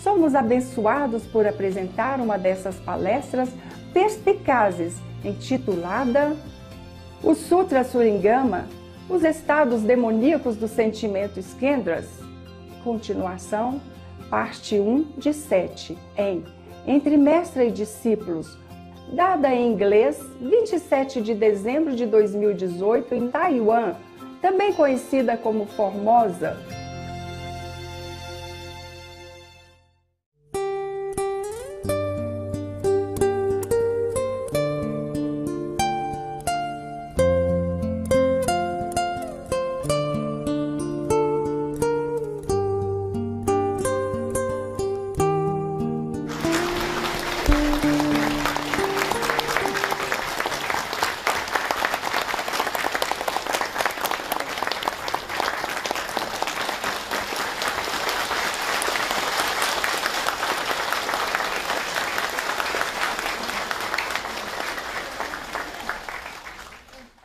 somos abençoados por apresentar uma dessas palestras perspicazes, intitulada O Sutra Suringama, os estados demoníacos do sentimento Skendras. Continuação, parte 1 de 7, em Entre Mestre e Discípulos, dada em inglês, 27 de dezembro de 2018, em Taiwan, também conhecida como Formosa.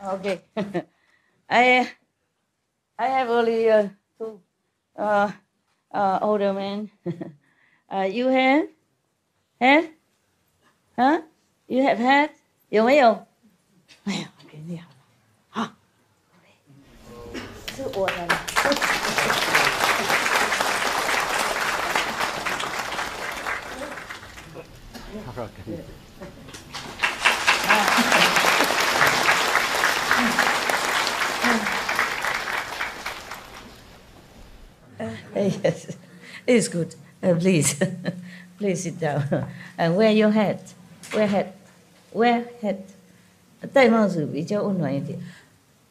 Okay, I have only two older men. You have had? Huh? You have had? 有没有？哎呀，我给你好了，好，是我的了。Yes, it's good. Please, please sit down. And wear your hat. Wear hat. Wear hat. 戴帽子比较温暖一点。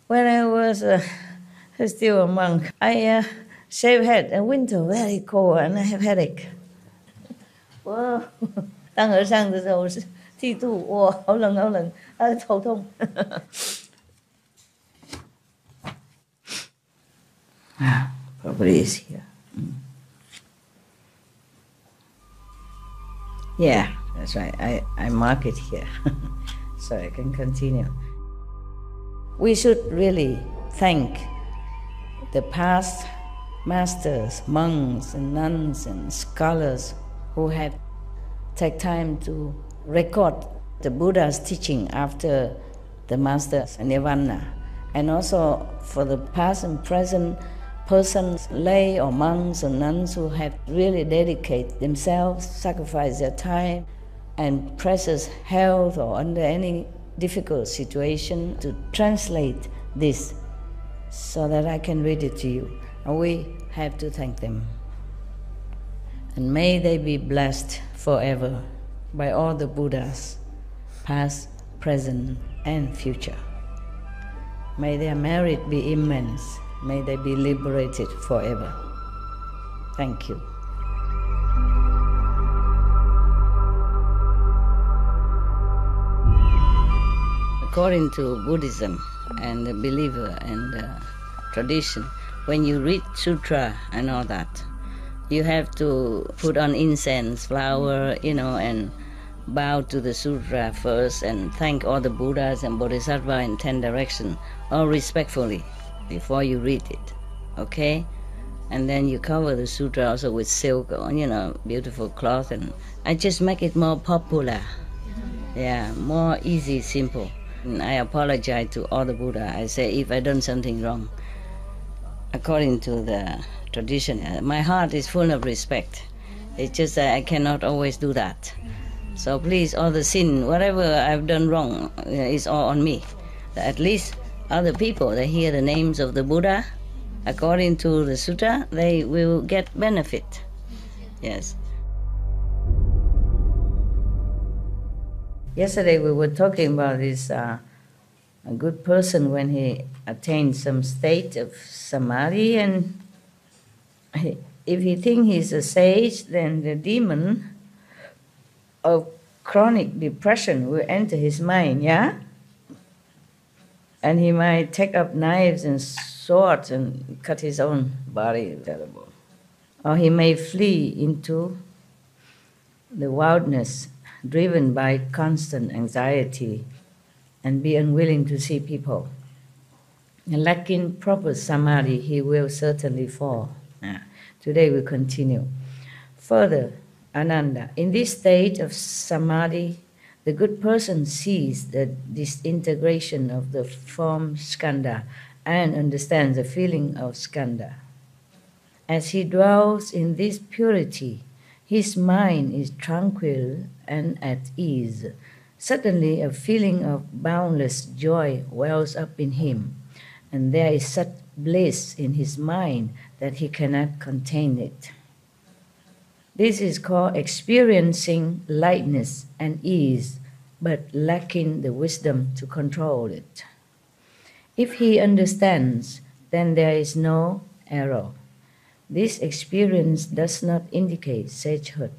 When I was still a monk, I shave head in winter, very cold, and I have headache. 我当和尚的时候是剃度，哇，好冷好冷，头痛。Probably is here. Yeah, that's right. I mark it here so I can continue. We should really thank the past masters, monks and nuns and scholars who had take time to record the Buddha's teaching after the master's nirvana, and also for the past and present persons, lay or monks or nuns who have really dedicated themselves, sacrificed their time and precious health or under any difficult situation to translate this so that I can read it to you. And we have to thank them. And may they be blessed forever by all the Buddhas, past, present, and future. May their merit be immense. May they be liberated forever. Thank you. According to Buddhism and the believer and tradition, when you read sutra and all that, you have to put on incense, flower, and bow to the sutra first and thank all the Buddhas and Bodhisattva in 10 directions, all respectfully, before you read it, okay? And then you cover the sutra also with silk or, beautiful cloth, and I just make it more popular. Yeah, more easy, simple. And I apologize to all the Buddha. I say if I done something wrong, according to the tradition, my heart is full of respect. It's just that I cannot always do that. So please, all the sin, whatever I've done wrong, is all on me. At least other people, they hear the names of the Buddha, according to the sutra, they will get benefit. Yes. Yesterday we were talking about this a good person when he attains some state of samadhi, and if he thinks he's a sage, then the demon of chronic depression will enter his mind, yeah? And he might take up knives and swords and cut his own body, terrible. Or he may flee into the wilderness, driven by constant anxiety and be unwilling to see people. And lacking proper samadhi, he will certainly fall. Today we continue. Further, Ananda, in this state of samadhi, the good person sees the disintegration of the form skandha and understands the feeling of skandha. As he dwells in this purity, his mind is tranquil and at ease. Suddenly, a feeling of boundless joy wells up in him, and there is such bliss in his mind that he cannot contain it. This is called experiencing lightness and ease, but lacking the wisdom to control it. If he understands, then there is no error. This experience does not indicate sagehood.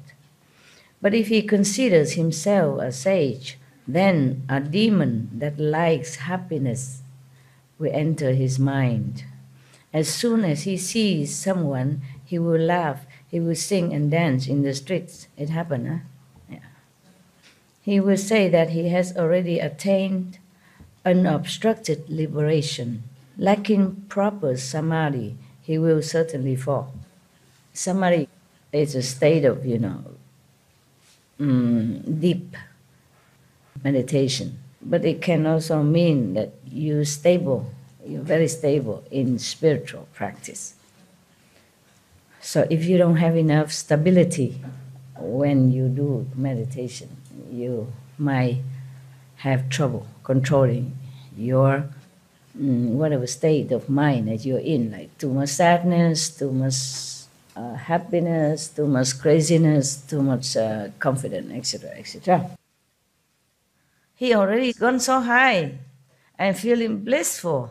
But if he considers himself a sage, then a demon that likes happiness will enter his mind. As soon as he sees someone, he will laugh, he will sing and dance in the streets. It happened, huh? Yeah. He will say that he has already attained unobstructed liberation. Lacking proper samadhi, he will certainly fall. Samadhi is a state of, deep meditation. But it can also mean that you're very stable in spiritual practice. So if you don't have enough stability when you do meditation, you might have trouble controlling your whatever state of mind that you're in, like too much sadness, too much happiness, too much craziness, too much confidence, etc., etc. He already gone so high and feeling blissful.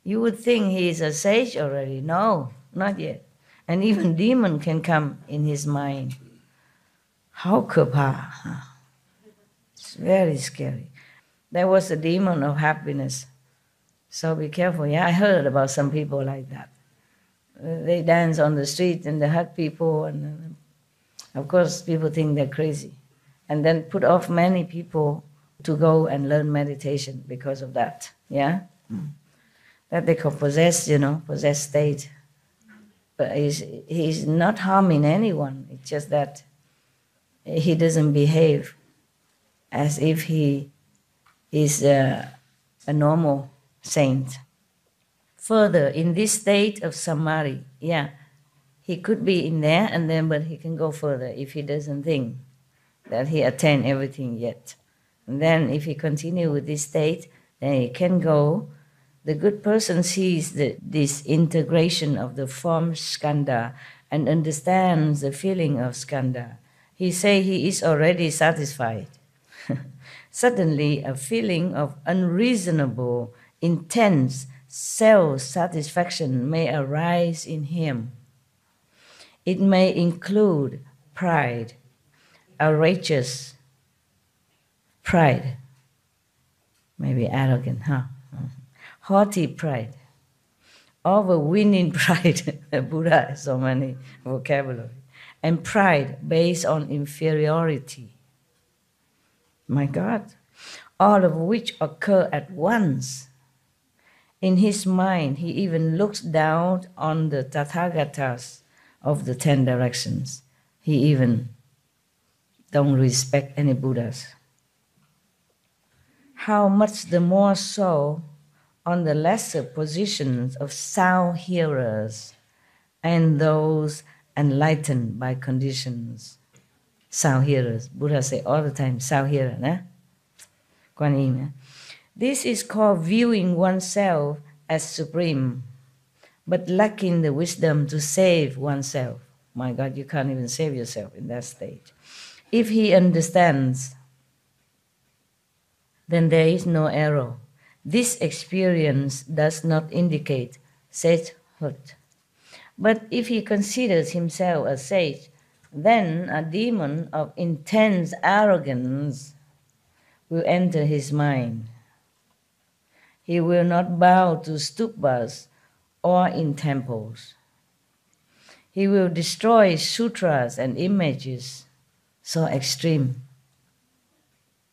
You would think he is a sage already. No, not yet. And even demon can come in his mind. How Kripa? It's very scary. There was a demon of happiness. So be careful. Yeah, I heard about some people like that. They dance on the street and they hug people, and of course people think they're crazy. And then put off many people to go and learn meditation because of that. Yeah? That they call possessed, possessed state. But he's not harming anyone. It's just that he doesn't behave as if he is a normal saint. Further, in this state of samadhi, he could be in there but he can go further if he doesn't think that he attained everything yet. And then if he continue with this state, then he can go. The good person sees this integration of the form skandha and understands the feeling of skandha. He say he is already satisfied. Suddenly, a feeling of unreasonable, intense self-satisfaction may arise in him. It may include pride, outrageous pride, maybe arrogant, haughty pride, overweening pride. Buddha has so many vocabulary. And pride based on inferiority. My God, all of which occur at once. In his mind, he even looks down on the Tathagatas of the 10 directions. He even don't respect any Buddhas. How much the more so on the lesser positions of sound hearers and those enlightened by conditions. Sound hearers. Buddha say all the time, sound hearer. Kuan Yin. This is called viewing oneself as supreme, but lacking the wisdom to save oneself. My God, you can't even save yourself in that stage. If he understands, then there is no error. This experience does not indicate sagehood. But if he considers himself a sage, then a demon of intense arrogance will enter his mind. He will not bow to stupas or in temples. He will destroy sutras and images so extreme,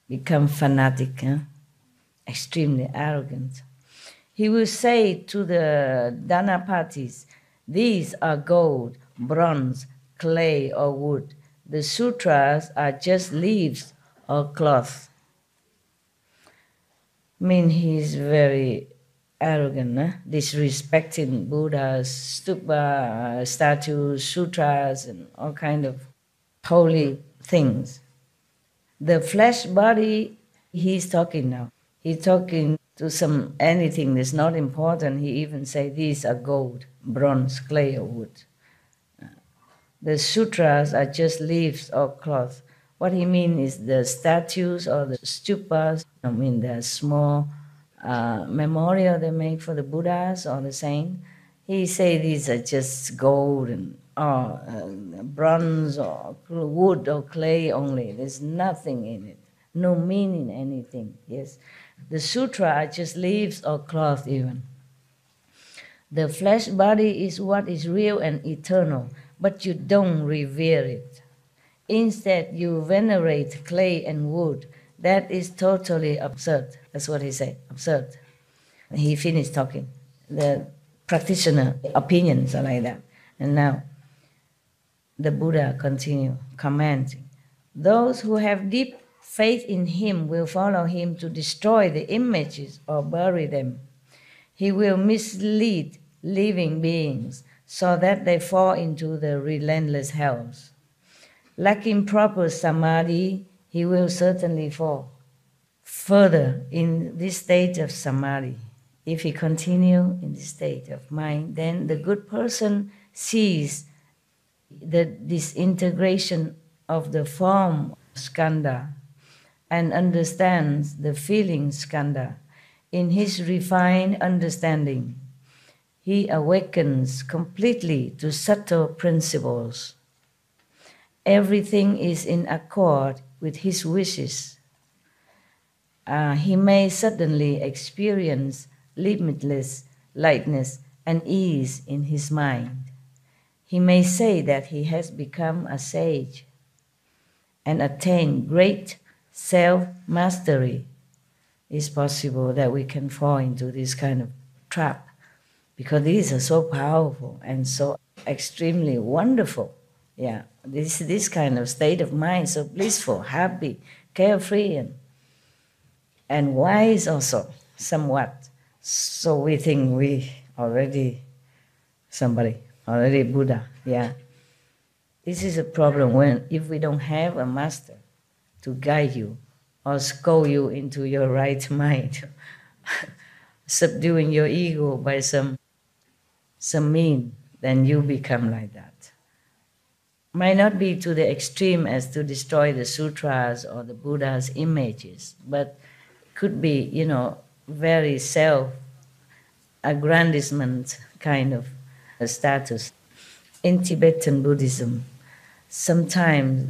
become fanatic, extremely arrogant. He will say to the Dhanapatis, these are gold, bronze, clay or wood. The sutras are just leaves or cloth. I mean, he's very arrogant, disrespecting Buddhas, stupa, statues, sutras, and all kind of holy things. The flesh body, he's talking now. He's talking to some anything that's not important. He even say these are gold, bronze, clay, or wood. The sutras are just leaves or cloth. What he means is the statues or the stupas, I mean the small memorial they make for the Buddhas or the saint. He say these are just gold and bronze or wood or clay only. There's nothing in it, no meaning anything. Yes, the sutra are just leaves or cloth even. The flesh body is what is real and eternal, but you don't revere it. Instead, you venerate clay and wood. That is totally absurd. That's what he said, absurd. He finished talking. The practitioner opinions are like that. And now, the Buddha continued commenting, those who have deep faith in him will follow him to destroy the images or bury them. He will mislead living beings so that they fall into the relentless hells. Lacking proper samadhi, he will certainly fall further in this state of samadhi. If he continue in this state of mind, then the good person sees the disintegration of the form skandha and understands the feeling skandha. In his refined understanding, he awakens completely to subtle principles. Everything is in accord with his wishes. He may suddenly experience limitless lightness and ease in his mind. He may say that he has become a sage and attained great self-mastery. It's possible that we can fall into this kind of trap because these are so powerful and so extremely wonderful. Yeah, this kind of state of mind, so blissful, happy, carefree, and wise also, somewhat. So we think we already already Buddha, yeah. This is a problem if we don't have a master to guide you or scold you into your right mind, subduing your ego by some mean, then you become like that. Might not be to the extreme as to destroy the sutras or the Buddha's images, but could be, very self-aggrandizement kind of a status. In Tibetan Buddhism, sometimes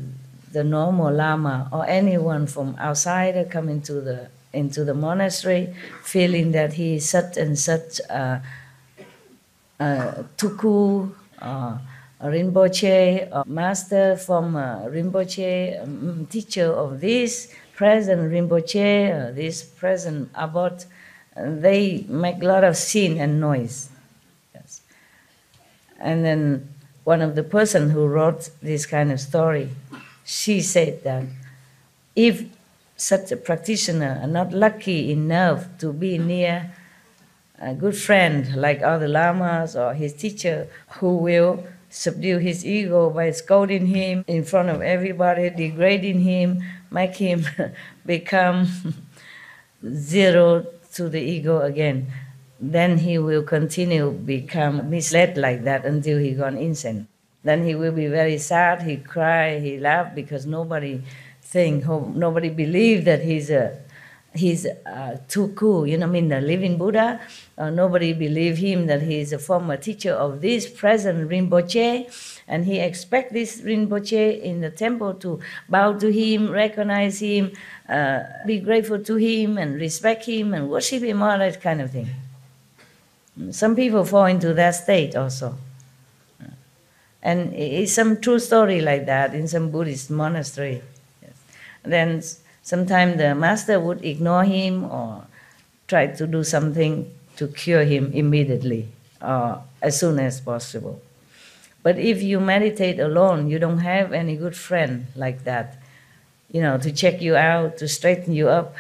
the normal Lama or anyone from outside come into the monastery feeling that he is such and such Tuku, Rinpoche, master from Rinpoche, teacher of this present Rinpoche, this present abbot. They make a lot of scene and noise. Yes. And then one of the person who wrote this kind of story, she said that if such a practitioner are not lucky enough to be near a good friend like other lamas or his teacher who will subdue his ego by scolding him in front of everybody, degrading him, make him become zero to the ego again, then he will continue become misled like that until he gone insane. Then he will be very sad, he cry, he laugh because nobody believe that he's too cool, the living Buddha. Nobody believe him that he is a former teacher of this present Rinpoche, and he expect this Rinpoche in the temple to bow to him, recognize him, be grateful to him, and respect him, and worship him, all that kind of thing. Some people fall into that state also. And it's some true story like that in some Buddhist monastery. Yes. Then sometimes the master would ignore him or try to do something to cure him immediately or as soon as possible. But if you meditate alone, you don't have any good friend like that, to check you out, to straighten you up,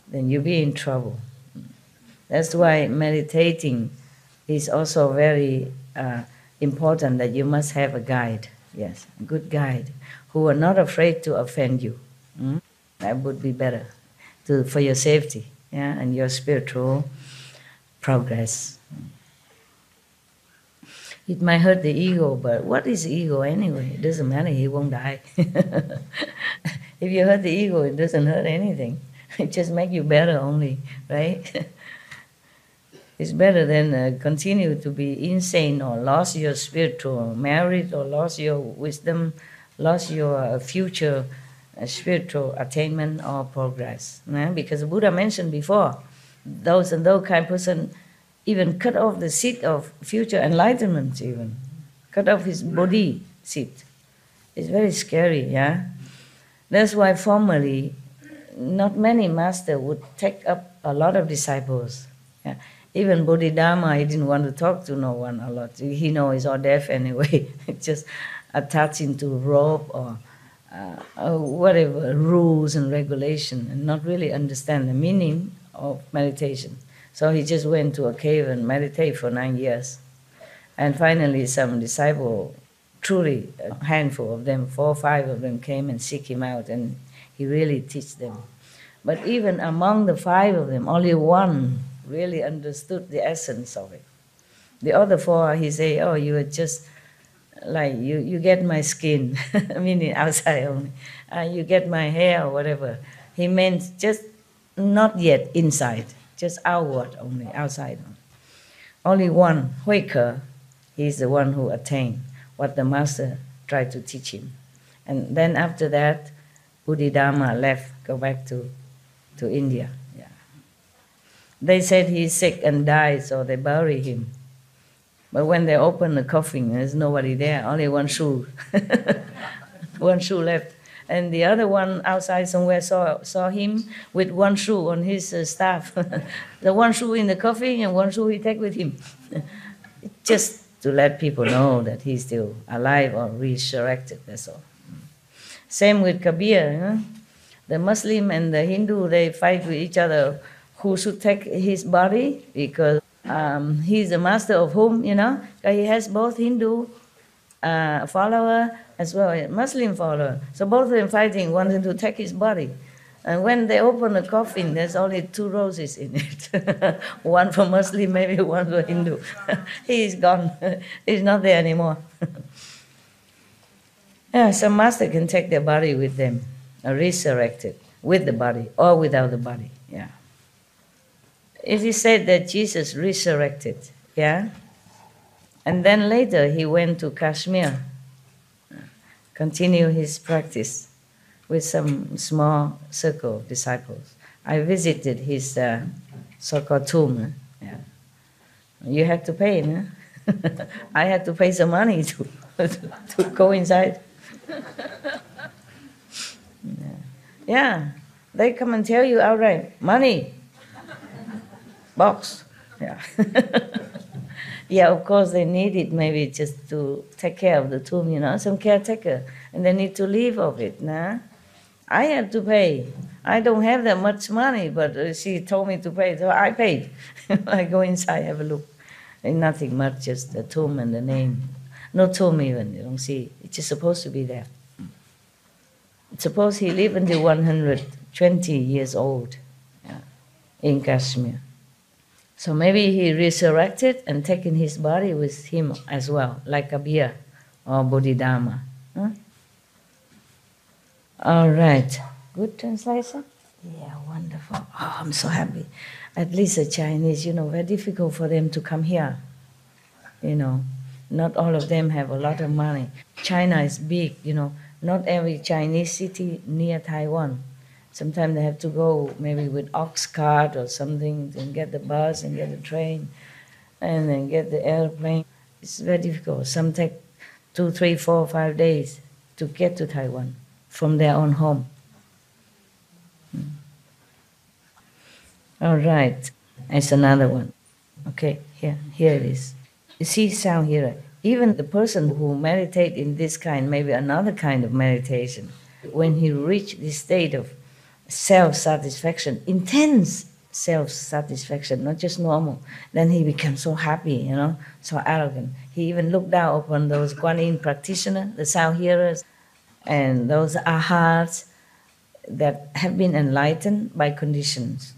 then you'll be in trouble. That's why meditating is also very important, that you must have a guide, yes, a good guide, who are not afraid to offend you. That would be better for your safety, and your spiritual progress. It might hurt the ego, but what is ego anyway? It doesn't matter, he won't die. If you hurt the ego, it doesn't hurt anything. It just makes you better only, right? It's better than continue to be insane or lost your spiritual merit or lost your wisdom, lost your future spiritual attainment or progress. Because Buddha mentioned before, those kind of person even cut off the seed of future enlightenment, even cut off his body seed. It's very scary, yeah. That's why formerly, not many masters would take up a lot of disciples. Yeah. Even Bodhidharma, he didn't want to talk to no one a lot. He knows he's all deaf anyway. Just attached into rope or whatever rules and regulation, and not really understand the meaning of meditation. So he just went to a cave and meditated for 9 years. And finally some disciple, truly a handful of them, 4 or 5 of them came and seek him out, and he really teach them. But even among the 5 of them, only 1 really understood the essence of it. The other 4, he say, oh, you are just like, you get my skin, meaning outside only. You get my hair or whatever. He meant just not yet inside, just outward only, outside only. Only 1, Huike, he's the one who attained what the master tried to teach him. And then after that, Bodhidharma left, go back to India. Yeah. They said he's sick and died, so they bury him. But when they open the coffin, there's nobody there, only 1 shoe. 1 shoe left. And the other one outside somewhere saw him with 1 shoe on his staff. The 1 shoe in the coffin and 1 shoe he take with him. Just to let people know that he's still alive or resurrected, that's all. Same with Kabir. Huh? The Muslim and the Hindu, they fight with each other who should take his body, because he's the master of whom, he has both Hindu follower as well as Muslim follower. So both of them fighting, wanting to take his body. And when they open the coffin, there's only 2 roses in it. 1 for Muslim, maybe 1 for Hindu. He's gone. He's not there anymore. Yeah, some master can take their body with them, resurrected, with the body or without the body. Yeah. It is said that Jesus resurrected, yeah? And then later he went to Kashmir, continue his practice with some small circle of disciples. I visited his so-called tomb. Yeah. You had to pay, no? I had to pay some money to go inside. Yeah, they come and tell you outright, money, box. Yeah. Yeah, of course they need it maybe just to take care of the tomb, some caretaker, and they need to live of it, nah? I have to pay. I don't have that much money, but she told me to pay, so I paid. I go inside, have a look. Ain't nothing much, just the tomb and the name. No tomb even, you don't see. It's just supposed to be there. Suppose he lived until 120 years old, yeah, in Kashmir. So maybe he resurrected and taken his body with him as well, like Kabir or Bodhidharma. Huh? All right. Good translation? Yeah, wonderful. Oh, I'm so happy. At least the Chinese, very difficult for them to come here. Not all of them have a lot of money. China is big, Not every Chinese city near Taiwan. Sometimes they have to go maybe with ox cart or something and get the bus and get the train and then get the airplane. It's very difficult. Some take 2, 3, 4, 5 days to get to Taiwan from their own home. All right, it's another one. Okay, here it is. You see sound here, right? Even the person who meditate in this kind, maybe another kind of meditation, when he reach this state of self-satisfaction, intense self-satisfaction, not just normal, then he becomes so happy, so arrogant. He even looked down upon those Kuan Yin practitioners, the sound hearers, and those arhats that have been enlightened by conditions,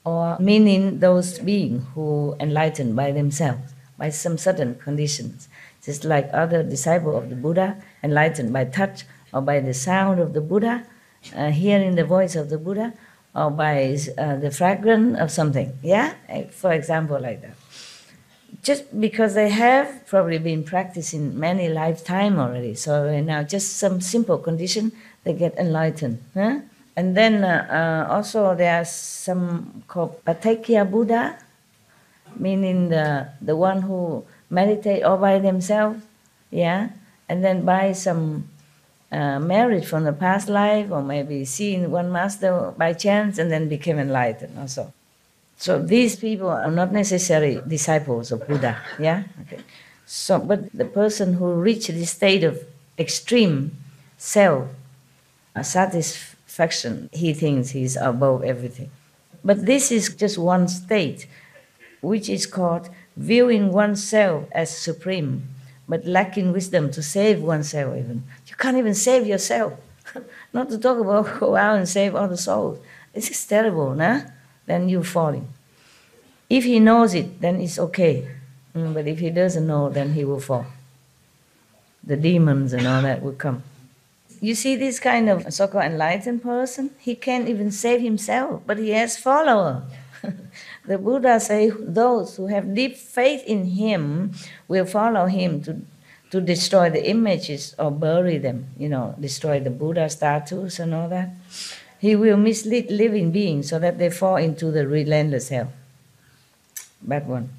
or meaning those beings who enlightened by themselves, by some certain conditions, just like other disciples of the Buddha, enlightened by touch or by the sound of the Buddha, hearing the voice of the Buddha, or by the fragrance of something, for example, like that. Just because they have probably been practicing many lifetimes already, so now just some simple condition, they get enlightened. And then also there are some called Patekya Buddha, meaning the one who meditate all by themselves, and then by some merit from the past life, or maybe seeing one master by chance and then became enlightened also. So these people are not necessarily disciples of Buddha, Okay. So, but the person who reached this state of extreme self-satisfaction, he thinks he's above everything. But this is just one state, which is called viewing oneself as supreme, but lacking wisdom to save oneself even. You can't even save yourself. Not to talk about go out and save other souls. This is terrible, Then you're falling. If he knows it, then it's okay. But if he doesn't know, then he will fall. The demons and all that will come. You see this kind of so-called enlightened person, he can't even save himself, but he has followers. The Buddha says those who have deep faith in him will follow him to destroy the images or bury them, destroy the Buddha statues and all that. He will mislead living beings so that they fall into the relentless hell. Bad one.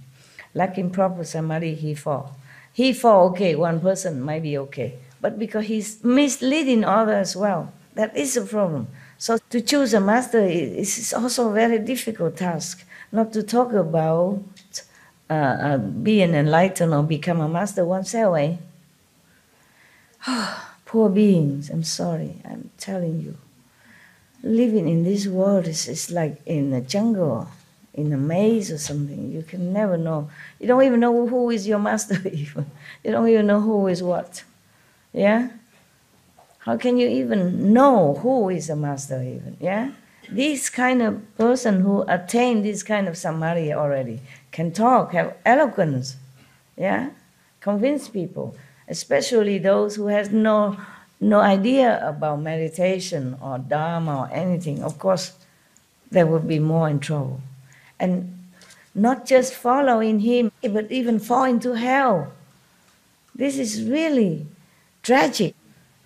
Lacking proper samadhi, he fall. He fall, okay, one person might be okay. But because he's misleading others as well, that is a problem. So to choose a master is also a very difficult task. Not to talk about being enlightened or become a master oneself, Poor beings, I'm sorry, I'm telling you. Living in this world is like in a jungle, in a maze or something. You can never know. You don't even know who is your master even. You don't even know who is what. How can you even know who is a master even? This kind of person who attained this kind of samadhi already can talk, have eloquence, convince people, especially those who has no idea about meditation or dharma or anything. Of course, they would be more in trouble. And not just following him, but even fall into hell. This is really tragic.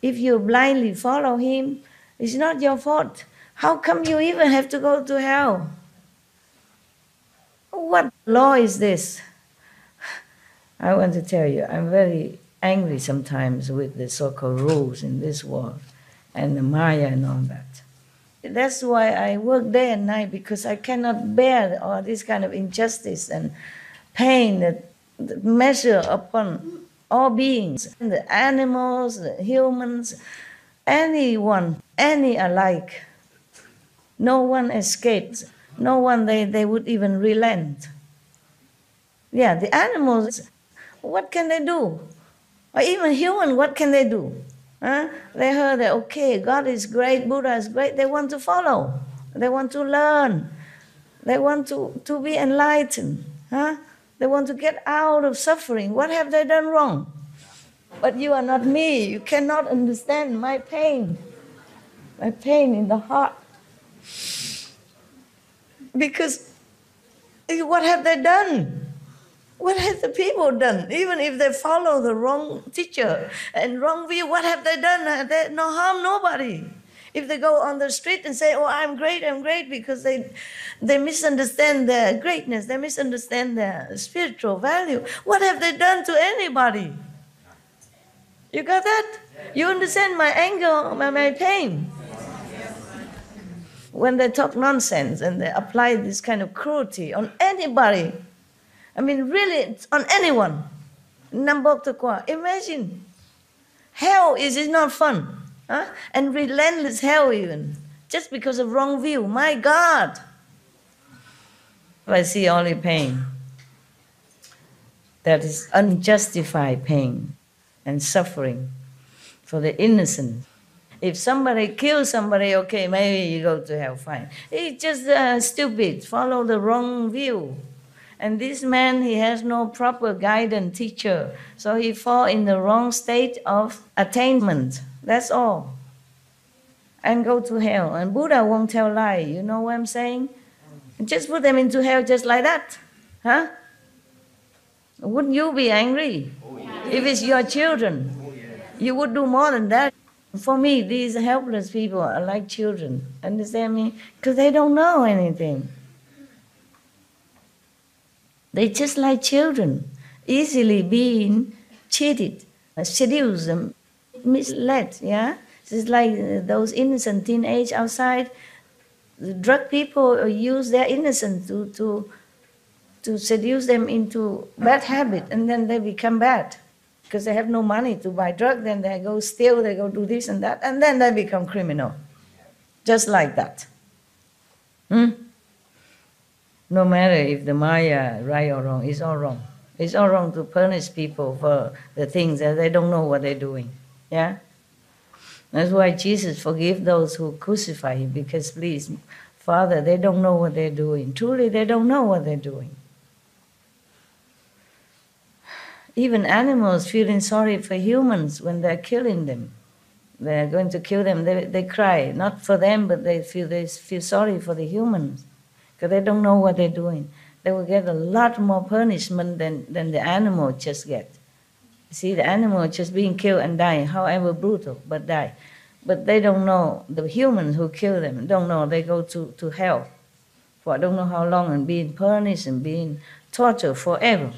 If you blindly follow him, it's not your fault. How come you even have to go to hell? What law is this? I want to tell you, I'm very angry sometimes with the so-called rules in this world and the Maya and all that. That's why I work day and night, because I cannot bear all this kind of injustice and pain that measure upon all beings, the animals, the humans, anyone, any alike. No one escapes. No one, they would even relent. The animals, what can they do? Or even human, what can they do? They heard that, okay, God is great, Buddha is great. They want to follow. They want to learn. They want to be enlightened. They want to get out of suffering. What have they done wrong? But you are not me. You cannot understand my pain in the heart. Because what have they done? What have the people done? Even if they follow the wrong teacher and wrong view, what have they done? They no harm nobody. If they go on the street and say, oh, I'm great, because they misunderstand their greatness, they misunderstand their spiritual value, what have they done to anybody? You got that? You understand my anger, my pain? When they talk nonsense and they apply this kind of cruelty on anybody, I mean, really, on anyone. N'importe quoi. Imagine. Hell is not fun. Huh? And relentless hell even. Just because of wrong view. My God. I see only pain. That is unjustified pain and suffering for the innocent. If somebody kills somebody, okay, maybe you go to hell, fine. It's just stupid, follow the wrong view. And this man, he has no proper guidance, teacher. So he fall in the wrong state of attainment. That's all. And go to hell. And Buddha won't tell lie. You know what I'm saying? Just put them into hell just like that. Huh? Wouldn't you be angry? Oh, yeah. If it's your children, oh, yeah. You would do more than that. For me, these helpless people are like children. Understand me? Because they don't know anything. They just like children, easily being cheated, seduced, misled. Yeah, it's like those innocent teenage outside. The drug people use their innocence to seduce them into bad habit, and then they become bad because they have no money to buy drug. Then they go steal, they go do this and that, and then they become criminal, just like that. No matter if the Maya right or wrong, it's all wrong. It's all wrong to punish people for the things that they don't know what they're doing. Yeah? That's why Jesus forgive those who crucify him, because please, Father, they don't know what they're doing. Truly, they don't know what they're doing. Even animals feeling sorry for humans when they're killing them. They're going to kill them, they cry. Not for them, but they feel sorry for the humans. Because they don't know what they're doing. They will get a lot more punishment than the animal just get. See, the animal just being killed and dying, however brutal, but die. But they don't know, the humans who kill them don't know, they go to hell for I don't know how long and being punished and being tortured forever.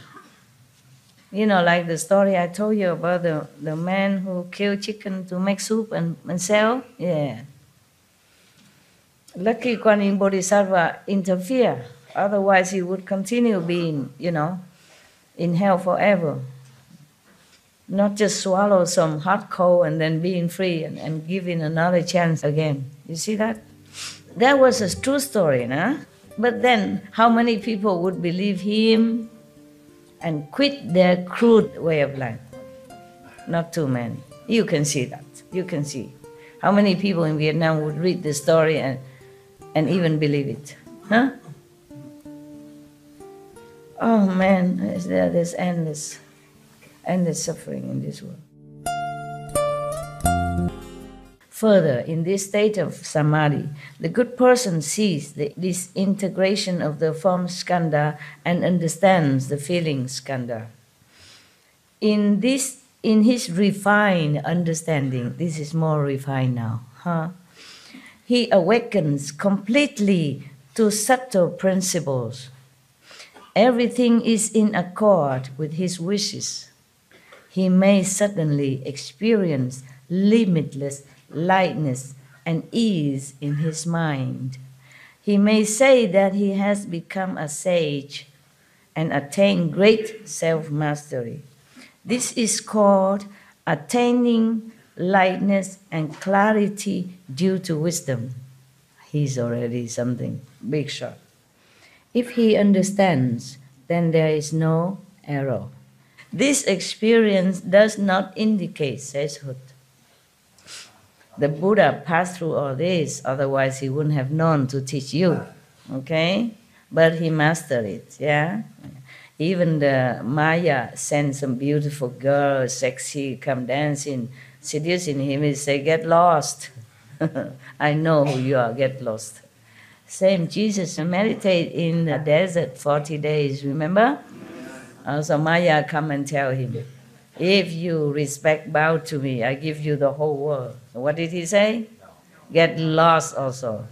You know, like the story I told you about the man who killed chicken to make soup and sell? Yeah. Lucky Kuan Yin Bodhisattva interfere, otherwise he would continue being, in hell forever. Not just swallow some hot coal and then being free and giving another chance again. You see that? That was a true story, nah? But then, how many people would believe him and quit their crude way of life? Not too many. You can see that. You can see. How many people in Vietnam would read the story and even believe it? Huh? Oh man, there's endless suffering in this world. Further, in this state of samadhi, the good person sees this integration of the form skandha and understands the feeling skandha. In his refined understanding, this is more refined now, huh? He awakens completely to subtle principles. Everything is in accord with his wishes. He may suddenly experience limitless lightness and ease in his mind. He may say that he has become a sage and attained great self-mastery. This is called attaining lightness and clarity due to wisdom. He's already something big shot. If he understands, then there is no error. This experience does not indicate sagehood. The Buddha passed through all this, otherwise he wouldn't have known to teach you, okay? But he mastered it, yeah? Even the Maya sent some beautiful girls, sexy, come dancing, seducing him. He say, get lost. I know who you are, get lost. Same Jesus meditate in the desert 40 days, remember? So Maya come and tell him, if you respect, bow to me, I give you the whole world. What did he say? Get lost also.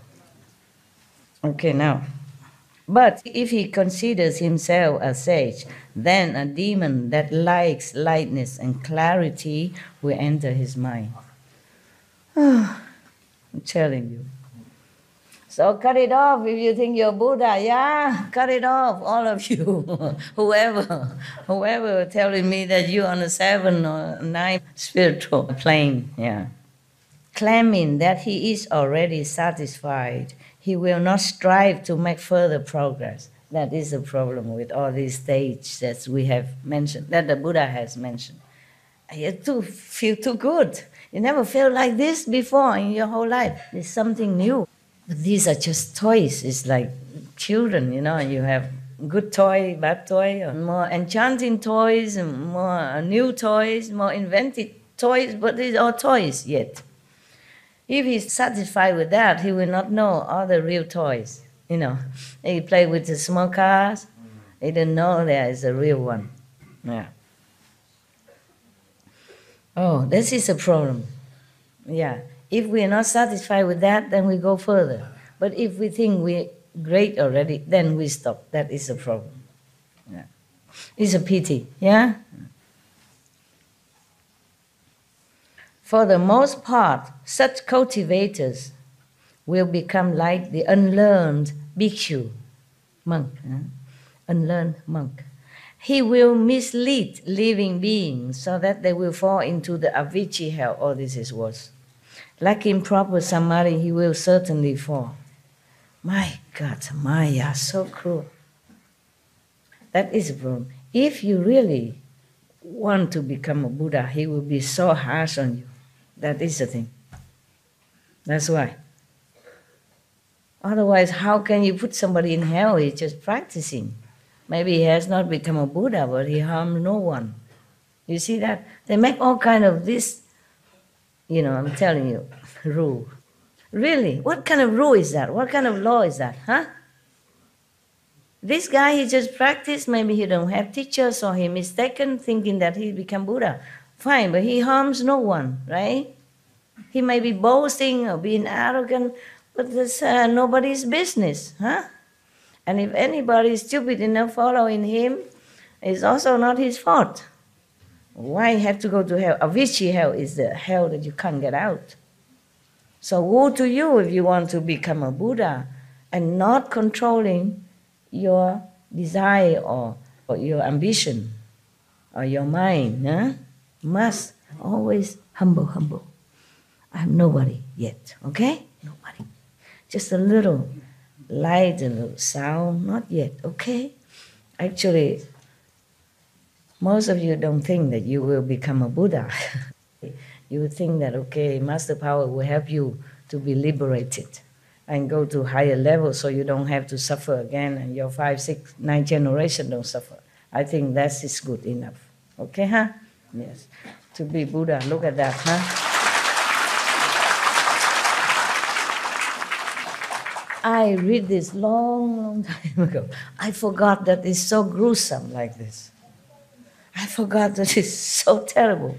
Okay, now. But if he considers himself a sage, then a demon that likes lightness and clarity will enter his mind. I'm telling you. So cut it off if you think you're Buddha. Yeah, cut it off, all of you. whoever telling me that you're on a 7 or 9 spiritual plane. Yeah. Claiming that he is already satisfied, he will not strive to make further progress. That is the problem with all these stages that we have mentioned, that the Buddha has mentioned. You feel too good. You never felt like this before in your whole life. It's something new. But these are just toys. It's like children, you have good toy, bad toy, or more enchanting toys, and more new toys, more invented toys, but these are toys yet. If he's satisfied with that, he will not know all the real toys. He play with the small cars. He didn't know there is a real one. Yeah. Oh, this is a problem. Yeah. If we are not satisfied with that, then we go further. But if we think we're great already, then we stop. That is a problem. Yeah. It's a pity. Yeah? For the most part, such cultivators will become like the unlearned bhikshu, monk, unlearned monk. He will mislead living beings so that they will fall into the avicii hell. Oh, this is worse. Lacking proper samadhi, he will certainly fall. My God, Maya, so cruel. That is a problem. If you really want to become a Buddha, he will be so harsh on you. That is the thing. That's why. Otherwise, how can you put somebody in hell? He's just practicing. Maybe he has not become a Buddha, but he harmed no one. You see that? They make all kind of this, I'm telling you, rule. Really? What kind of rule is that? What kind of law is that? Huh? This guy, he just practiced. Maybe he don't have teachers, or he mistaken thinking that he become Buddha. Fine, but he harms no one, right? He may be boasting or being arrogant, but that's nobody's business, huh? And if anybody is stupid enough following him, it's also not his fault. Why have to go to hell? Avicii hell is the hell that you can't get out. So woe to you if you want to become a Buddha and not controlling your desire or your ambition or your mind. Huh? Must always humble. I'm nobody yet, okay? Nobody. Just a little light, a little sound, not yet, okay? Actually, most of you don't think that you will become a Buddha. You would think that, okay, Master Power will help you to be liberated and go to higher levels so you don't have to suffer again and your 5, 6, 9 generation don't suffer. I think that is good enough. Okay, huh? Yes. To be Buddha, look at that, huh? I read this long time ago. I forgot that it's so gruesome like this. I forgot that it's so terrible.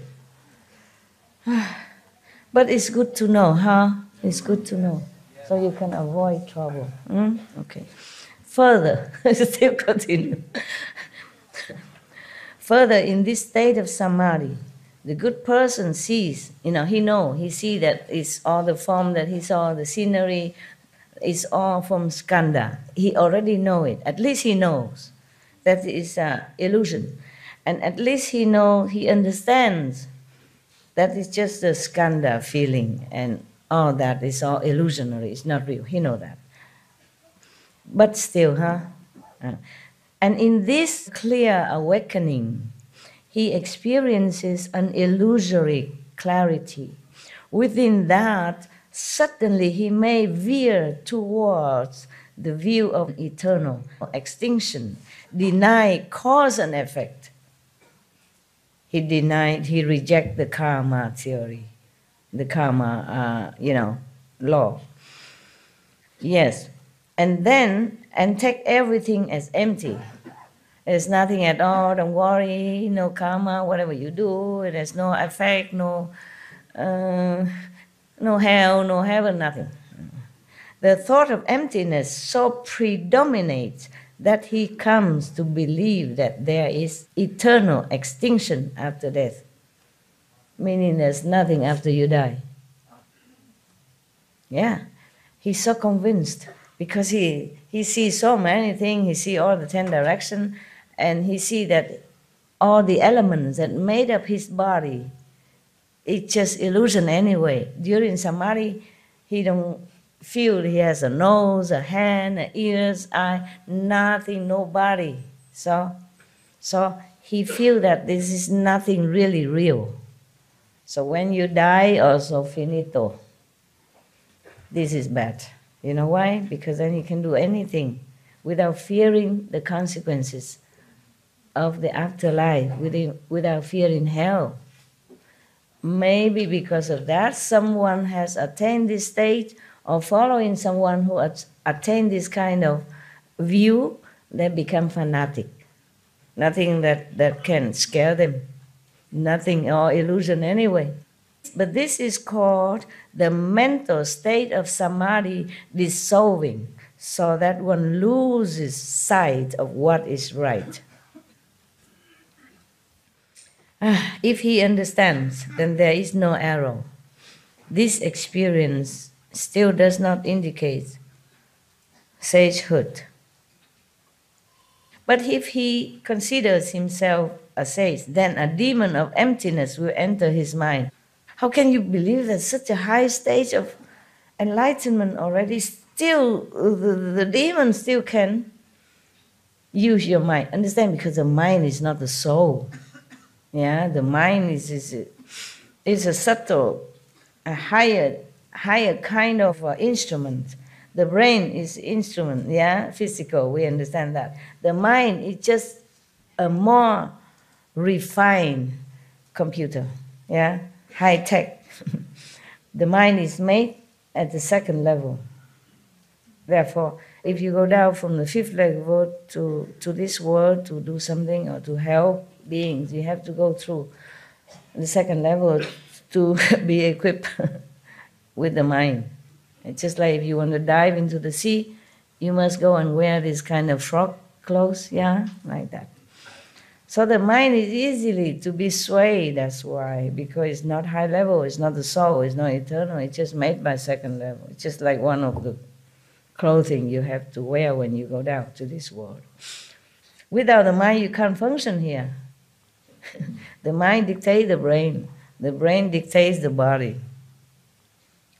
But it's good to know, huh? It's good to know. So you can avoid trouble. Okay. Further, still continue. Further, in this state of samadhi, the good person sees, he sees that it's all the form that he saw, the scenery, is all from skandha. He already knows it. At least he knows that is an illusion. And at least he understands that it's just a skandha feeling and all that is all illusionary. It's not real. He knows that. But still, huh? And in this clear awakening, he experiences an illusory clarity. Within that, suddenly he may veer towards the view of eternal extinction, deny cause and effect. He rejects the karma theory, the karma, law. Yes, and take everything as empty. There's nothing at all, don't worry, no karma, whatever you do, there's no effect, no hell, no heaven, nothing. The thought of emptiness so predominates that he comes to believe that there is eternal extinction after death, meaning there's nothing after you die. Yeah. He's so convinced because he sees so many things. He sees all the 10 directions, and he sees that all the elements that made up his body, it's just illusion anyway. During samadhi, he don't feel he has a nose, a hand, ears, eye, nothing, no body. So he feels that this is nothing really real. So when you die, also finito. This is bad. You know why? Because then you can do anything without fearing the consequences of the afterlife, without fearing hell. Maybe because of that, someone has attained this state, or following someone who has attained this kind of view, they become fanatic. Nothing that can scare them. Nothing or illusion anyway. But this is called the mental state of samadhi dissolving, so that one loses sight of what is right. If he understands, then there is no error. This experience still does not indicate sagehood. But if he considers himself a sage, then a demon of emptiness will enter his mind. How can you believe that such a high stage of enlightenment already still, the demon still can use your mind? Understand? Because the mind is not the soul. Yeah, the mind is a subtle, a higher kind of instrument. The brain is instrument, yeah, physical, we understand that. The mind is just a more refined computer, yeah, high tech. The mind is made at the second level. Therefore, if you go down from the fifth level to this world to do something or to help beings, you have to go through the second level to be equipped with the mind. It's just like if you want to dive into the sea, you must go and wear this kind of frog clothes, yeah, like that. So the mind is easily to be swayed, that's why, because it's not high level, it's not the soul, it's not eternal, it's just made by second level. It's just like one of the clothing you have to wear when you go down to this world. Without the mind, you can't function here. The mind dictates the brain dictates the body.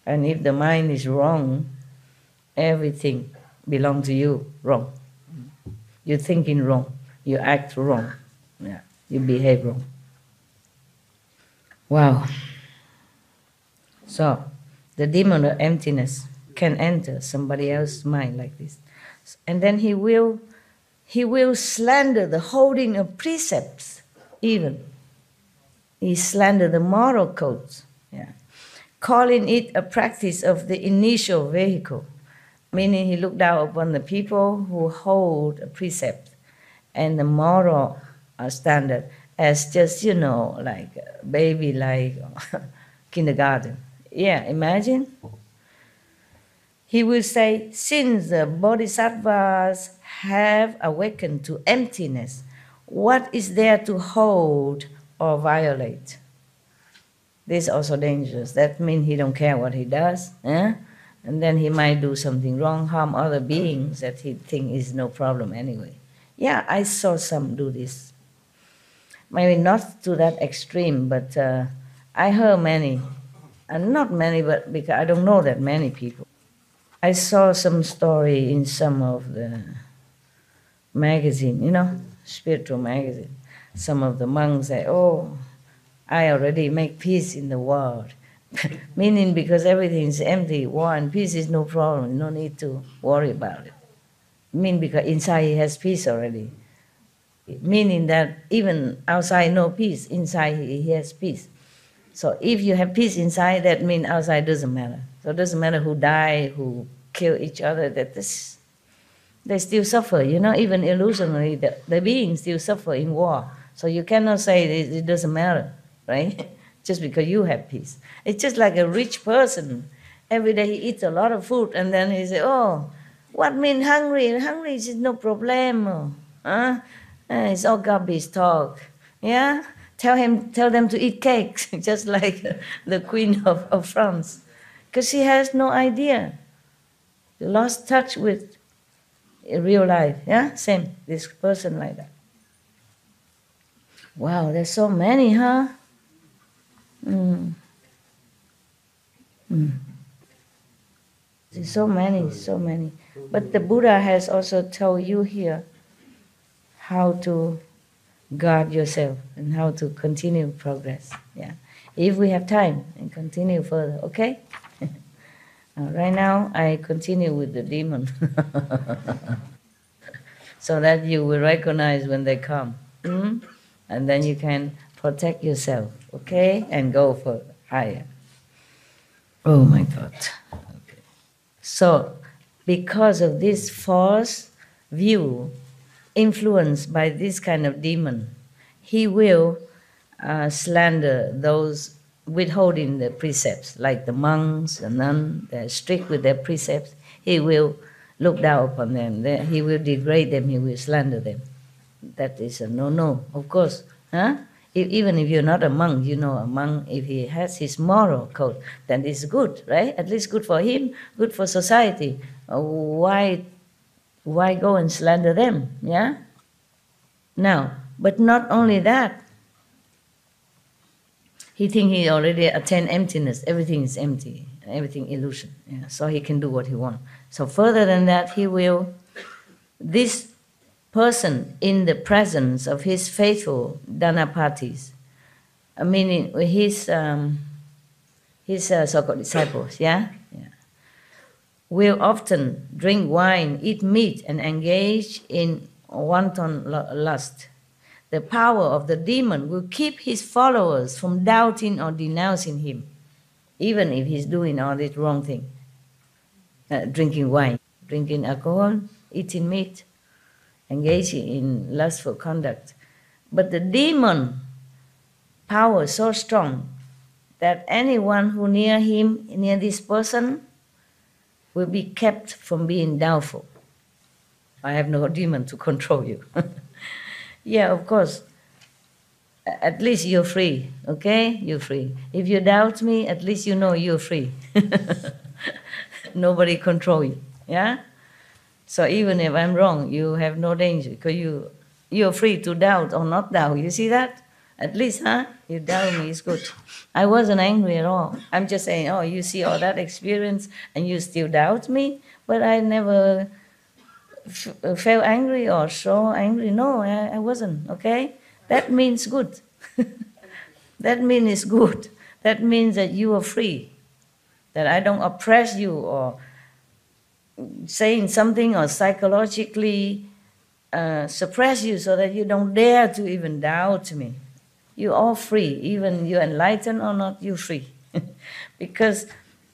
And if the mind is wrong, everything belongs to you wrong. You're thinking wrong, you act wrong, yeah, you behave wrong. Wow. So, the demon of emptiness can enter somebody else's mind like this. And then he will slander the holding of precepts even. He slander the moral codes, yeah, calling it a practice of the initial vehicle, meaning he looked down upon the people who hold a precept and the moral standard as just, like a baby, like kindergarten. Yeah, imagine. He will say, since the bodhisattvas have awakened to emptiness, what is there to hold or violate? This is also dangerous. That means he don't care what he does. Eh? And then he might do something wrong, harm other beings that he think is no problem anyway. Yeah, I saw some do this. Maybe not to that extreme, but I heard many. And not many, but because I don't know that many people. I saw some story in some of the magazine, spiritual magazine. Some of the monks say, oh, I already make peace in the world. Meaning because everything is empty, war and peace is no problem, no need to worry about it. Meaning because inside he has peace already. Meaning that even outside no peace, inside he has peace. So if you have peace inside, that means outside doesn't matter. So it doesn't matter who die, who kill each other, they still suffer, even illusionary, the beings still suffer in war. So you cannot say it doesn't matter, right? Just because you have peace. It's just like a rich person. Every day he eats a lot of food and then he says, oh, what mean hungry? Hungry is no problem. Huh? It's all garbage talk. Yeah? Tell them to eat cakes, just like the Queen of France. Because she has no idea. lost touch with real life. Yeah, same, this person like that. Wow, there's so many, huh? There's so many, so many. But the Buddha has also told you here how to guard yourself and how to continue progress. Yeah, if we have time and continue further, okay? Right now, I continue with the demon, so that you will recognize when they come, and then you can protect yourself, okay, and go for higher. Oh my God. Okay. So, because of this false view, influenced by this kind of demon, he will slander those withholding the precepts, like the monks, the nuns, they're strict with their precepts. He will look down upon them, he will degrade them, he will slander them. That is a no-no, of course. Huh? Even if you're not a monk, you know, a monk, if he has his moral code, then it's good, right? At least good for him, good for society. Why go and slander them, yeah? Now, but not only that, he thinks he already attained emptiness, everything is empty, everything illusion, yeah? So he can do what he wants. So further than that, this person in the presence of his faithful Dhanapatis, meaning his so-called disciples, yeah, will often drink wine, eat meat, and engage in wanton lust. The power of the demon will keep his followers from doubting or denouncing him, even if he's doing all this wrong thing, drinking wine, drinking alcohol, eating meat, engaging in lustful conduct. But the demon power is so strong that anyone who near this person, will be kept from being doubtful. I have no demon to control you. Yeah, of course. At least you're free, okay? You're free. If you doubt me, at least you know you're free. Nobody control you, yeah? So even if I'm wrong, you have no danger, because you're free to doubt or not doubt. You see that? At least, huh? You doubt me, it's good. I wasn't angry at all. I'm just saying, oh, you see all that experience and you still doubt me? But I never felt angry or so angry. No, I wasn't, okay? That means good. That means it's good. That means that you are free, that I don't oppress you or saying something or psychologically suppress you so that you don't dare to even doubt me. You're all free, even you're enlightened or not, you're free. Because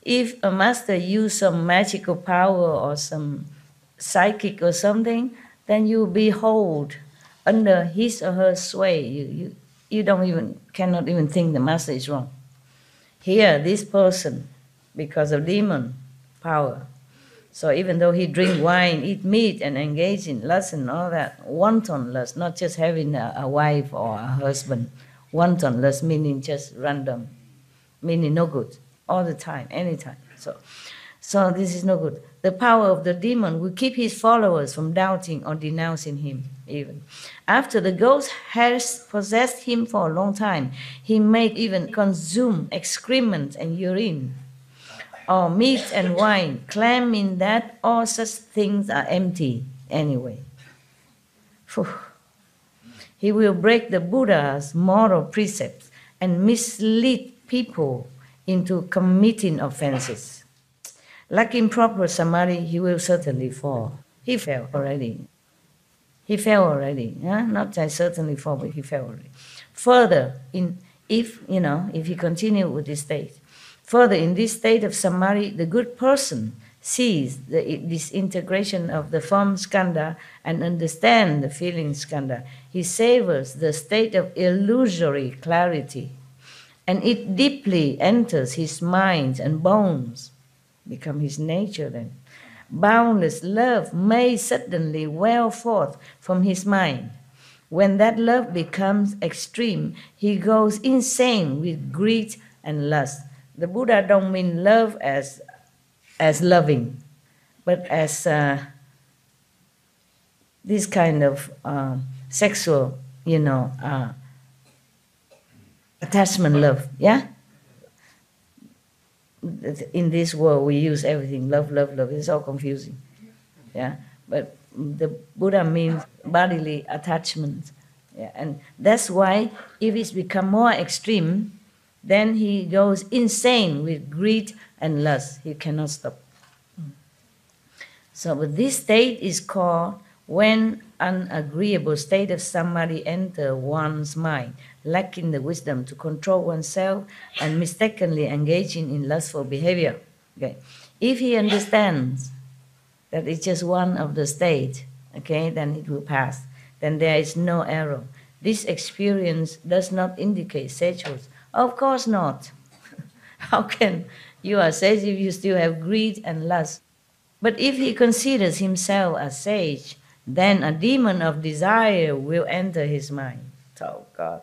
if a master use some magical power or some psychic or something, then you behold under his or her sway. You cannot even think the master is wrong. Here, this person, because of demon power, so even though he drink wine, eat meat, and engage in lust and all that, wanton lust, not just having a wife or a husband, wanton lust meaning just random, meaning no good, all the time, anytime. So this is no good. The power of the demon will keep his followers from doubting or denouncing him even. After the ghost has possessed him for a long time, he may even consume excrement and urine, or meat and wine, claiming that all such things are empty anyway. He will break the Buddha's moral precepts and mislead people into committing offenses. Like improper samadhi, he will certainly fall. He fell already. Yeah? Not just certainly fall, but he fell already. Further, if he continue with this state, further in this state of samadhi, the good person sees the disintegration of the form skandha and understands the feeling skandha. He savors the state of illusory clarity, and it deeply enters his mind and bones, become his nature then. Boundless love may suddenly well forth from his mind. When that love becomes extreme, he goes insane with greed and lust. The Buddha don't mean love as loving, but as this kind of sexual, attachment love, yeah? In this world, we use everything, love, love, love. It's all confusing, yeah? But the Buddha means bodily attachment, yeah? And that's why if it's become more extreme, then he goes insane with greed and lust. He cannot stop. So but this state is called when an agreeable state of samadhi enters one's mind, lacking the wisdom to control oneself and mistakenly engaging in lustful behavior. Okay. If he understands that it's just one of the state, okay, then it will pass. Then there is no error. This experience does not indicate sagehood. Of course not. How can you are sage if you still have greed and lust? But if he considers himself a sage, then a demon of desire will enter his mind. Oh God,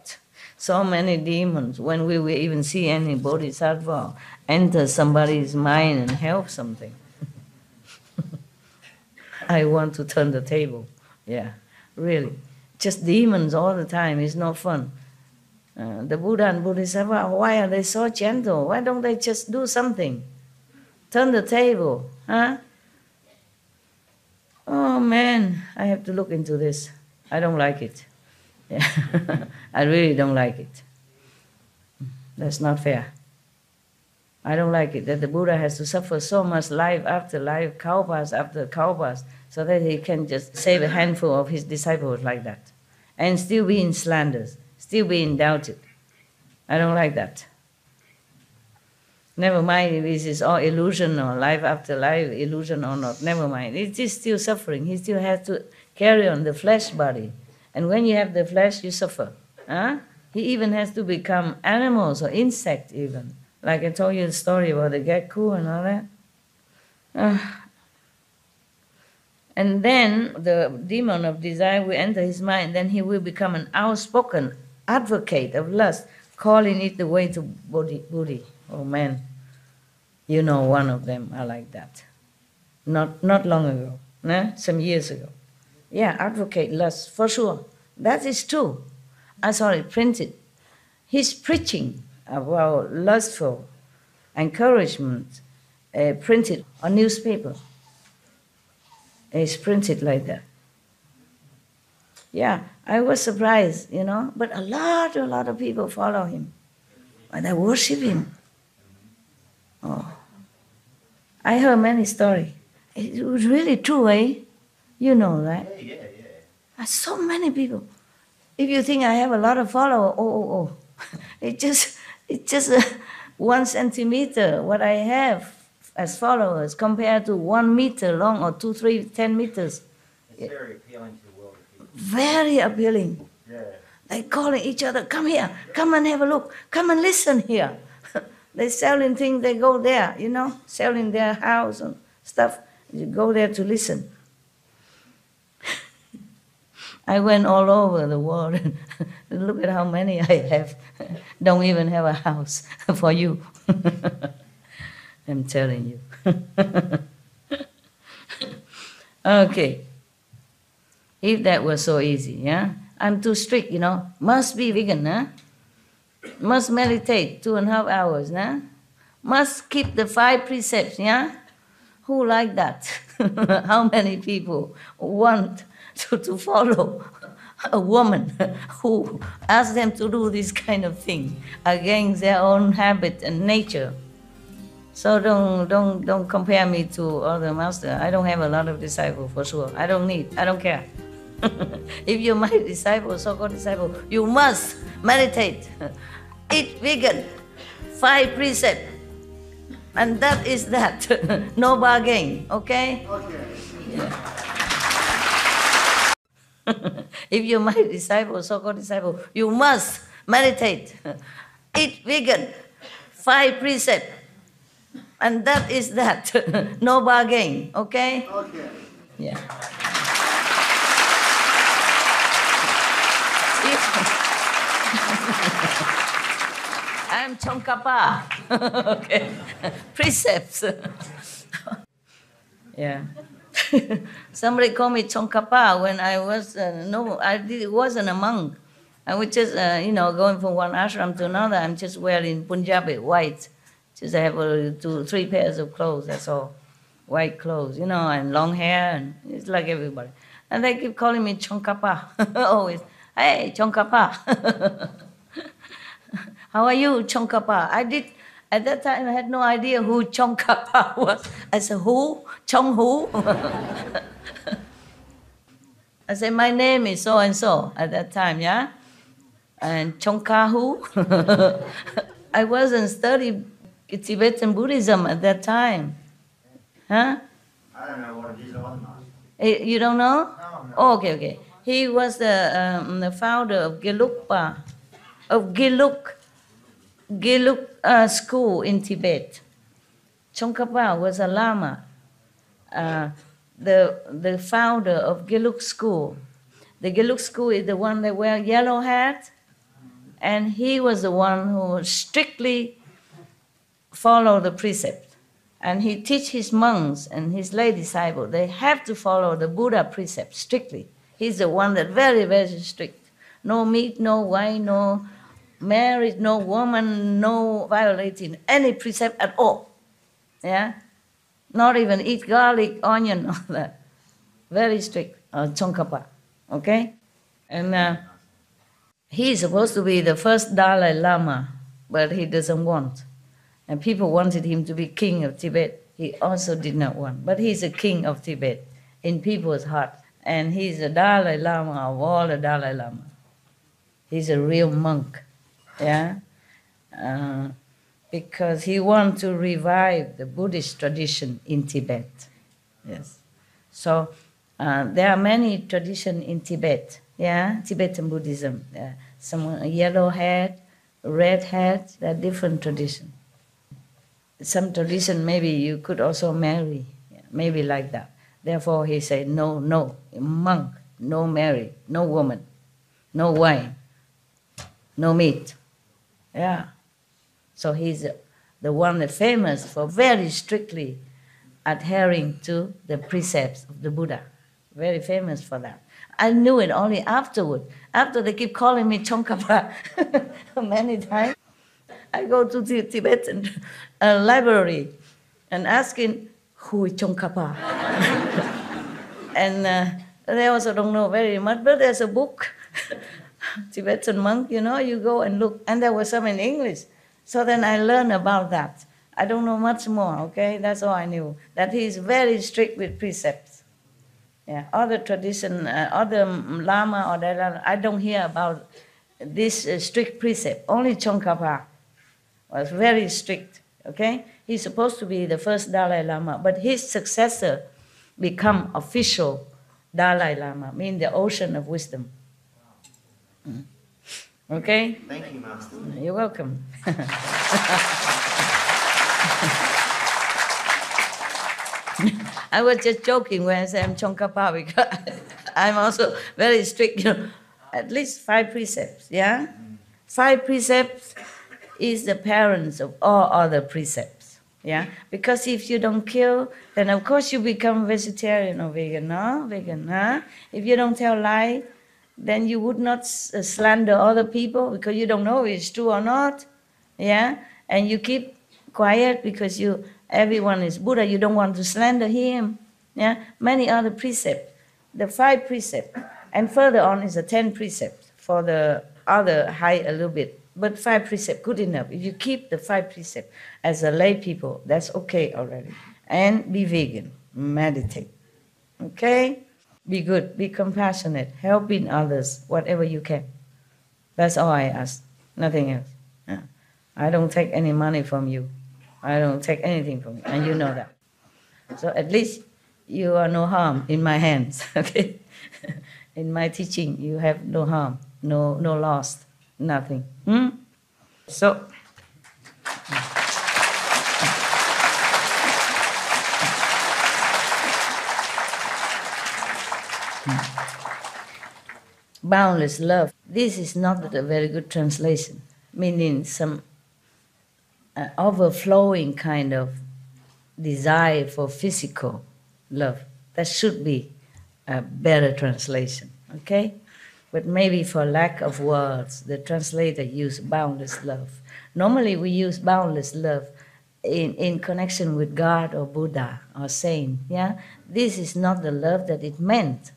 so many demons. When we will even see any bodhisattva enter somebody's mind and help something. I want to turn the table. Yeah, really. Just demons all the time is not fun. The Buddha and Bodhisattva, why are they so gentle? Why don't they just do something? Turn the table, huh? Oh man, I have to look into this. I don't like it. Yeah. I really don't like it. That's not fair. I don't like it that the Buddha has to suffer so much life after life, kalpas after kalpas, so that he can just save a handful of his disciples like that. And still be in slanders, still being doubted. I don't like that. Never mind if this is all illusion or life after life, illusion or not, never mind. It is still suffering. He still has to carry on the flesh body. And when you have the flesh, you suffer. Huh? He even has to become animals or insect even. Like I told you the story about the gecko and all that. And then the demon of desire will enter his mind. Then he will become an outspoken advocate of lust, calling it the way to Buddhi. Oh man, you know one of them are like that. Not long ago, some years ago. Yeah, advocate lust, for sure. That is true. I saw it printed. He's preaching about lustful encouragement, printed on newspaper. It's printed like that. Yeah, I was surprised, but a lot of people follow him. And they worship him. Oh, I heard many stories. It was really true, eh? You know, right? Yeah. So many people. If you think I have a lot of followers, it's just 1 centimeter what I have as followers compared to 1 meter long or 2, 3, 10 meters. It's very appealing to the world of people. Very appealing. Yeah. They calling each other, come here, come and have a look, come and listen here. They selling things, they go there, selling their house and stuff. You go there to listen. I went all over the world and look at how many I have. Don't even have a house for you. I'm telling you. Okay. If that was so easy, yeah? I'm too strict, Must be vegan, huh? Must meditate 2.5 hours, nah? Must keep the 5 precepts, yeah? Who like that? How many people want to follow a woman who asks them to do this kind of thing against their own habit and nature? So don't compare me to other masters. I don't have a lot of disciples for sure. I don't care. If you're my disciple, so-called disciple, you must meditate, eat vegan, 5 precepts, and that is that. No bargain, okay? Okay. Yeah. If you're my disciple, so-called disciple, you must meditate, eat vegan, 5 precepts, and that is that. No bargain, okay? Okay. Yeah. I'm Tsongkhapa. Okay. Precepts. Yeah. Somebody called me Tsongkhapa when I was, wasn't a monk. I was just, going from one ashram to another. I'm just wearing Punjabi, white. Just I have 3 pairs of clothes, that's all. White clothes, and long hair, and it's like everybody. And they keep calling me Tsongkhapa, always. Hey, Tsongkhapa. How are you, Tsongkhapa? At that time, I had no idea who Tsongkhapa was. I said, who? Chong who? I said, my name is so-and-so at that time, yeah? And Tsongkha who? I wasn't studying Tibetan Buddhism at that time. Huh? I don't know what it is or not. You don't know? No. Oh, okay. He was the founder of Gelugpa, of Gelug school in Tibet. Tsongkhapa was a lama, the founder of Gelug school. The Gelug school is the one that wear yellow hat, and he was the one who strictly followed the precept. And he teach his monks and his lay disciples, they have to follow the Buddha precept strictly. He's the one that very, very strict. No meat, no wine, no marriage, no woman, no violating any precept at all. Yeah? Not even eat garlic, onion, all that. Very strict, Tsongkhapa. Okay? And he's supposed to be the first Dalai Lama, but he doesn't want. And people wanted him to be king of Tibet. He also did not want. But he's a king of Tibet in people's heart. And he's a Dalai Lama of all the Dalai Lama. He's a real monk. Yeah? Because he wants to revive the Buddhist tradition in Tibet. Yes. So there are many traditions in Tibet. Yeah? Tibetan Buddhism. Some yellow hat, red hat, there are different traditions. Some tradition, maybe you could also marry, maybe like that. Therefore, he said, no, monk, no marry, no woman, no wine, no meat. Yeah. So he's the one that's famous for very strictly adhering to the precepts of the Buddha. Very famous for that. I knew it only afterward. After they keep calling me Tsongkhapa many times. I go to the Tibetan library and asking, who is Tsongkhapa? And they also don't know very much, but there's a book, Tibetan monk, you go and look. And there was some in English. So then I learned about that. I don't know much more, okay? That's all I knew. That he is very strict with precepts. Yeah, other tradition, other Lama or Dalai Lama, I don't hear about this strict precept. Only Tsongkhapa was very strict, okay? He's supposed to be the first Dalai Lama, but his successor become official Dalai Lama, meaning the ocean of wisdom. Okay? Thank you, Master. You're welcome. I was just joking when I said I'm Tsongkhapa because I'm also very strict, at least 5 precepts, yeah? 5 precepts is the parents of all other precepts, yeah? Because if you don't kill, then of course you become vegetarian or vegan, no? Vegan, huh? If you don't tell lie, then you would not slander other people because you don't know if it's true or not, yeah? And you keep quiet because everyone is Buddha, you don't want to slander him, yeah? Many other precepts, the 5 precepts, and further on is the 10 precepts for the other high a little bit. But 5 precepts, good enough. If you keep the 5 precepts as a lay people, that's okay already. And be vegan, meditate, okay? Be good, be compassionate, helping others, whatever you can. That's all I ask, nothing else. Yeah. I don't take any money from you. I don't take anything from you, and you know that. So at least you are no harm in my hands, okay? In my teaching, you have no harm, no loss. Nothing. So, boundless love. This is not a very good translation, meaning some overflowing kind of desire for physical love. That should be a better translation, okay? But maybe for lack of words, the translator used boundless love. Normally we use boundless love in connection with God or Buddha or saint, yeah? This is not the love that it meant.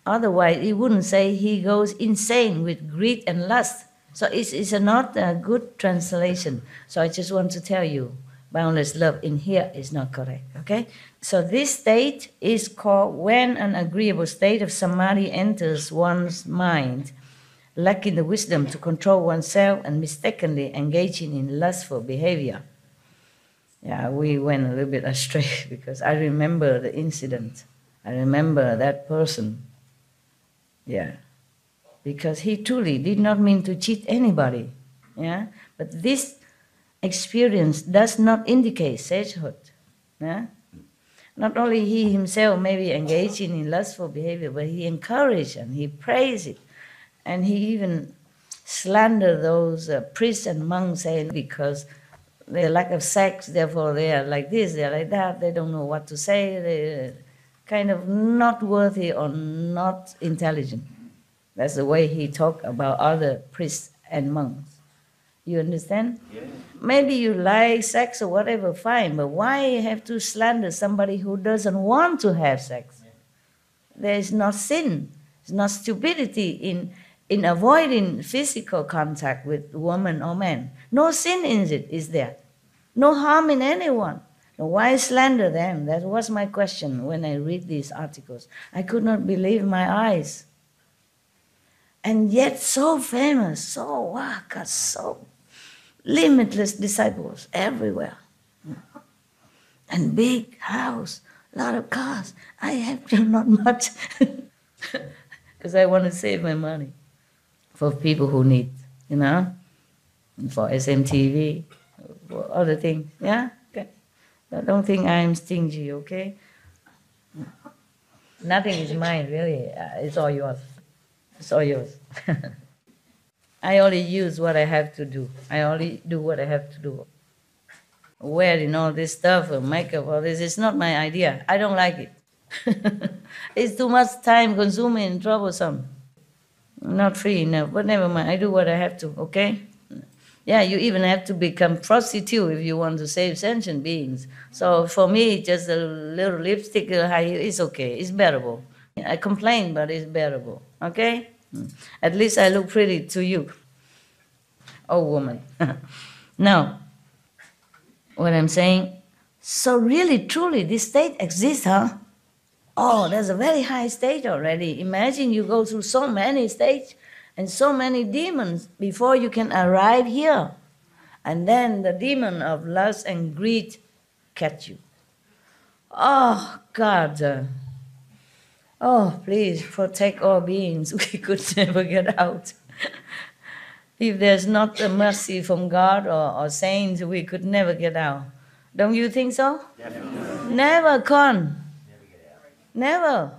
Otherwise, it wouldn't say he goes insane with greed and lust. So it's not a good translation. So I just want to tell you, boundless love in here is not correct, okay? So this state is called when an agreeable state of samadhi enters one's mind, lacking the wisdom to control oneself and mistakenly engaging in lustful behavior. Yeah, we went a little bit astray because I remember the incident. I remember that person. Yeah, because he truly did not mean to cheat anybody. Yeah, but this experience does not indicate sagehood. Yeah? Not only he himself may be engaging in lustful behavior, but he encouraged and he praised it. And he even slandered those priests and monks, saying because they lack of sex, therefore they are like this, they are like that, they don't know what to say, they're kind of not worthy or not intelligent. That's the way he talked about other priests and monks. You understand? Yeah. Maybe you like sex or whatever, fine, but why you have to slander somebody who doesn't want to have sex? Yeah. There is not sin, there's not stupidity in avoiding physical contact with woman or man. No sin in it is there. No harm in anyone. So why slander them? That was my question when I read these articles. I could not believe my eyes. And yet so famous, so got so limitless disciples everywhere. And big house, a lot of cars. I have not much because I want to save my money for people who need, and for SMTV, for other things, yeah? Okay. I don't think I'm stingy, okay? Nothing is mine, really. It's all yours. It's all yours. I only use what I have to do. I only do what I have to do. Wearing all this stuff, makeup, all this, it's not my idea. I don't like it. It's too much time consuming and troublesome. I'm not free enough, but never mind. I do what I have to, okay? Yeah, you even have to become prostitute if you want to save sentient beings. So for me, just a little lipstick, high heel, it's okay. It's bearable. I complain, but it's bearable, okay? At least I look pretty to you. Oh, woman. Now, what I'm saying, so really, truly, this state exists, huh? Oh, there's a very high state already. Imagine you go through so many states and so many demons before you can arrive here. And then the demon of lust and greed catch you. Oh, God. Oh, please protect all beings. We could never get out. If there's not a mercy from God or saints, we could never get out. Don't you think so? Definitely. Never, Con. Never.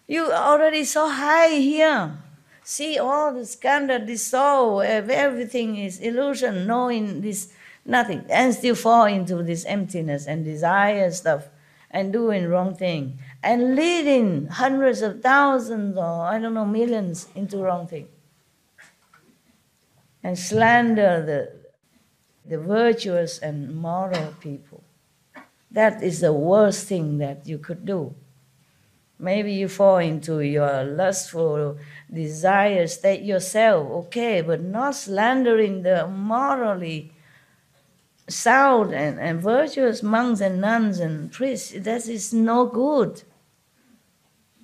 You already so high here. See all the scandal, this soul, everything is illusion, knowing this, nothing. And still fall into this emptiness and desire stuff and doing wrong thing. And leading hundreds of thousands or, I don't know, millions into wrong thing. And slander the virtuous and moral people. That is the worst thing that you could do. Maybe you fall into your lustful desire state yourself, okay, but not slandering the morally sound and virtuous monks and nuns and priests. That is no good.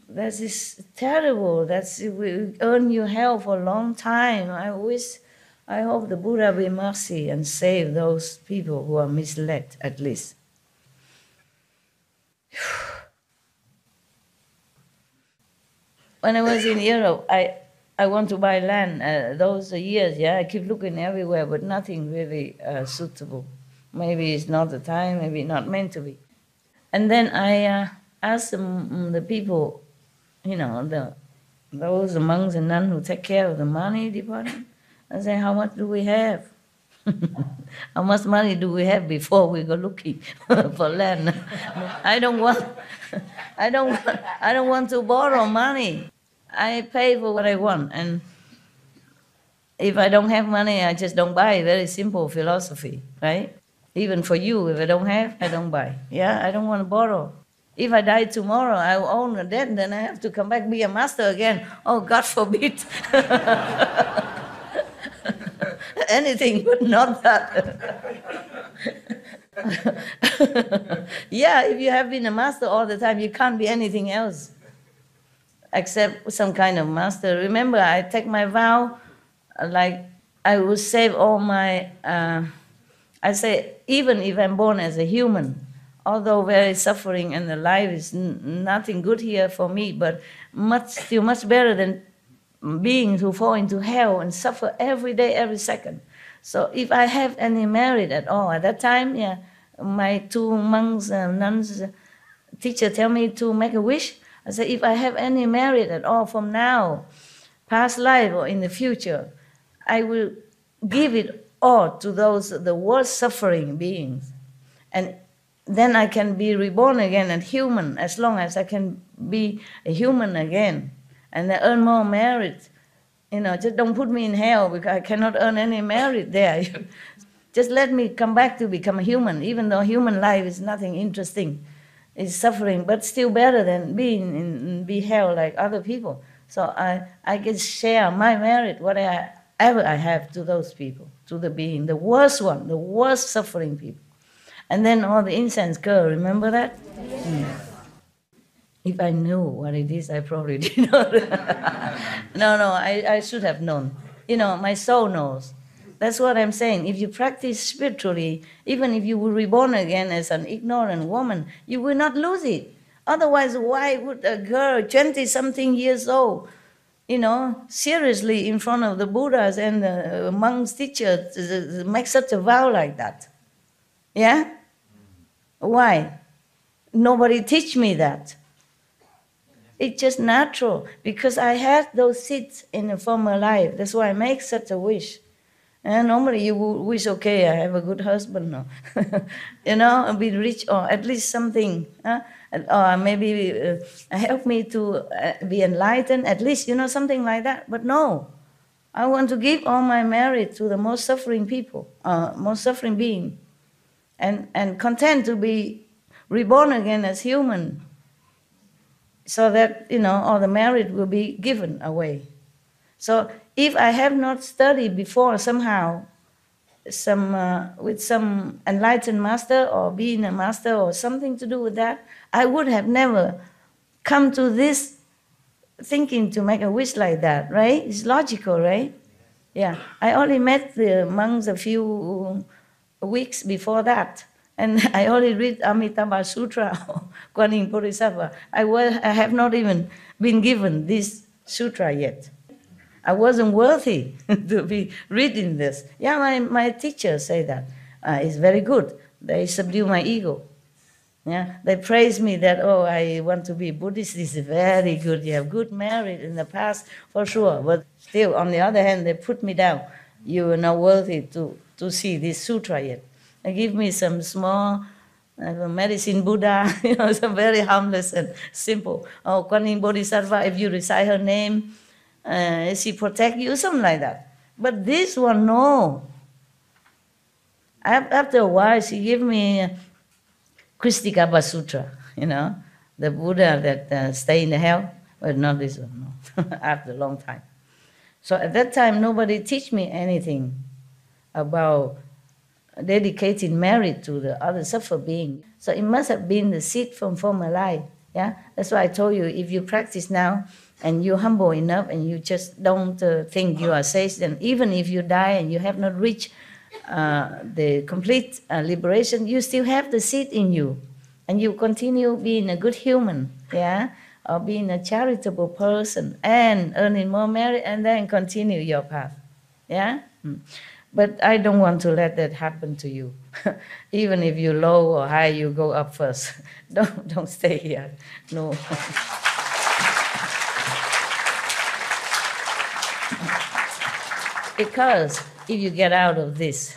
That is terrible. It will earn you hell for a long time. I hope the Buddha will mercy and save those people who are misled, at least. When I was in Europe, I want to buy land. Those years, yeah, I keep looking everywhere, but nothing really suitable. Maybe it's not the time, maybe not meant to be. And then I asked the people, those monks and nuns who take care of the money department, I say, how much do we have? How much money do we have before we go looking for land? I don't I don't want to borrow money. I pay for what I want, and if I don't have money, I just don't buy. Very simple philosophy, right? Even for you, if I don't have, I don't buy. Yeah, I don't want to borrow. If I die tomorrow, I own a debt, then I have to come back be a master again. Oh, God forbid. Anything but not that. Yeah, if you have been a master all the time, you can't be anything else except some kind of master. Remember, I take my vow, like I will save all my, I say, even if I'm born as a human, although very suffering and the life is nothing good here for me, but still much better than beings who fall into hell and suffer every day, every second. So if I have any merit at all, at that time, yeah, my two monks, nuns, teacher tell me to make a wish. I say, if I have any merit at all from now, past life or in the future, I will give it all to those, the worst suffering beings. And then I can be reborn again and human, as long as I can be a human again. And I earn more merit. Just don't put me in hell because I cannot earn any merit there. Just let me come back to become a human, even though human life is nothing interesting. It's suffering, but still better than be hell like other people. So I can share my merit, whatever I have, to those people, to the being, the worst one, the worst suffering people. And then all the incense girl, remember that? If I knew what it is, I probably did not. No, I should have known. My soul knows. That's what I'm saying. If you practice spiritually, even if you were reborn again as an ignorant woman, you will not lose it. Otherwise, why would a girl, 20-something years old, seriously in front of the Buddhas and the monks, teachers, make such a vow like that? Yeah? Why? Nobody teach me that. It's just natural, because I had those seeds in a former life. That's why I make such a wish. And normally you would wish, okay, I have a good husband, no. And be rich, or at least something. Or maybe help me to be enlightened, at least, something like that. But no, I want to give all my merit to the most suffering people, most suffering being. And content to be reborn again as human, so that, all the merit will be given away. So if I have not studied before somehow, with some enlightened master or being a master or something to do with that, I would have never come to this thinking to make a wish like that, right? It's logical, right? Yeah. I only met the monks a few weeks before that. And I only read Amitabha Sutra or Kuan Yin Bodhisattva. I have not even been given this sutra yet. I wasn't worthy to be reading this. Yeah, my teachers say that. It's very good. They subdue my ego. Yeah, they praise me that, I want to be Buddhist. This is very good. You have good merit in the past, for sure. But still, on the other hand, they put me down. You are not worthy to see this sutra yet. They give me some small medicine Buddha, some very harmless and simple. Oh, Kuan Yin Bodhisattva, if you recite her name, she protect you, something like that. But this one, no. After a while, she gave me Kristikapa Sutra, the Buddha that stay in the hell. But not this one, no. After a long time. So at that time, nobody teach me anything about dedicating merit to the other suffer being. So it must have been the seed from former life. Yeah, that's why I told you, if you practice now and you're humble enough and you just don't think you are safe, then even if you die and you have not reached the complete liberation, you still have the seed in you, and you continue being a good human, yeah, or being a charitable person and earning more merit, and then continue your path, yeah. But I don't want to let that happen to you. Even if you're low or high, you go up first. Don't stay here. No. Because if you get out of this,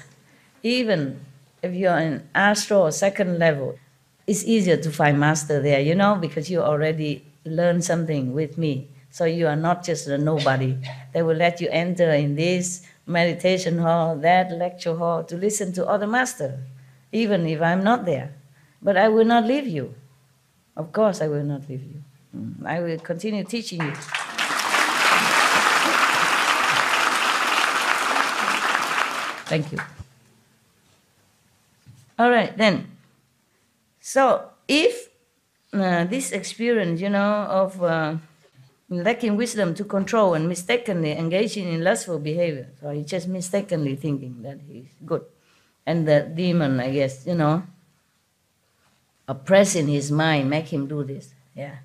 even if you're in astral or second level, it's easier to find master there, you know, because you already learned something with me. So you are not just a nobody. They will let you enter in this meditation hall, that lecture hall, to listen to other master, even if I'm not there. But I will not leave you. Of course I will not leave you. I will continue teaching you. Thank you. All right, then. So if this experience, you know, of lacking wisdom to control and mistakenly engaging in lustful behavior, so he's just mistakenly thinking that he's good. And the demon, I guess, you know, oppressing his mind, make him do this. Yeah.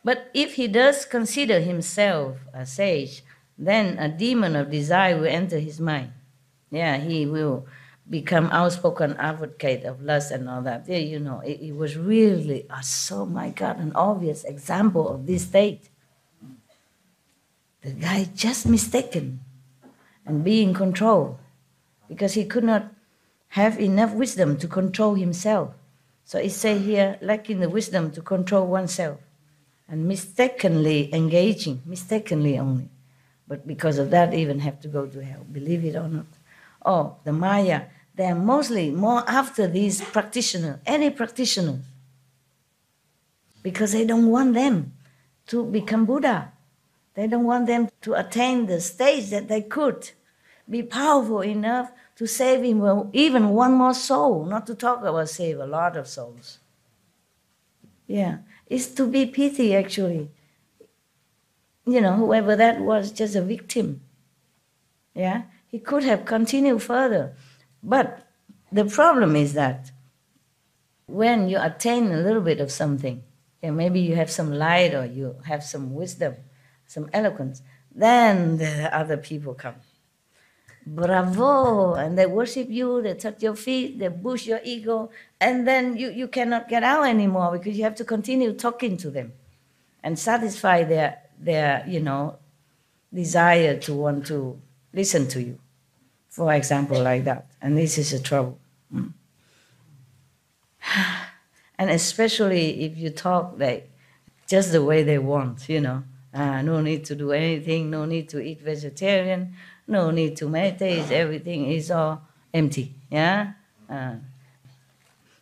But if he does consider himself a sage, then a demon of desire will enter his mind. Yeah, he will become outspoken advocate of lust and all that. Yeah, you know, it was really, so my God, an obvious example of this state. The guy just mistaken and be in control because he could not have enough wisdom to control himself. So it says here, lacking the wisdom to control oneself and mistakenly engaging, mistakenly only. But because of that, even have to go to hell, believe it or not. Oh, the Maya, they are mostly more after these practitioners, any practitioners, because they don't want them to become Buddha. They don't want them to attain the stage that they could be powerful enough to save even one more soul, not to talk about save a lot of souls. Yeah, it's to be pity actually. You know, whoever that was, just a victim. Yeah, he could have continued further. But the problem is that when you attain a little bit of something, yeah, maybe you have some light or you have some wisdom, some eloquence, then the other people come. Bravo! And they worship you, they touch your feet, they boost your ego, and then you cannot get out anymore because you have to continue talking to them and satisfy their you know, desire to want to listen to you. For example, like that. And this is a trouble. And especially if you talk like just the way they want, you know. No need to do anything, no need to eat vegetarian, no need to meditate, everything is all empty, yeah?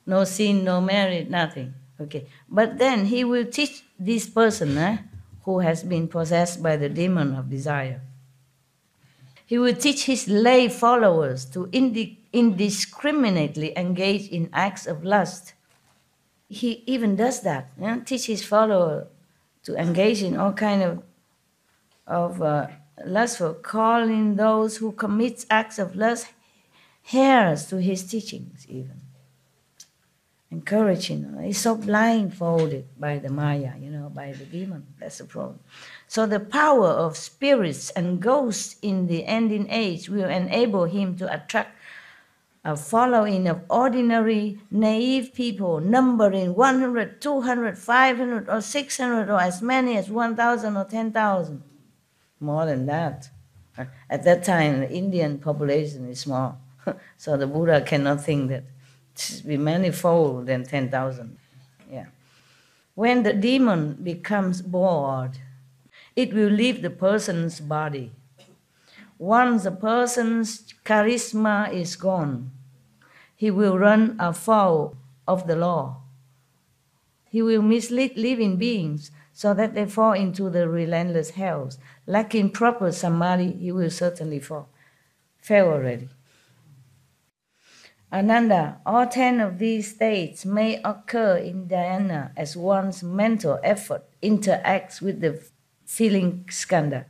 No sin, no merit, nothing. Okay. But then he will teach this person who has been possessed by the demon of desire. He will teach his lay followers to indiscriminately engage in acts of lust. He even does that, teach his followers to engage in all kind of lustful, calling those who commit acts of lust heirs to his teachings even. Encouraging. He's so blindfolded by the Maya, you know, by the demon. That's the problem. So the power of spirits and ghosts in the ending age will enable him to attract a following of ordinary, naive people numbering 100, 200, 500, or 600, or as many as 1,000 or 10,000. More than that. At that time, the Indian population is small. So the Buddha cannot think that it should be manifold than 10,000. Yeah. When the demon becomes bored, it will leave the person's body. Once a person's charisma is gone, he will run afoul of the law. He will mislead living beings so that they fall into the relentless hells. Lacking proper samadhi, he will certainly fall. Fell already. Ananda, all 10 of these states may occur in dhyana as one's mental effort interacts with the feeling skandha.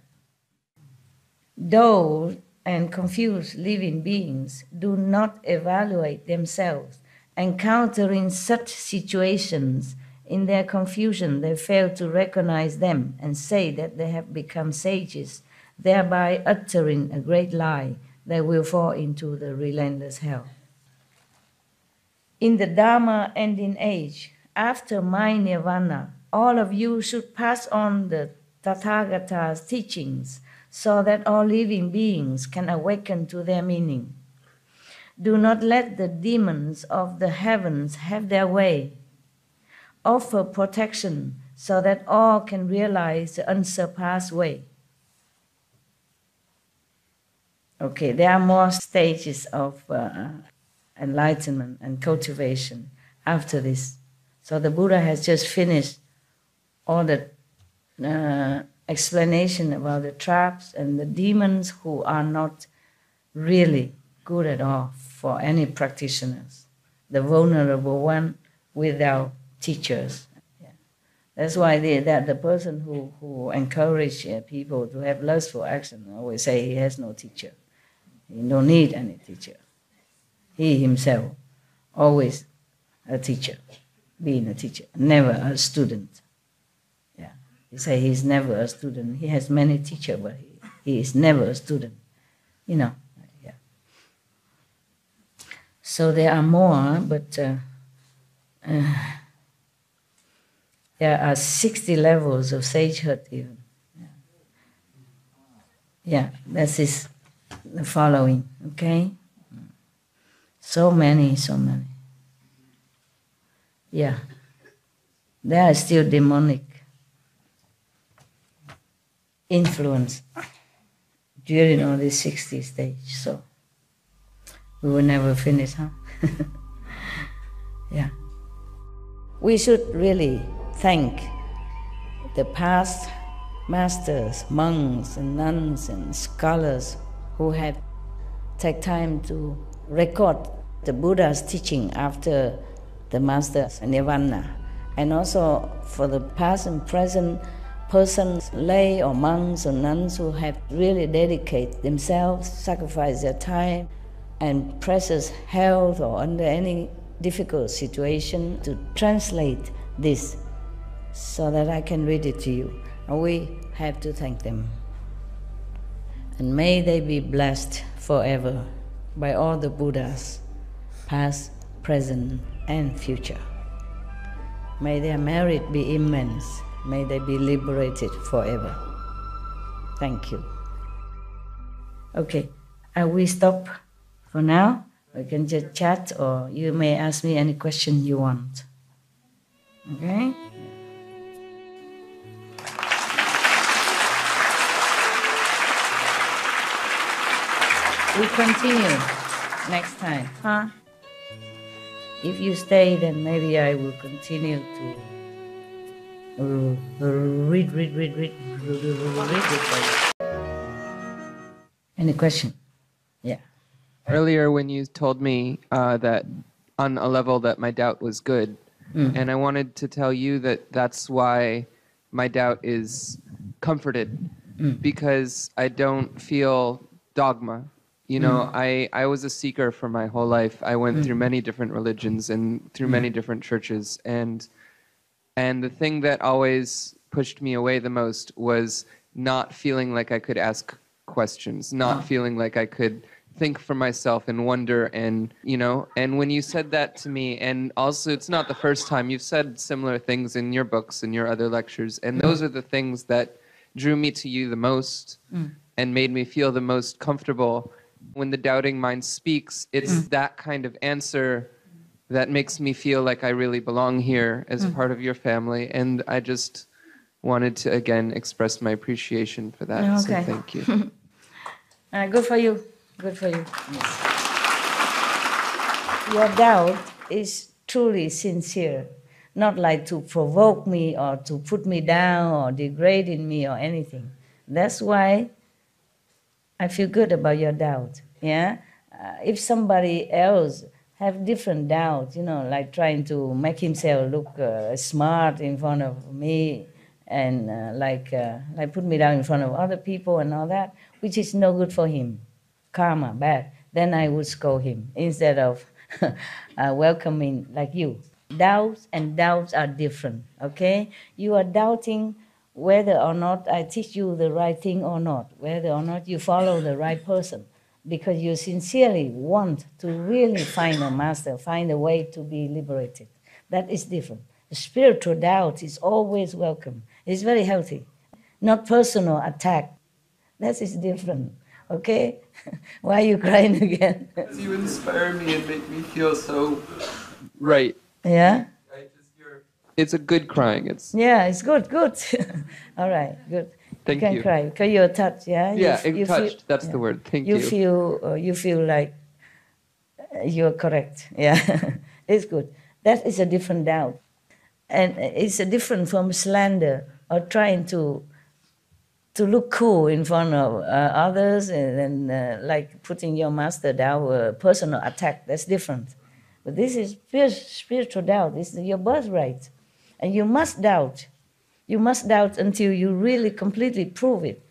Dull and confused living beings do not evaluate themselves. Encountering such situations, in their confusion, they fail to recognize them and say that they have become sages, thereby uttering a great lie that will fall into the relentless hell. In the Dharma ending age, after my nirvana, all of you should pass on the Tathagata's teachings so that all living beings can awaken to their meaning. Do not let the demons of the heavens have their way. offer protection so that all can realize the unsurpassed way. Okay, there are more stages of enlightenment and cultivation after this. So the Buddha has just finished all the explanation about the traps and the demons who are not really good at all for any practitioners. The vulnerable one without teachers. Yeah. That's why the person who encourages people to have lustful action always say he has no teacher. He don't need any teacher. He himself always a teacher, being a teacher, never a student. Yeah, he say he's never a student. He has many teachers, but he is never a student. You know, yeah. So there are more, but there are 60 levels of sagehood even. Yeah, that is the following, okay? So many. Yeah. There are still demonic influence during all these 60 stages, so we will never finish, huh? Yeah. We should really thank the past masters, monks and nuns and scholars who had taken time to record the Buddha's teaching after the master's nirvana, and also for the past and present persons, lay or monks or nuns who have really dedicated themselves, sacrificed their time and precious health or under any difficult situation to translate this so that I can read it to you. And we have to thank them. And may they be blessed forever by all the Buddhas, past, present, and future. May their merit be immense. May they be liberated forever. Thank you. Okay, we stop for now. We can just chat, or you may ask me any question you want. Okay? We continue next time, huh? If you stay, then maybe I will continue to read it. Any question? Yeah. Earlier when you told me that on a level that my doubt was good, and I wanted to tell you that that's why my doubt is comforted, because I don't feel dogma. You know, I was a seeker for my whole life. I went through many different religions and through many different churches, and the thing that always pushed me away the most was not feeling like I could ask questions, not feeling like I could think for myself and wonder, and you know, and when you said that to me, and also it's not the first time you've said similar things in your books and your other lectures, and those are the things that drew me to you the most and made me feel the most comfortable. When the doubting mind speaks, it's that kind of answer that makes me feel like I really belong here as part of your family, and I just wanted to again express my appreciation for that. Okay. So thank you. Good for you. Good for you. Yes. Your doubt is truly sincere, not like to provoke me or to put me down or degrade in me or anything. That's why I feel good about your doubt. Yeah, if somebody else have different doubts, you know, like trying to make himself look smart in front of me, and like put me down in front of other people and all that, which is no good for him, karma, bad. Then I would scold him instead of welcoming like you. Doubts and doubts are different. Okay, you are doubting whether or not I teach you the right thing or not, whether or not you follow the right person, because you sincerely want to really find a master, find a way to be liberated. That is different. The spiritual doubt is always welcome. It's very healthy. Not personal attack. That is different. Okay? Why are you crying again? You inspire me and make me feel so right. Yeah? It's a good crying. It's Yeah, it's good, good. All right, good. Thank you can you. cry because you're touched, yeah? yeah, You touched. feel, That's yeah. the word. Thank you. you. You feel like you're correct, yeah. It's good. That is a different doubt. And it's a different from slander or trying to look cool in front of others and like putting your master down, personal attack. That's different. But this is spiritual doubt. This is your birthright. And you must doubt. You must doubt until you really completely prove it.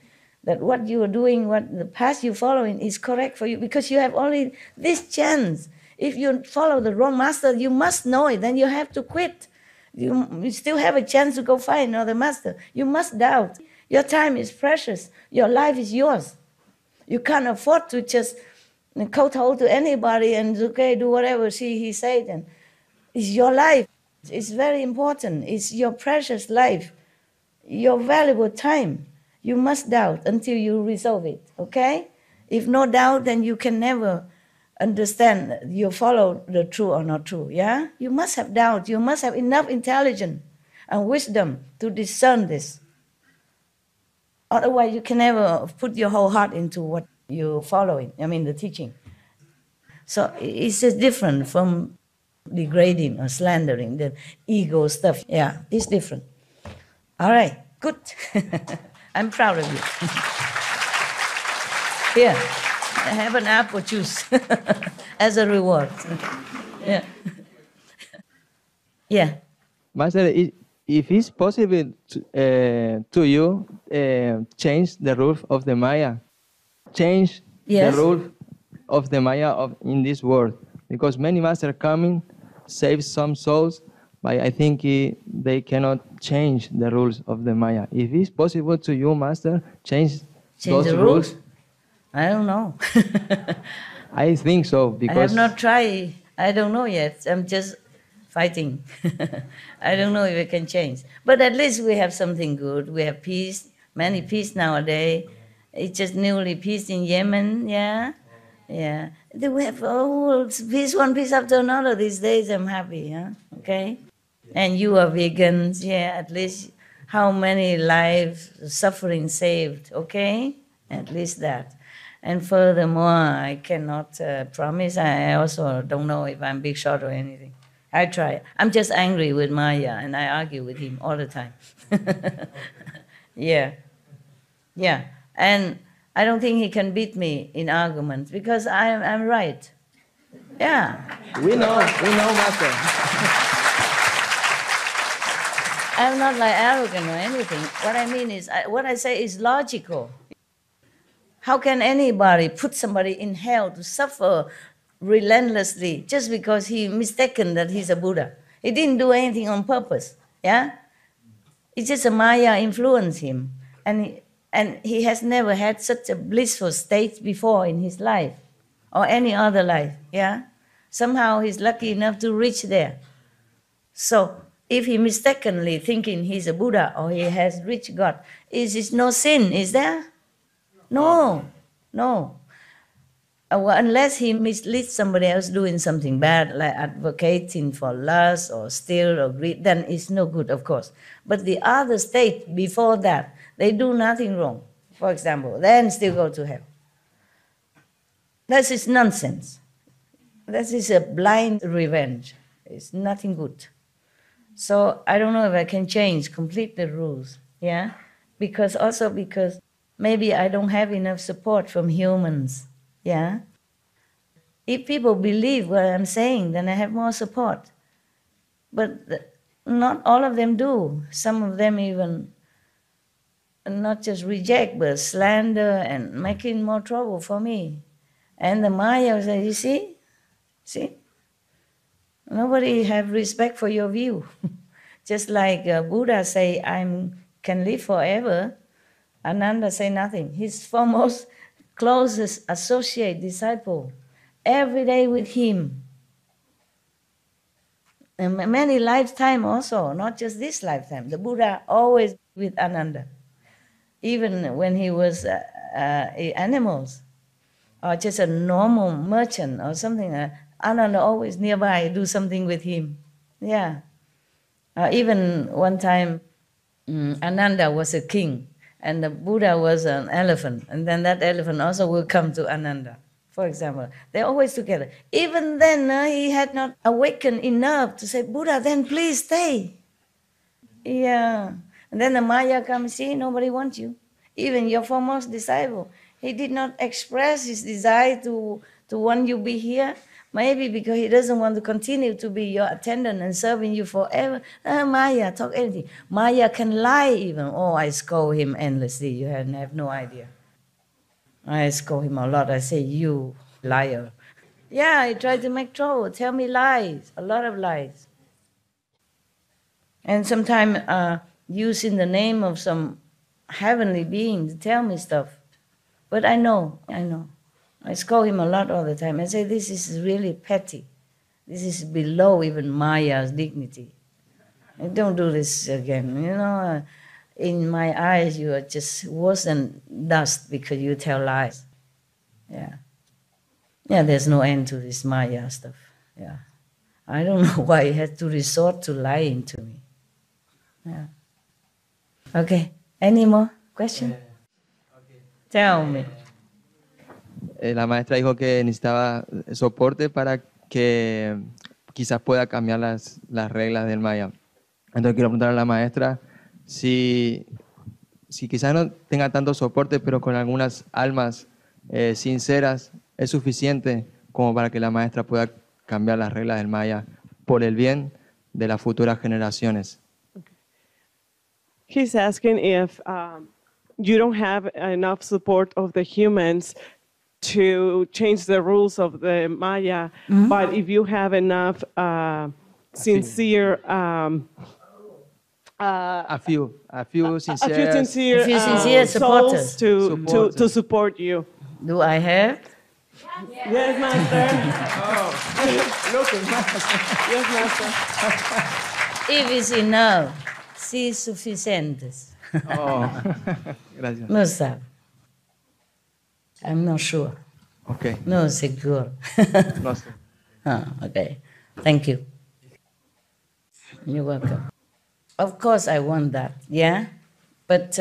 That what you are doing, what the path you're following is correct for you, because you have only this chance. If you follow the wrong master, you must know it, then you have to quit. You still have a chance to go find another master. You must doubt. Your time is precious. Your life is yours. You can't afford to just kowtow to anybody and okay, do whatever he said. And it's your life. It's very important. It's your precious life, your valuable time. You must doubt until you resolve it, okay? If no doubt, then you can never understand you follow the true or not true, yeah? You must have doubt. You must have enough intelligence and wisdom to discern this. Otherwise, you can never put your whole heart into what you're following, the teaching. So it's just different from degrading or slandering, the ego stuff. Yeah, it's different. All right, good. I'm proud of you. Here, have an apple juice as a reward. Yeah. Yeah. Master, if it's possible to you change the rule of the Maya, change Yes. the rule of the Maya in this world, because many masters coming, save some souls, but I think they cannot change the rules of the Maya. If it's possible to you, Master, change those the rules? I don't know. I think so, I because have not tried. I don't know yet. I'm just fighting. I don't know if it can change. But at least we have something good. We have peace, many peace nowadays. It's just newly peace in Yemen, yeah? Yeah. We have peace, one peace after another these days. I'm happy, yeah? Okay? And you are vegans, yeah, at least how many lives, suffering saved, okay? At least that. And furthermore, I cannot promise. I also don't know if I'm big shot or anything. I try. I'm just angry with Maya, and I argue with him all the time. Yeah. Yeah. And I don't think he can beat me in arguments because I'm right. Yeah. we know, Master. I'm not like arrogant or anything. What I mean is, what I say is logical. How can anybody put somebody in hell to suffer relentlessly just because he mistaken that he's a Buddha? He didn't do anything on purpose, yeah? It's just a Maya influenced him. And he has never had such a blissful state before in his life or any other life, yeah? Somehow he's lucky enough to reach there. So if he mistakenly thinking he's a Buddha or he has reached God, is it no sin, is there? No. Unless he misleads somebody else doing something bad, like advocating for lust or steal or greed, then it's no good, of course. But the other state before that, they do nothing wrong, for example, then still go to hell. That is nonsense. That is a blind revenge. It's nothing good. So I don't know if I can change complete the rules, yeah? Because maybe I don't have enough support from humans, yeah? If people believe what I'm saying, then I have more support. But not all of them do. Some of them even not just reject, but slander and making more trouble for me. And the Maya say, you see? Nobody have respect for your view. Just like Buddha say, I can live forever, Ananda say nothing. His foremost closest associate, disciple, every day with him. And many lifetime also, not just this lifetime. The Buddha always with Ananda. Even when he was animals, or just a normal merchant or something, Ananda always nearby, do something with him. Yeah. Even one time, Ananda was a king, and the Buddha was an elephant, and then that elephant also will come to Ananda. For example, they're always together. Even then, he had not awakened enough to say, Buddha, then please stay. Yeah. And then the Maya comes, see, nobody wants you. Even your foremost disciple, he did not express his desire to want you be here. Maybe because he doesn't want to continue to be your attendant and serving you forever. Maya, talk anything. Maya can lie even. Oh, I scold him endlessly. You have no idea. I scold him a lot. I say, you liar. Yeah, he tried to make trouble, tell me lies, a lot of lies. And sometimes using the name of some heavenly being to tell me stuff. But I know. I scold him a lot all the time. I say, this is really petty. This is below even Maya's dignity. And don't do this again. In my eyes, you are just worse than dust because you tell lies. Yeah. Yeah, there's no end to this Maya stuff. Yeah. I don't know why he had to resort to lying to me. Yeah. Okay. Any more questions? Tell me. La maestra dijo que necesitaba soporte para que quizás pueda cambiar las reglas del Maya. Entonces quiero preguntar a la maestra si quizás no tenga tanto soporte, pero con algunas almas sinceras es suficiente como para que la maestra pueda cambiar las reglas del Maya por el bien de las futuras generaciones. He's asking if you don't have enough support of the humans to change the rules of the Maya, but if you have enough sincere a few sincere supporters to support you. Do I have? Yes, Master. Yes, Master. If it's enough, si suficientes. Gracias. No sabe. I'm not sure. Okay. No seguro. No sé. Okay. Thank you. You're welcome. Of course I want that, yeah? But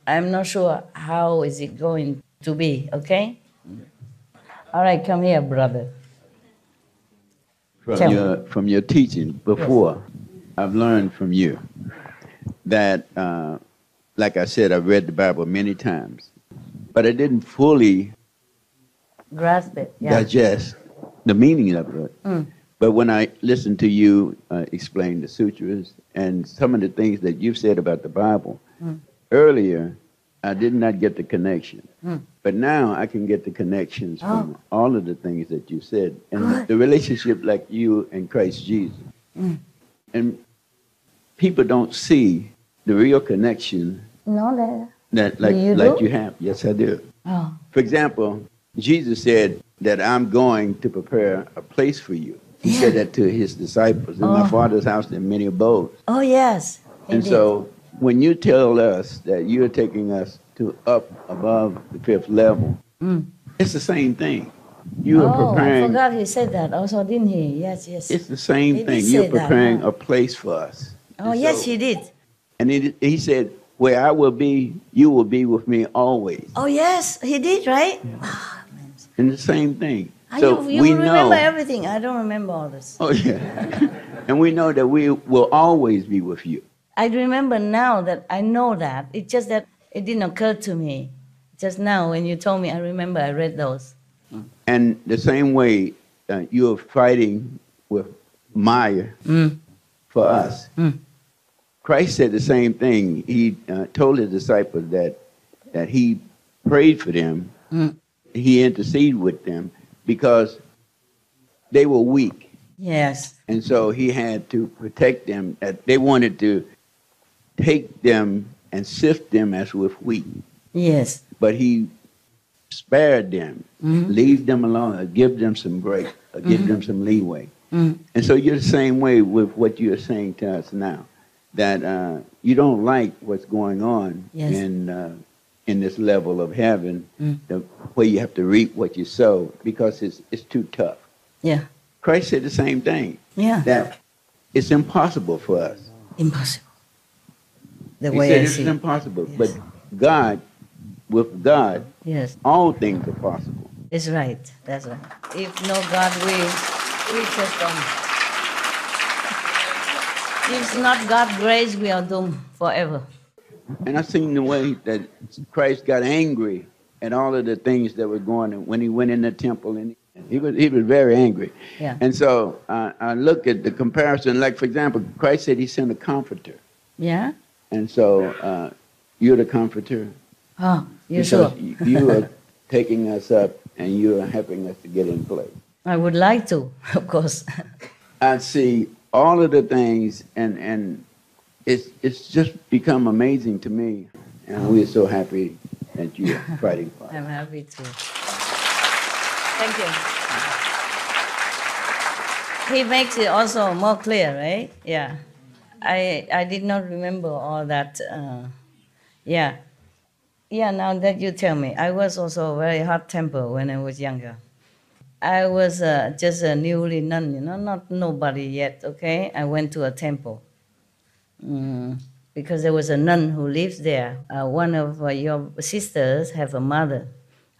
I'm not sure how is it going to be, okay? All right, come here, brother. From your teaching before, yes. I've learned from you that, like I said, I've read the Bible many times, but I didn't fully grasp it, digest the meaning of it. But when I listened to you explain the sutras and some of the things that you've said about the Bible, earlier I did not get the connection. But now I can get the connections from all of the things that you said. And the relationship like you and Christ Jesus. And people don't see the real connection that like you have. Yes, I do. Oh. For example, Jesus said that I'm going to prepare a place for you. He said that to his disciples. In my Father's house there are many abodes. Oh, yes. And so when you tell us that you're taking us to up above the fifth level, it's the same thing. You are preparing. I forgot he said that also, didn't he? Yes. It's the same thing. You're preparing a place for us. Oh, yes, he did. And he said, where I will be, you will be with me always. Oh, yes, he did, right? And the same thing. So you remember everything. I don't remember all this. Oh, yeah. And we know that we will always be with you. I remember now that I know that. It's just that it didn't occur to me. Just now when you told me, I remember I read those. And the same way you're fighting with Maya for us. Christ said the same thing. He told his disciples that he prayed for them. He interceded with them because they were weak. Yes. And so he had to protect them. They wanted to take them and sift them as with wheat. Yes. But he spared them, leave them alone, give them some break, give them some leeway. And so you're the same way with what you're saying to us now, that you don't like what's going on in this level of heaven, where you have to reap what you sow because it's too tough. Yeah. Christ said the same thing. Yeah. That it's impossible for us impossible. The He way said I it's see. impossible, Yes. but God, with God, Yes, all things are possible. it's right. That's right. If no God, we just don't. If it's not God's grace, we are doomed forever. And I seen the way that Christ got angry at all of the things that were going on when he went in the temple, and he was very angry. Yeah. And so I look at the comparison, like for example, Christ said he sent a comforter, Yeah? and so you're the comforter. Oh, you because sure? You are taking us up, and you are helping us to get in place. I would like to, of course. I see all of the things, and it's just become amazing to me, and we're so happy that you're fighting for us. I'm happy to. Thank you. He makes it also more clear, right? Yeah. I did not remember all that. Yeah. Yeah, now that you tell me, I was also very hot-tempered when I was younger. I was just a newly nun, not nobody yet, okay? I went to a temple because there was a nun who lives there. One of your sisters have a mother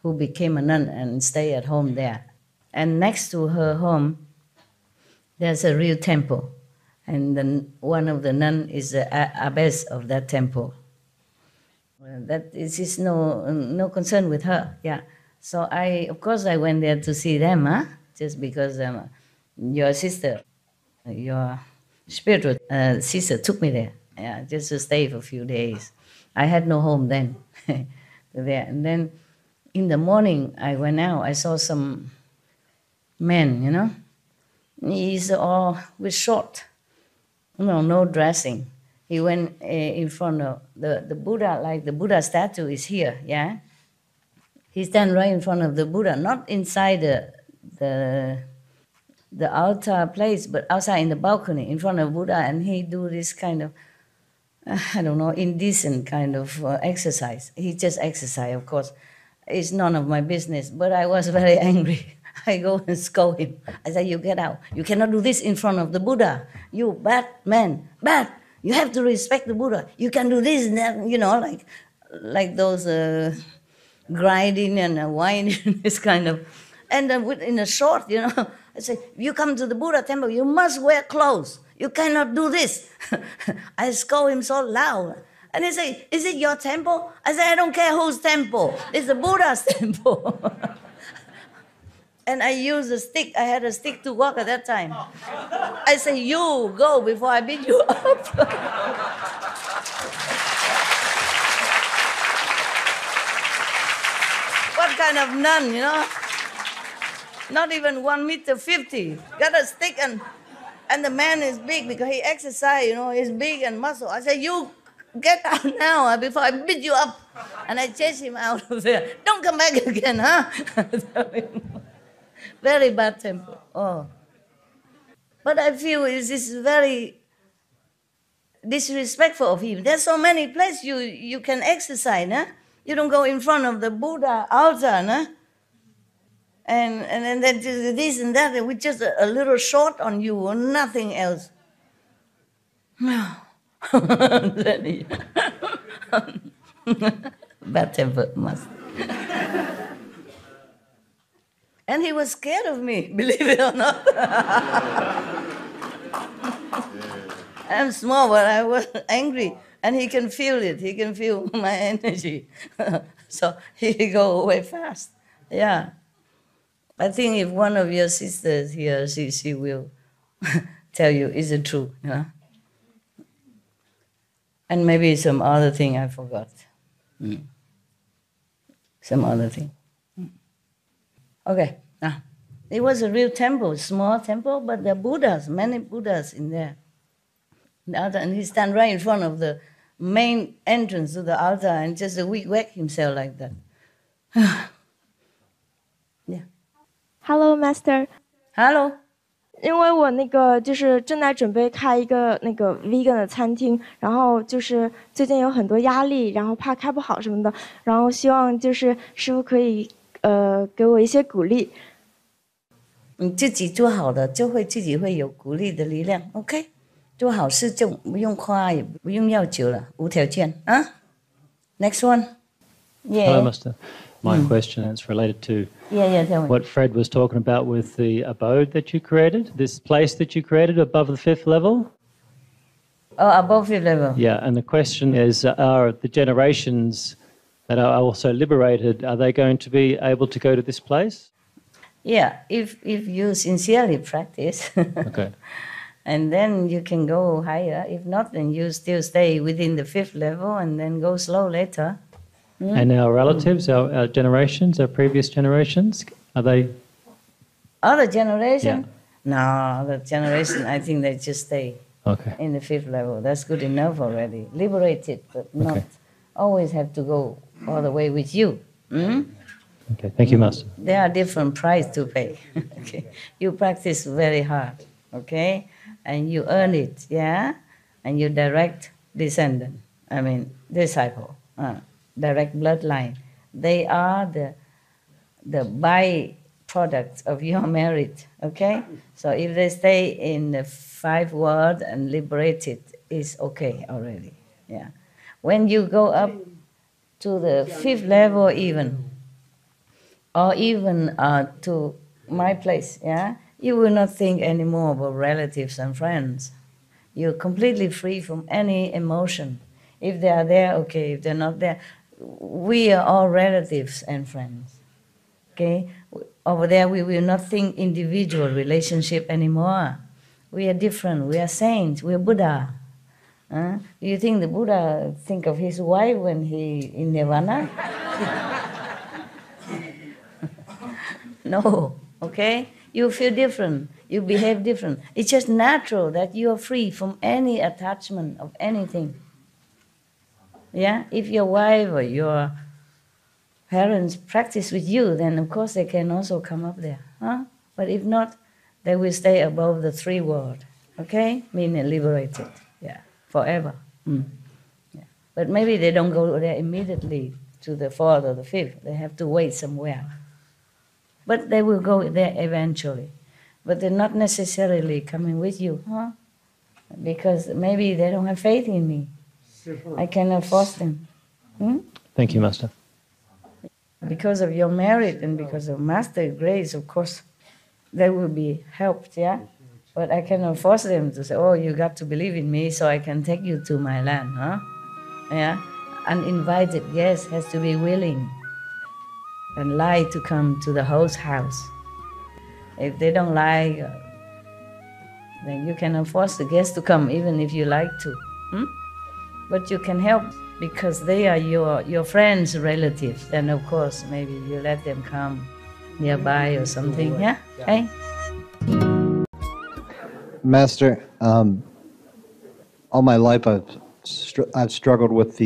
who became a nun and stay at home there. And next to her home, there's a real temple. And one of the nun is the abbess of that temple. That is no concern with her, yeah. So of course I went there to see them, just because your sister, your spiritual sister took me there, yeah, just to stay for a few days. I had no home then there. And then in the morning I went out, I saw some men, he's all with short, no dressing. He went in front of the Buddha, like the Buddha statue is here, yeah? He stand right in front of the Buddha, not inside the altar place, but outside in the balcony, in front of Buddha, and he do this kind of, I don't know, indecent kind of exercise. He just exercise, of course. It's none of my business, but I was very angry. I go and scold him. I say, you get out. You cannot do this in front of the Buddha. You bad man, bad. You have to respect the Buddha. You can do this and that, like those grinding and whining, this kind of. And in a short, I say, you come to the Buddha temple, you must wear clothes. You cannot do this. I scold him so loud. And he say, is it your temple? I say, I don't care whose temple. It's the Buddha's temple. And I use a stick. I had a stick to walk at that time. I say, you go before I beat you up. What kind of nun, Not even 1.50 meters. Got a stick and the man is big because he exercise, he's big and muscle. I say, you get out now before I beat you up. And I chase him out of there. Don't come back again, Very bad temper. Oh. But I feel this is very disrespectful of him. There's so many places you can exercise, You don't go in front of the Buddha altar, And then this and that, with just a little short on you or nothing else. Bad temper must. And he was scared of me, believe it or not. I'm small, but I was angry. And he can feel it. He can feel my energy. So he go away fast. Yeah. I think if one of your sisters here, she will tell you, is it true? And maybe some other thing I forgot. Some other thing. Okay. It was a real temple, small temple, but there are Buddhas, many Buddhas in there. And he stand right in front of the main entrance to the altar and just whack himself like that. Yeah. Hello, Master. Hello. 因为我就是正在准备开一个vegan 的餐厅，然后就是最近有很多压力，然后怕开不好什么的，然后希望就是师父可以给我一些鼓励。你自己做好了，就会自己会有鼓励的力量。OK，做好事就不用夸，也不用要求了，无条件啊。Next one. Yeah. Hello, Master. My question is related to Tell me. what Fred was talking about with the abode that you created, this place that you created above the 5th level. Oh, above 5th level. Yeah, and the question is, are the generations that are also liberated, are they going to be able to go to this place? Yeah, if you sincerely practice, Okay. and then you can go higher. If not, then you still stay within the 5th level and then go slow later. And our relatives, our generations, our previous generations, are they? Other generation? Yeah. No, other generation, I think they just stay Okay. in the 5th level. That's good enough already. Liberated, but not Okay. always have to go all the way with you. Okay, thank you, Master. There are different price to pay. Okay, you practice very hard, okay, and you earn it, yeah, and you direct descendant. I mean disciple, direct bloodline. They are the byproducts of your merit, okay. So if they stay in the 5 world and liberated, is okay already, yeah. When you go up to the 5th level, even. Or even to my place, yeah, you will not think anymore about relatives and friends. You're completely free from any emotion. If they are there, okay. If they're not there, we are all relatives and friends. Okay, over there we will not think individual relationship anymore. We are different. We are saints. We are Buddha. Do you think the Buddha think of his wife when he in nirvana? No, okay? You feel different. You behave different. It's just natural that you are free from any attachment of anything. Yeah? If your wife or your parents practice with you, then of course they can also come up there. Huh? But if not, they will stay above the 3 world. Okay? Meaning liberated. Yeah. Forever. Yeah. But maybe they don't go there immediately to the 4th or the 5th. They have to wait somewhere. But they will go there eventually. But they're not necessarily coming with you, huh? Because maybe they don't have faith in me. I cannot force them. Thank you, Master. Because of your merit and because of Master grace, of course, they will be helped, yeah? But I cannot force them to say, oh, you got to believe in me so I can take you to my land, huh? Yeah? Uninvited guest has to be willing and like to come to the host house. If they don't like, then you cannot force the guests to come, even if you like to. But you can help because they are your friends, relatives. Then of course, maybe you let them come nearby or something. Yeah? Hey? Master, all my life I've struggled with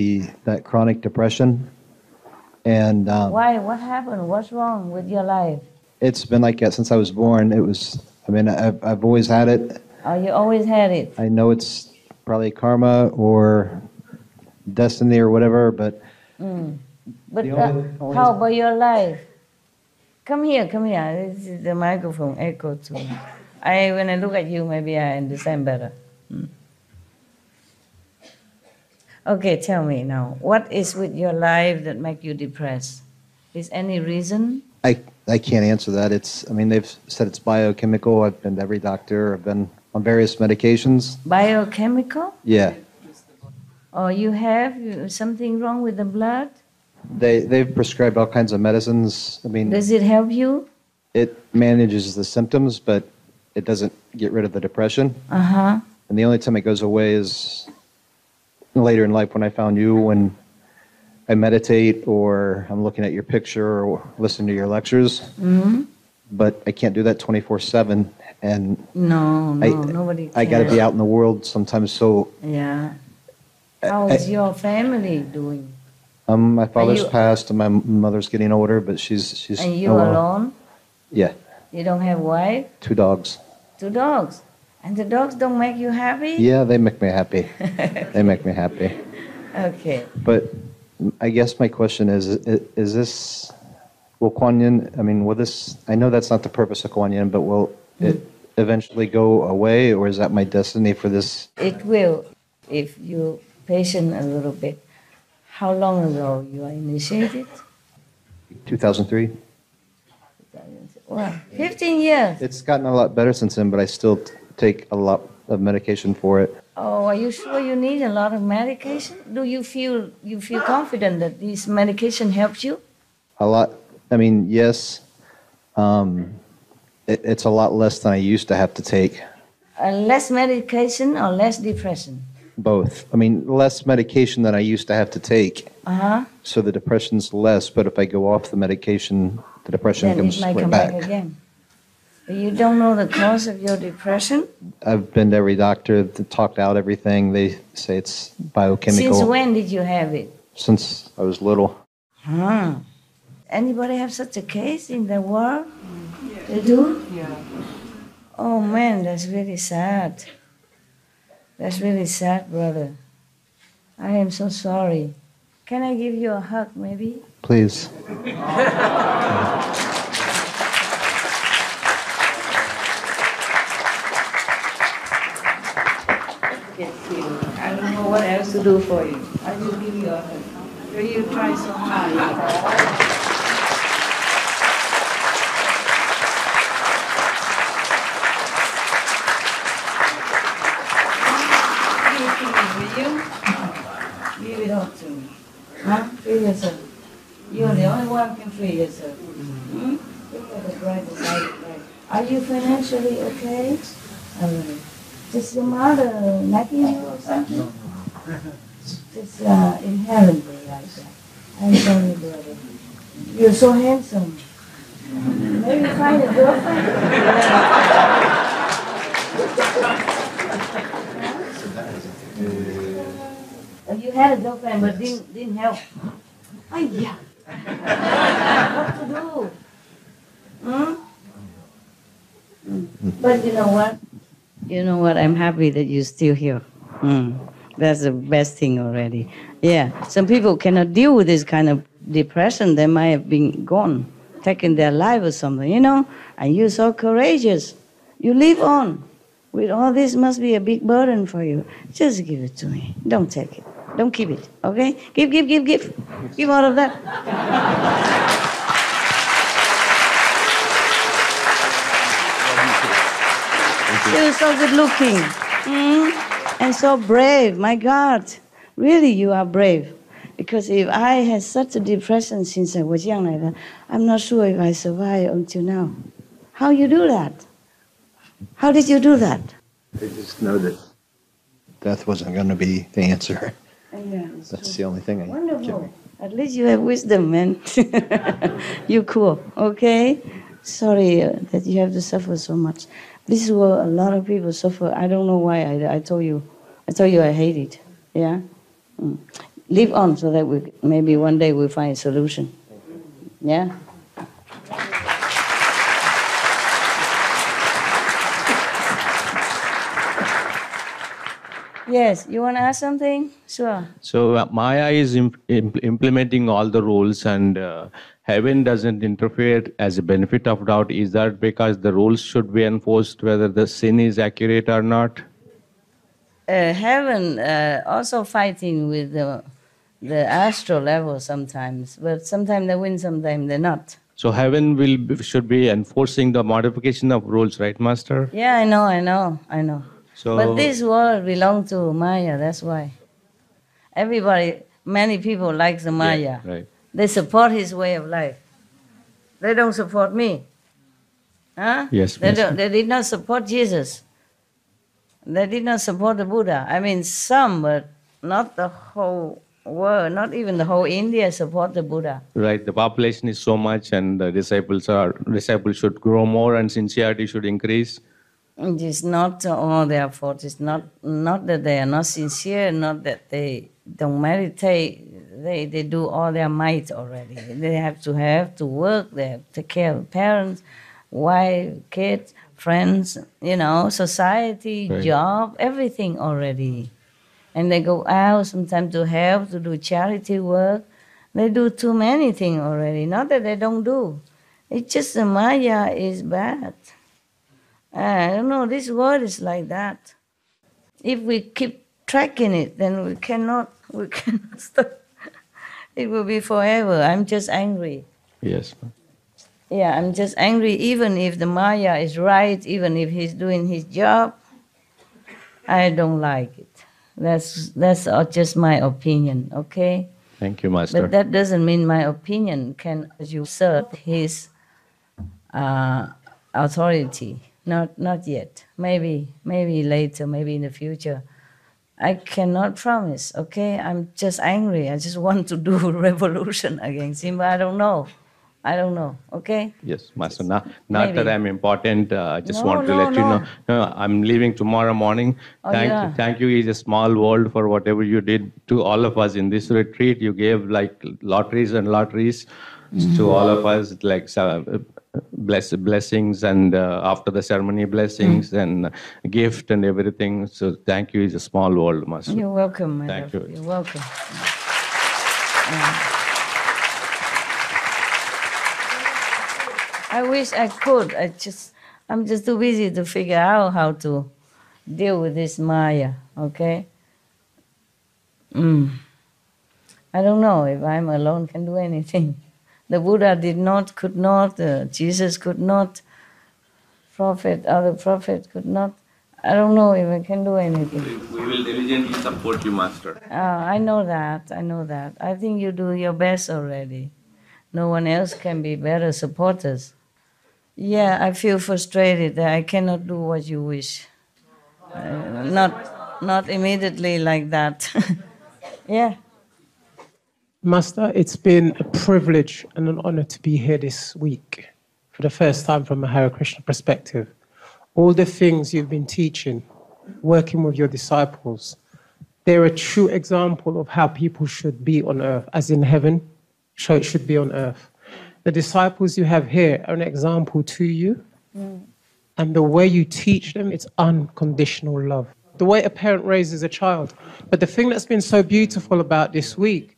that chronic depression. And why? What happened? What's wrong with your life? It's been like that since I was born. I've always had it. Oh, you always had it? I know it's probably karma or destiny or whatever, but... But how about your life? Come here. This is the microphone echo to me. When I look at you, maybe I understand better. Okay, tell me now, what is with your life that make you depressed? Is any reason? I can't answer that. They've said it's biochemical. I've been to every doctor. I've been on various medications. Biochemical? Yeah. Or you have something wrong with the blood? They've prescribed all kinds of medicines. Does it help you? It manages the symptoms, but it doesn't get rid of the depression. Uh-huh. And the only time it goes away is later in life when I found you, when I meditate or I'm looking at your picture or listening to your lectures. But I can't do that 24/7. And no, nobody can. I got to be out in the world sometimes. So yeah. How is your family doing? My father's passed and my mother's getting older, but she's. And you alone? Yeah. You don't have wife? 2 dogs. 2 dogs. And the dogs don't make you happy? Yeah, they make me happy. They make me happy. Okay. But I guess my question is this, will Kuan Yin, will this, I know that's not the purpose of Kuan Yin, but will it eventually go away, or is that my destiny for this? It will, if you're patient a little bit. How long ago you are initiated? 2003. Well, 15 years. It's gotten a lot better since then, but I still take a lot of medication for it. Oh, are you sure you need a lot of medication? Do you feel confident that this medication helps you? A lot. I mean, yes. It's a lot less than I used to have to take. Less medication or less depression? Both. I mean, less medication than I used to have to take. Uh-huh. So the depression's less, but if I go off the medication, the depression Then comes it might right come back. back again. But you don't know the cause of your depression? I've been to every doctor, talked out everything. They say it's biochemical. Since when did you have it? Since I was little. Huh. Anybody have such a case in the world? They do? Yeah. Oh man, that's really sad. That's really sad, brother. I am so sorry. Can I give you a hug, maybe? Please. I don't know what else to do for you. I just give you a hug. Will you try so hard? Give it up to me. Huh? Free yourself. You're the only one who can free yourself. Hmm? Look at the brighter side of life. Are you financially okay? Just your mother nagging you or something? Just inherently like that. I'm sorry, brother. You're so handsome. Maybe find a girlfriend? You had a girlfriend but didn't help. Oh yeah. What to do? But you know what? You know what? I'm happy that you're still here. That's the best thing already. Yeah. Some people cannot deal with this kind of depression. They might have been gone, taken their life or something, you know? And you're so courageous. You live on. With all this must be a big burden for you. Just give it to me. Don't take it. Don't keep it, okay? Give. Give all of that. You're so good looking. And so brave, my God. Really, you are brave. Because if I had such a depression since I was young like that, I'm not sure if I survived until now. How you do that? How did you do that? I just know that death wasn't going to be the answer. Yeah, That's the only thing I Wonderful. At least you have wisdom, man. You're cool, okay? Sorry that you have to suffer so much. This is where a lot of people suffer. I don't know why. I told you I hate it. Yeah? Live on so that maybe one day we'll find a solution. Yeah? Yes, you want to ask something? Sure. So Maya is implementing all the rules, and heaven doesn't interfere as a benefit of doubt. Is that because the rules should be enforced whether the sin is accurate or not? Heaven also fighting with the astral level sometimes, but sometimes they win, sometimes they're not. So heaven should be enforcing the modification of rules, right, Master? Yeah, I know. So, but this world belongs to Maya, that's why. Many people like the Maya. Yeah, right. They support his way of life. They don't support me. Huh? Yes, they did not support Jesus. They did not support the Buddha. I mean, some, but not the whole world, not even the whole India support the Buddha. Right, the population is so much, and the disciples should grow more, and sincerity should increase. It is not all their fault. It's not that they are not sincere, not that they don't meditate. They do all their might already. They have to work, they have to take care of parents, wife, kids, friends, society, right. Job, everything already. And they go out sometimes to help, to do charity work. They do too many things already. Not that they don't do. It's just the Maya is bad. I don't know, this world is like that. If we keep tracking it, then we cannot stop. It will be forever. I'm just angry. Yes. Yeah, I'm just angry even if the Maya is right, even if he's doing his job. I don't like it. That's just my opinion, okay? Thank you, Master. But that doesn't mean my opinion can usurp his authority. Not yet. Maybe later, maybe in the future. I cannot promise, okay? I'm just angry. I just want to do revolution against him, but I don't know, okay? Yes, Master. Not Maybe. that I'm important. I just No, want to no, let you no. know. No, I'm leaving tomorrow morning. Oh, Thank yeah. you. Thank you. It's a small world for whatever you did to all of us in this retreat. You gave like lotteries and lotteries to all of us, like blessings and after the ceremony blessings and gift and everything. So thank you. It's a small world, Master. You're welcome, my Thank love. you. You're welcome. I wish I could. I'm just too busy to figure out how to deal with this Maya, okay? I don't know if I'm alone can do anything. The Buddha could not, Jesus could not, other prophet could not. I don't know if I can do anything. We will diligently support you, Master. I know that. I think you do your best already. No one else can be better supporters. Yeah, I feel frustrated that I cannot do what you wish. Not immediately like that. Yeah. Master, it's been a privilege and an honor to be here this week for the first time from a Hare Krishna perspective. All the things you've been teaching, working with your disciples, they're a true example of how people should be on earth, as in heaven, so it should be on earth. The disciples you have here are an example to you, and the way you teach them, it's unconditional love. The way a parent raises a child. But the thing that's been so beautiful about this week,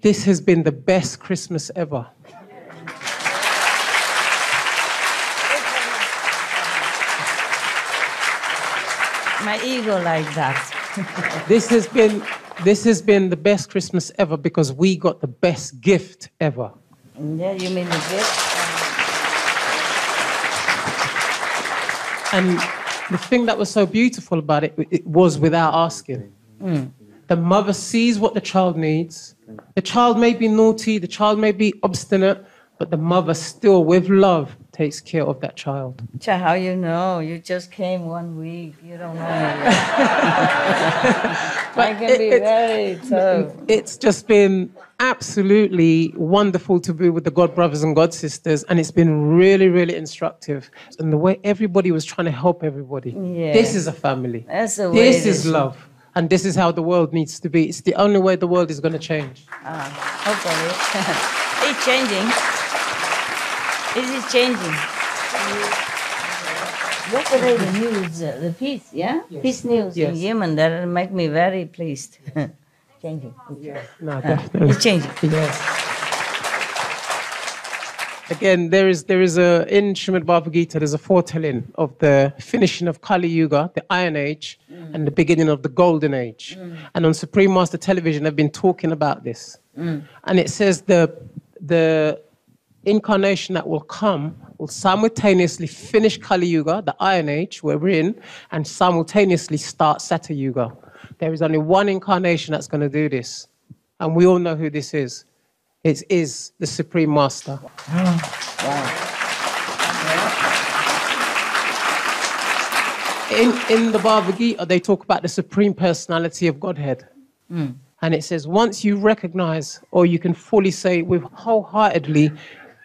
this has been the best Christmas ever. My ego like that. This has been the best Christmas ever because we got the best gift ever. Yeah, you mean the gift? And the thing that was so beautiful about it, it was without asking. The mother sees what the child needs. The child may be naughty, the child may be obstinate, but the mother still, with love, takes care of that child. How you know? You just came 1 week. You don't know. I can be very tough. It's just been absolutely wonderful to be with the God brothers and God sisters, and it's been really, really instructive. And the way everybody was trying to help everybody. Yeah. This is a family. That's the way This is love. And this is how the world needs to be. It's the only way the world is going to change. Hopefully. It's changing. It is changing. Yesterday the news, the peace, yeah? Yes. Peace news Yes. in Yemen, that make me very pleased. Changing. No, definitely. It's changing. Yes. Again, there is in Srimad Bhagavad Gita, there's a foretelling of the finishing of Kali Yuga, the Iron Age, and the beginning of the Golden Age. And on Supreme Master Television, they've been talking about this. And it says the incarnation that will come will simultaneously finish Kali Yuga, the Iron Age, where we're in, and simultaneously start Satya Yuga. There is only one incarnation that's going to do this. And we all know who this is. It is the Supreme Master. In the Bhagavad Gita, they talk about the Supreme Personality of Godhead. And it says, once you recognize, or you can fully say with wholeheartedly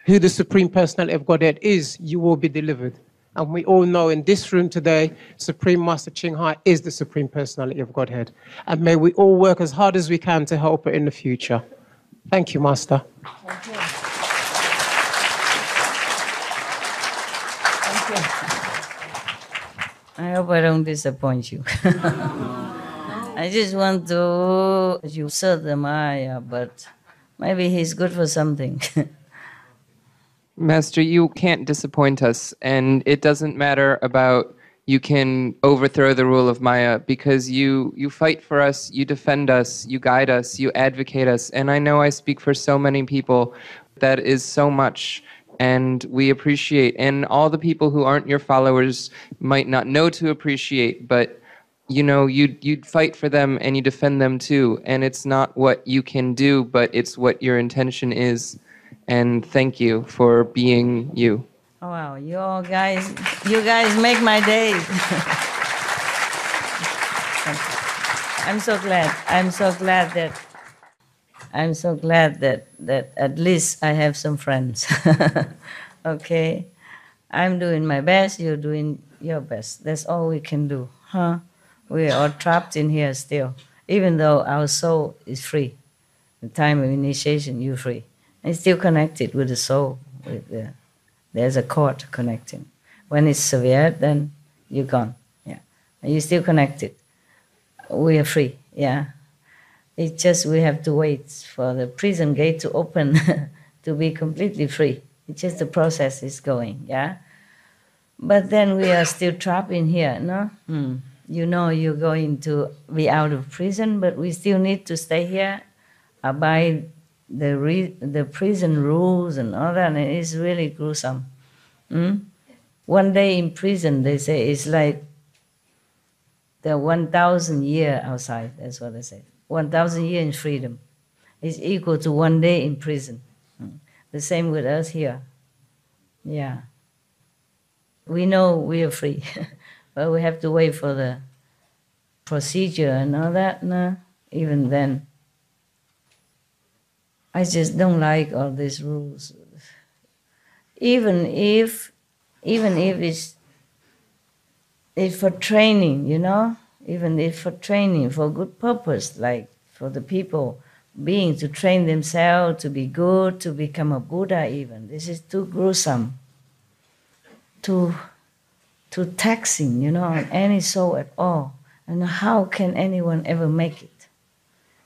who the Supreme Personality of Godhead is, you will be delivered. And we all know in this room today, Supreme Master Ching Hai is the Supreme Personality of Godhead. And may we all work as hard as we can to help her in the future. Thank you, Master. Thank you. I hope I don't disappoint you. I just want to usurp the Maya, but maybe he's good for something. Master, you can't disappoint us, and it doesn't matter about you can overthrow the rule of Maya, because you fight for us, you defend us, you guide us, you advocate us, and I know I speak for so many people. That is so much, and we appreciate, and all the people who aren't your followers might not know to appreciate, but you know, you'd fight for them and you defend them too, and it's not what you can do, but it's what your intention is. And thank you for being you. Oh, wow, you guys make my day. I'm so glad that at least I have some friends. Okay, I'm doing my best, you're doing your best. That's all we can do, huh? We are trapped in here still, even though our soul is free. The time of initiation, you're free. It's still connected with the soul. There's a cord connecting. When it's severed, then you're gone. Yeah, and you're still connected. We are free. Yeah, it's just we have to wait for the prison gate to open to be completely free. It's just the process is going. Yeah, but then we are still trapped in here. No, you know you're going to be out of prison, but we still need to stay here, abide the prison rules and all that, and it's really gruesome. One day in prison, they say, it's like the 1,000 years outside. That's what they say. 1,000 years in freedom is equal to 1 day in prison. The same with us here. Yeah. We know we are free, but we have to wait for the procedure and all that. No, even then. I just don't like all these rules. Even if it's for training, you know, even if for training, for good purpose, like for the people being to train themselves to be good, to become a Buddha even. This is too gruesome, too taxing, you know, on any soul at all. And how can anyone ever make it?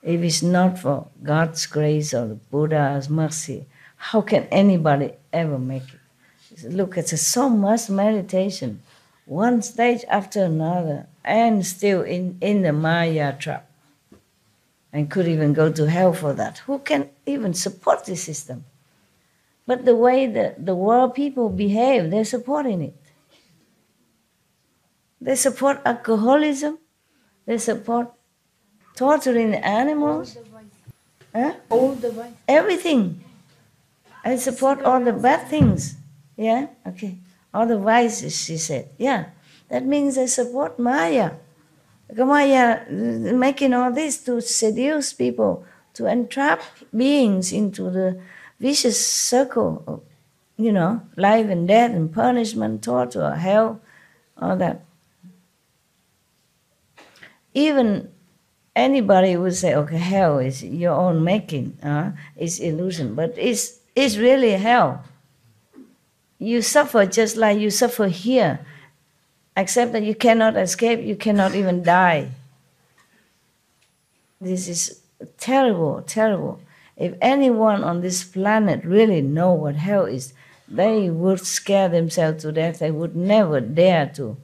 If it's not for God's grace or the Buddha's mercy, how can anybody ever make it? Look, it's so much meditation, one stage after another, and still in the Maya trap. And could even go to hell for that. Who can even support this system? But the way the world people behave, they're supporting it. They support alcoholism, they support torturing the animals, all the vice. Everything. I support all the bad things. Yeah, okay. All the vices, she said. Yeah, that means I support Maya. Maya making all this to seduce people, to entrap beings into the vicious circle of, you know, life and death and punishment, torture, hell, all that. Even anybody would say, okay, hell is your own making, it's illusion, but it's really hell. You suffer just like you suffer here, except that you cannot escape, you cannot even die. This is terrible, terrible. If anyone on this planet really know what hell is, they would scare themselves to death. They would never dare to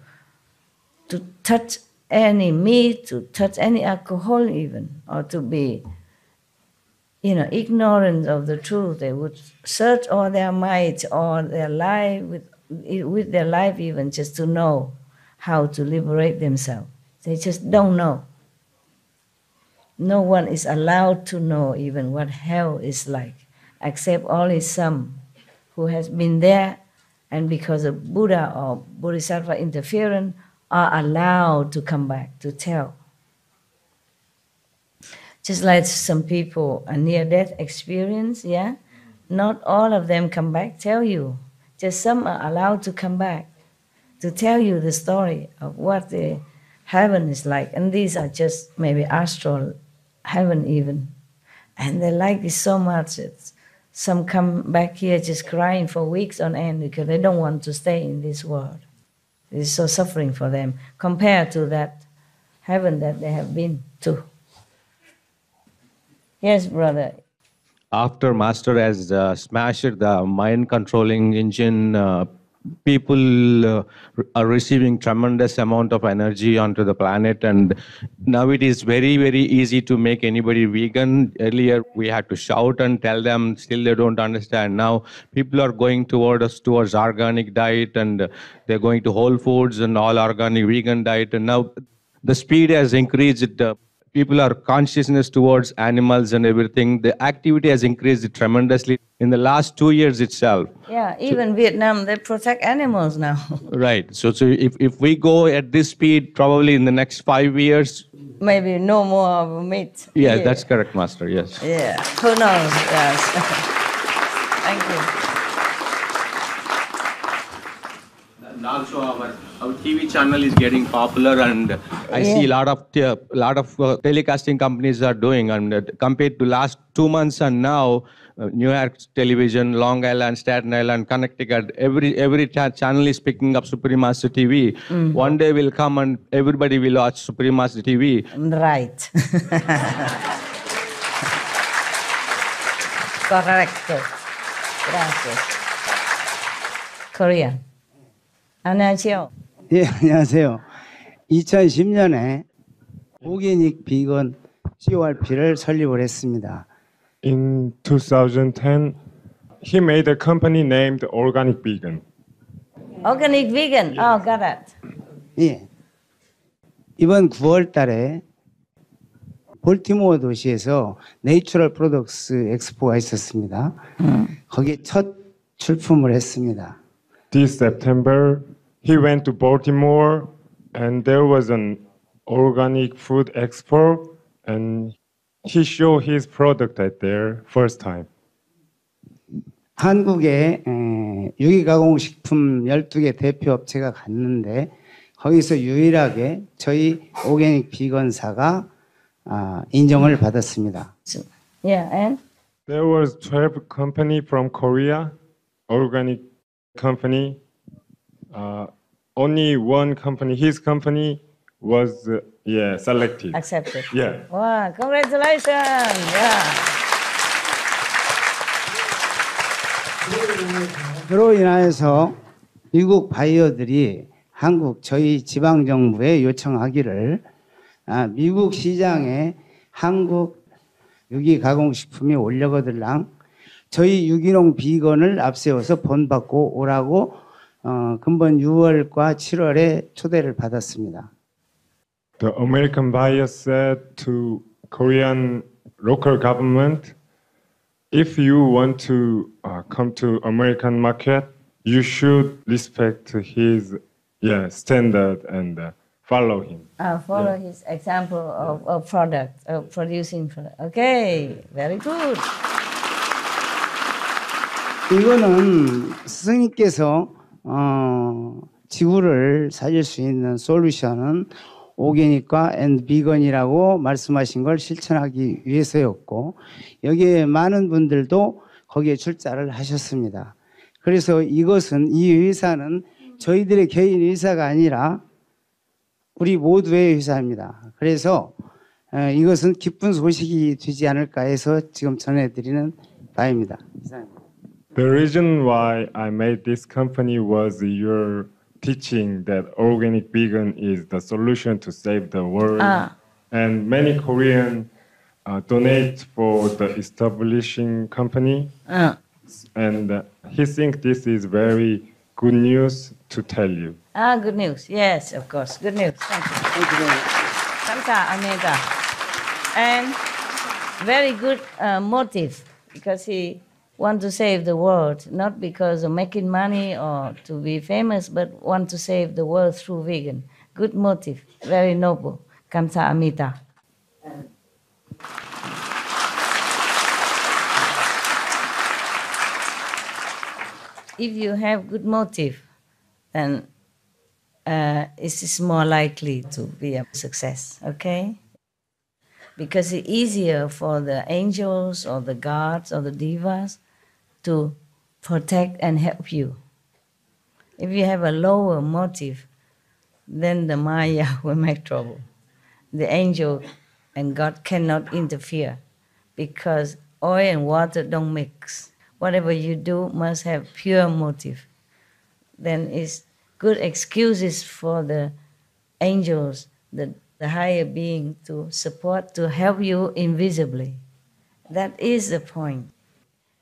touch any meat, to touch any alcohol even, or to be, you know, ignorant of the truth. They would search all their might or their life, with their life even, just to know how to liberate themselves. They just don't know. No one is allowed to know even what hell is like, except only some who has been there, and because of Buddha or Bodhisattva interference, are allowed to come back to tell. Just like some people, a near-death experience, yeah? Not all of them come back, tell you. Just some are allowed to come back to tell you the story of what the heaven is like. And these are just maybe astral heaven even. And they like this so much. Some come back here just crying for weeks on end because they don't want to stay in this world. It's so suffering for them compared to that heaven that they have been to. Yes, brother. after Master has smashed the mind controlling engine, people are receiving tremendous amount of energy onto the planet, and now it is very, very easy to make anybody vegan. Earlier we had to shout and tell them, still they don't understand. Now people are going towards organic diet, and they're going to Whole Foods and all organic vegan diet, and now the speed has increased. People are consciousness towards animals and everything. The activity has increased tremendously in the last 2 years itself. Yeah, even Vietnam, they protect animals now. Right. So if we go at this speed, probably in the next 5 years. Maybe no more meat. Yeah, that's correct, Master. Yes. Yeah. Who knows? Yes. Thank you. And also our TV channel is getting popular, and I see a lot of telecasting companies are doing, and compared to last 2 months and now, New York Television, Long Island, Staten Island, Connecticut, every channel is picking up Supreme Master TV. One day will come and everybody will watch Supreme Master TV. Right. Correct. Gracias. Korea. 안녕하세요. 예, 안녕하세요. 2010년에 오게닉 비건 CORP를 설립을 했습니다. In 2010, he made a company named Organic Vegan. Organic vegan. Oh, got it. 예. 이번 9월 달에 볼티모어 도시에서 내추럴 프로덕스 엑스포가 있었습니다. 거기에 첫 출품을 했습니다. This September, he went to Baltimore, and there was an organic food expo, and he showed his product at there first time. 한국에 유기가공식품 12개 대표 업체가 갔는데 거기서 유일하게 저희 오게닉 비건사가 인정을 받았습니다. Yeah, and There was 12 company from Korea, organic company. Only one company, his company, was selected. accepted. Yeah. Wow, congratulations. Yeah. 그로 인하여서 미국 바이어들이 한국 저희 지방 정부에 요청하기를 미국 시장에 한국 유기 가공식품이 올려거들랑 저희 유기농 비건을 앞세워서 본받고 오라고 금번 6월과 7월에 초대를 받았습니다. The American buyer said to Korean local government, if you want to come to American market, you should respect his standard and follow him. Follow his example of product, of producing product. Okay, very good. 이거는 스승님께서 지구를 살릴 수 있는 솔루션은 오게닉과 앤 비건이라고 말씀하신 걸 실천하기 위해서였고 여기에 많은 분들도 거기에 출자를 하셨습니다. 그래서 이것은 이 회사는 저희들의 개인 회사가 아니라 우리 모두의 회사입니다. 그래서 이것은 기쁜 소식이 되지 않을까 해서 지금 전해드리는 바입니다. 이상입니다. The reason why I made this company was your teaching that organic vegan is the solution to save the world. And many Koreans donate for the establishing company. And he thinks this is very good news to tell you. Good news. Yes, of course. Good news. Thank you. Thank you very much. 감사합니다. And very good motive, because he want to save the world, not because of making money or to be famous, but want to save the world through vegan. Good motive, very noble. 감사합니다. If you have good motive, then it is more likely to be a success, okay? Because it's easier for the angels or the gods or the devas to protect and help you. If you have a lower motive, then the Maya will make trouble. The angel and God cannot interfere because oil and water don't mix. Whatever you do must have pure motive. Then it's good excuses for the angels, the higher being, to support, to help you invisibly. That is the point.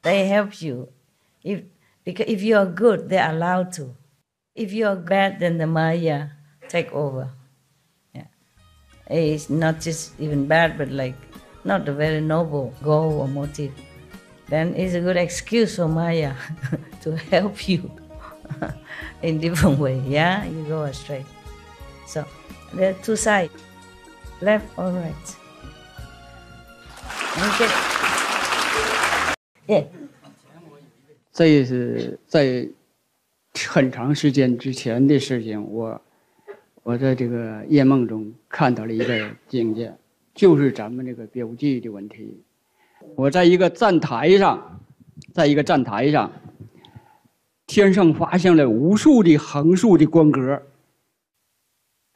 They help you. Because if you are good, they're allowed to. If you are bad, then the Maya take over. Yeah. It's not just even bad, but like not a very noble goal or motive. Then it's a good excuse for Maya to help you in different way. Yeah, you go astray. So there are two sides, left or right. Okay. Yeah. 这也是在很长时间之前的事情，我在这个夜梦中看到了一个境界，就是咱们这个标记的问题。我在一个站台上，天上发现了无数的横竖的光格，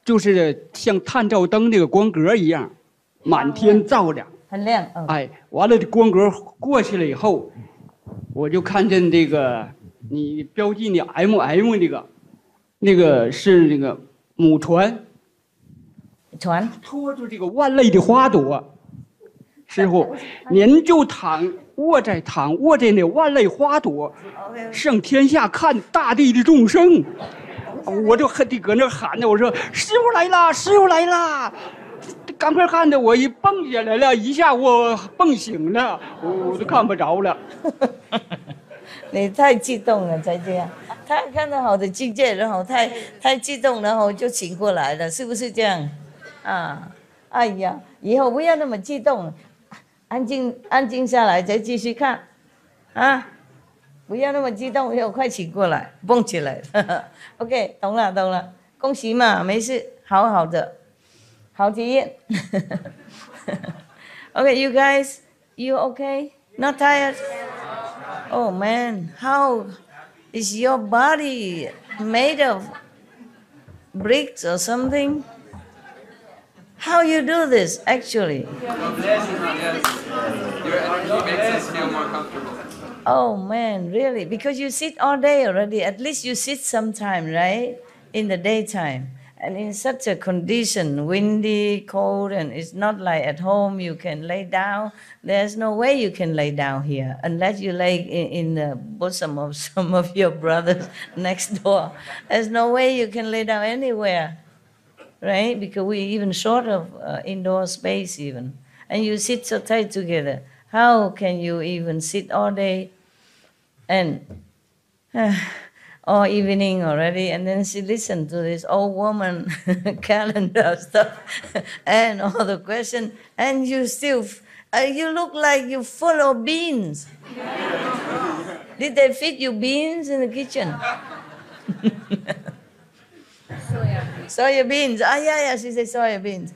就是像探照灯那个光格一样，满天照亮，很亮。哎，完了这光格过去了以后，我就看见这个你标记的 MM 那个是那个母船拖住这个万类的花朵。师傅，您就卧在那万类花朵，向天下看大地的众生。我就恨地搁那喊着，我说师傅来啦，师傅来啦！赶快看着我一蹦起来了，一下我蹦醒了，我都看不着了。你太激动了才这样，他看到好的境界，然后太激动，然后就醒过来了，是不是这样？啊，哎呀，以后不要那么激动，安静下来再继续看，啊，不要那么激动，要快醒过来，蹦起来。OK， 懂了，恭喜嘛，没事，好的，好体验。Okay, you guys, you okay? Not tired? Oh man, how is your body made of bricks or something? How you do this actually? Your energy makes us feel more comfortable. Oh man, really? Because you sit all day already. At least you sit sometime, right? In the daytime. And in such a condition, windy, cold, and it's not like at home you can lay down. There's no way you can lay down here unless you lay in the bosom of some of your brothers next door. There's no way you can lay down anywhere, right? Because we're even short of indoor space even. And you sit so tight together. How can you even sit all day and all evening already, and then she listened to this old woman calendar stuff and all the questions, and you still, you look like you're full of beans. Did they feed you beans in the kitchen? Soya beans. Yeah, she said soya beans.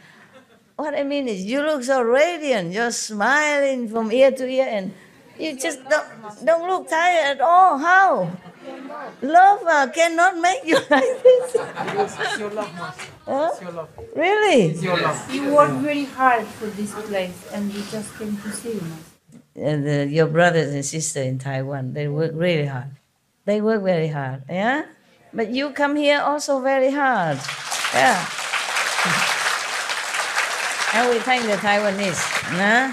What I mean is, you look so radiant. You're smiling from ear to ear, and you just don't look tired at all. How? Love cannot make you like this. It's your love, Master. Huh? It's your love. Really? It's your love. You work very hard for this place, and we just came to see you, Master. Your brothers and sisters in Taiwan, they work really hard. They work very hard, yeah? But you come here also very hard, yeah. And we thank the Taiwanese, huh?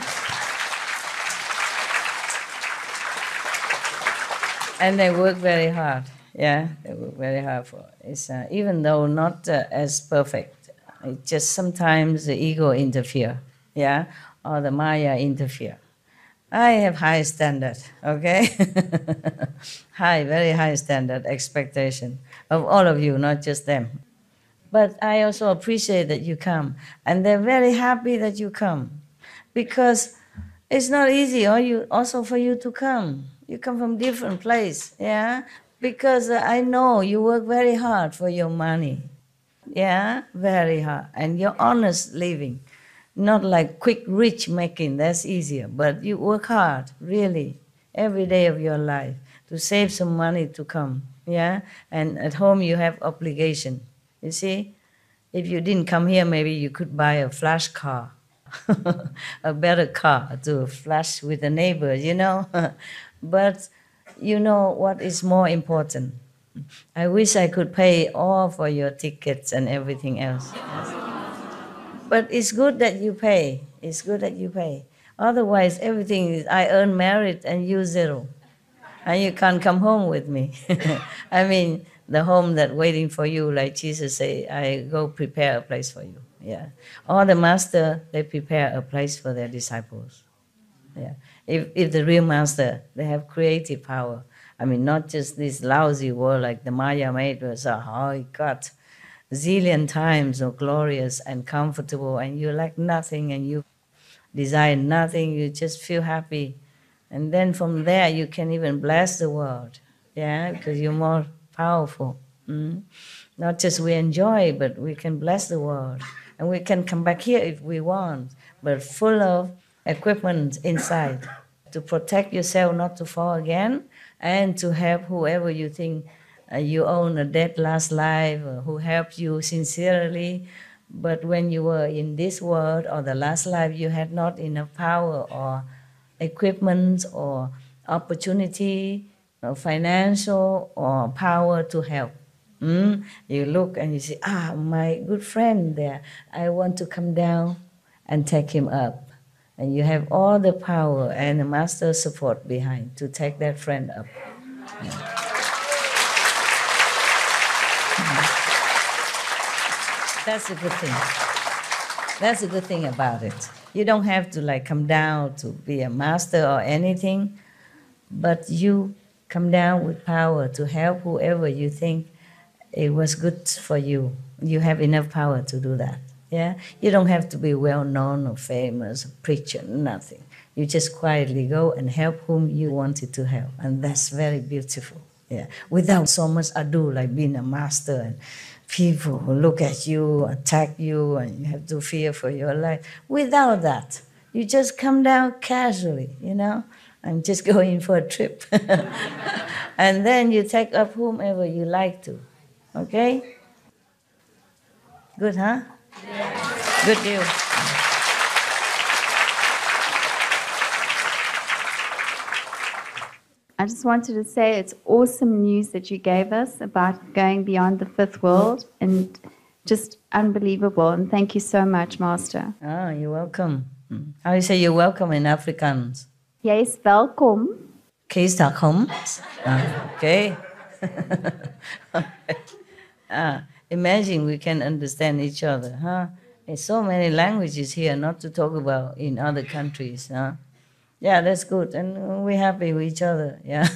And they work very hard, yeah? They work very hard for it. It's, even though not as perfect, it just sometimes the ego interfere, yeah? Or the Maya interfere. I have high standard, okay? Very high standard expectation of all of you, not just them. But I also appreciate that you come. And they're very happy that you come. Because it's not easy also for you to come. You come from different place, yeah? Because I know you work very hard for your money. Yeah, very hard. And you're honest living. Not like quick rich making, that's easier. But you work hard, really, every day of your life to save some money to come, yeah? And at home you have obligation. You see, if you didn't come here, maybe you could buy a flash car. a better car to flash with the neighbor, you know. But you know what is more important? I wish I could pay all for your tickets and everything else. But it's good that you pay. It's good that you pay. Otherwise, everything is, I earn merit and you zero. And you can't come home with me. I mean, the home that waiting for you, like Jesus say, I go prepare a place for you. Yeah. All the master, they prepare a place for their disciples. Yeah. If the real master, they have creative power. I mean, not just this lousy world like the Maya made was, oh, it got zillion times so glorious and comfortable, and you lack nothing and you desire nothing, you just feel happy. And then from there, you can even bless the world, yeah, because you're more powerful. Not just we enjoy, but we can bless the world. And we can come back here if we want, but full of equipment inside to protect yourself not to fall again, and to help whoever you think you own a dead last life, or who helped you sincerely. But when you were in this world or the last life, you had not enough power or equipment or opportunity or financial or power to help. You look and you say, my good friend there, I want to come down and take him up. And you have all the power and the master support behind to take that friend up. That's a good thing. That's a good thing about it. You don't have to like come down to be a master or anything, but you come down with power to help whoever you think it was good for you. You have enough power to do that. Yeah, you don't have to be well known or famous, or preacher, nothing. You just quietly go and help whom you wanted to help, and that's very beautiful. Yeah, without so much ado, like being a master and people who look at you, attack you, and you have to fear for your life. Without that, you just come down casually, you know, and just go in for a trip, and then you take up whomever you like to. Okay? Good, huh? Good deal. I just wanted to say it's awesome news that you gave us about going beyond the fifth world, and just unbelievable. And thank you so much, Master. You're welcome. How do you say you're welcome in Afrikaans? Jy is welkom. Kees welkom. Okay. Imagine we can understand each other, huh? There's so many languages here, not to talk about in other countries, huh? Yeah, that's good, and we're happy with each other, yeah.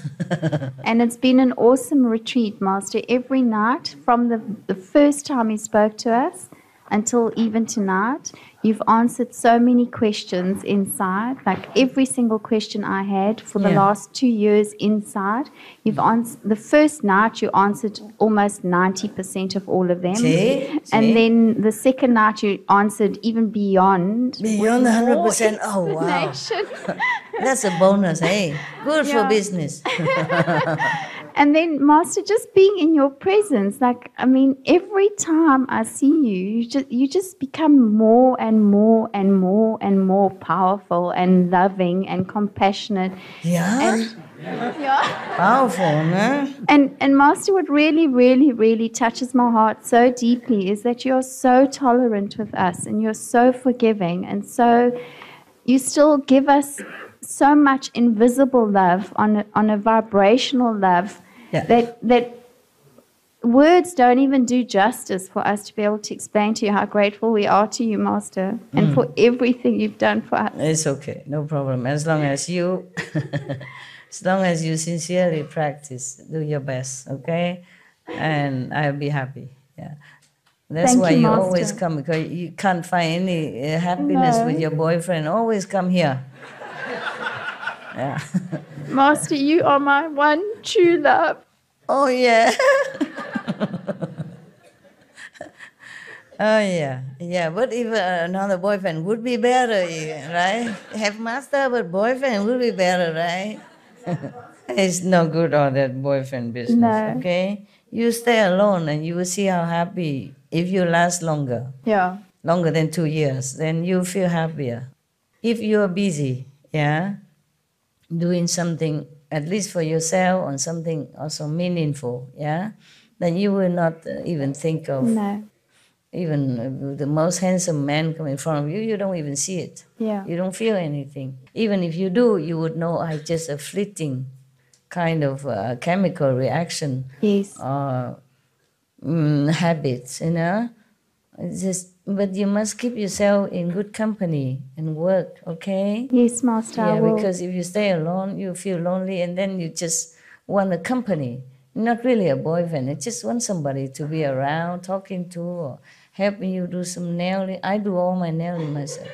And it's been an awesome retreat, Master. Every night, from the first time you spoke to us until even tonight, you've answered so many questions inside, like every single question I had for the last 2 years inside. You've answered, the first night you answered almost 90% of all of them. And then the second night you answered even beyond. Beyond 100%, oh wow. That's a bonus, hey? Good for business. And then, Master, just being in your presence, like, I mean, every time I see you, you just become more and more and more and more powerful and loving and compassionate. Yeah? Powerful, no? And Master, what really, really, really touches my heart so deeply is that you're so tolerant with us and you're so forgiving, and so you still give us so much invisible love on a vibrational love that words don't even do justice for us to be able to explain to you how grateful we are to you, Master, and for everything you've done for us. It's okay, no problem. As long as you sincerely practice, do your best, okay? And I'll be happy, yeah. That's why you always come, because you can't find any happiness with your boyfriend. Always come here. Yeah. Master, you are my one true love. Oh, yeah. Oh, yeah. Yeah, but if another boyfriend would be better, right? Have master, but boyfriend would be better, right? It's no good, all that boyfriend business, okay? You stay alone and you will see how happy if you last longer. Yeah. longer than 2 years, then you feel happier. If you are busy, yeah, doing something at least for yourself or something also meaningful, yeah, then you will not even think of even the most handsome man coming in front of you, you don't even see it. Yeah. You don't feel anything. Even if you do, you would know it's just a fleeting kind of chemical reaction. Yes. Habits, you know. It's just, but you must keep yourself in good company and work, okay? Yes, Master. Yeah, I will. because if you stay alone, you feel lonely, and then you just want a company. Not really a boyfriend. You just want somebody to be around, talking to, or helping you do some nailing. I do all my nailing myself.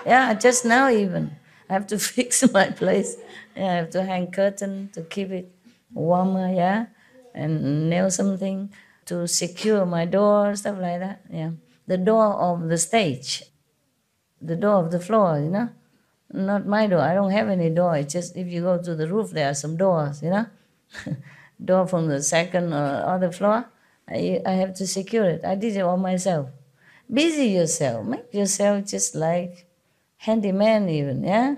Yeah, just now even. I have to fix my place. Yeah, I have to hang curtain to keep it warmer, yeah, and nail something to secure my door, stuff like that, yeah. The door of the stage, the door of the floor, you know. Not my door. I don't have any door. It's just if you go to the roof, there are some doors, you know. Door from the second or other floor. I have to secure it. I did it all myself. Busy yourself. Make yourself just like handyman even, yeah?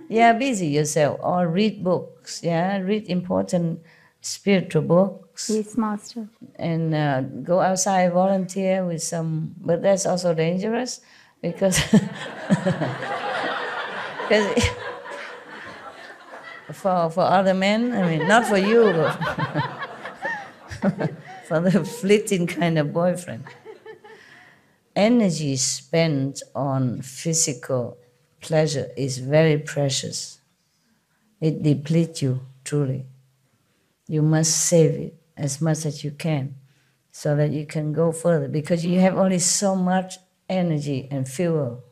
Yeah, busy yourself. Or read books, yeah? Read important spiritual books. Yes, Master. And go outside, volunteer with some, but that's also dangerous because for other men, I mean, not for you, but for the fleeting kind of boyfriend. Energy spent on physical pleasure is very precious. It depletes you, truly. You must save it as much as you can so that you can go further, because you have only so much energy and fuel.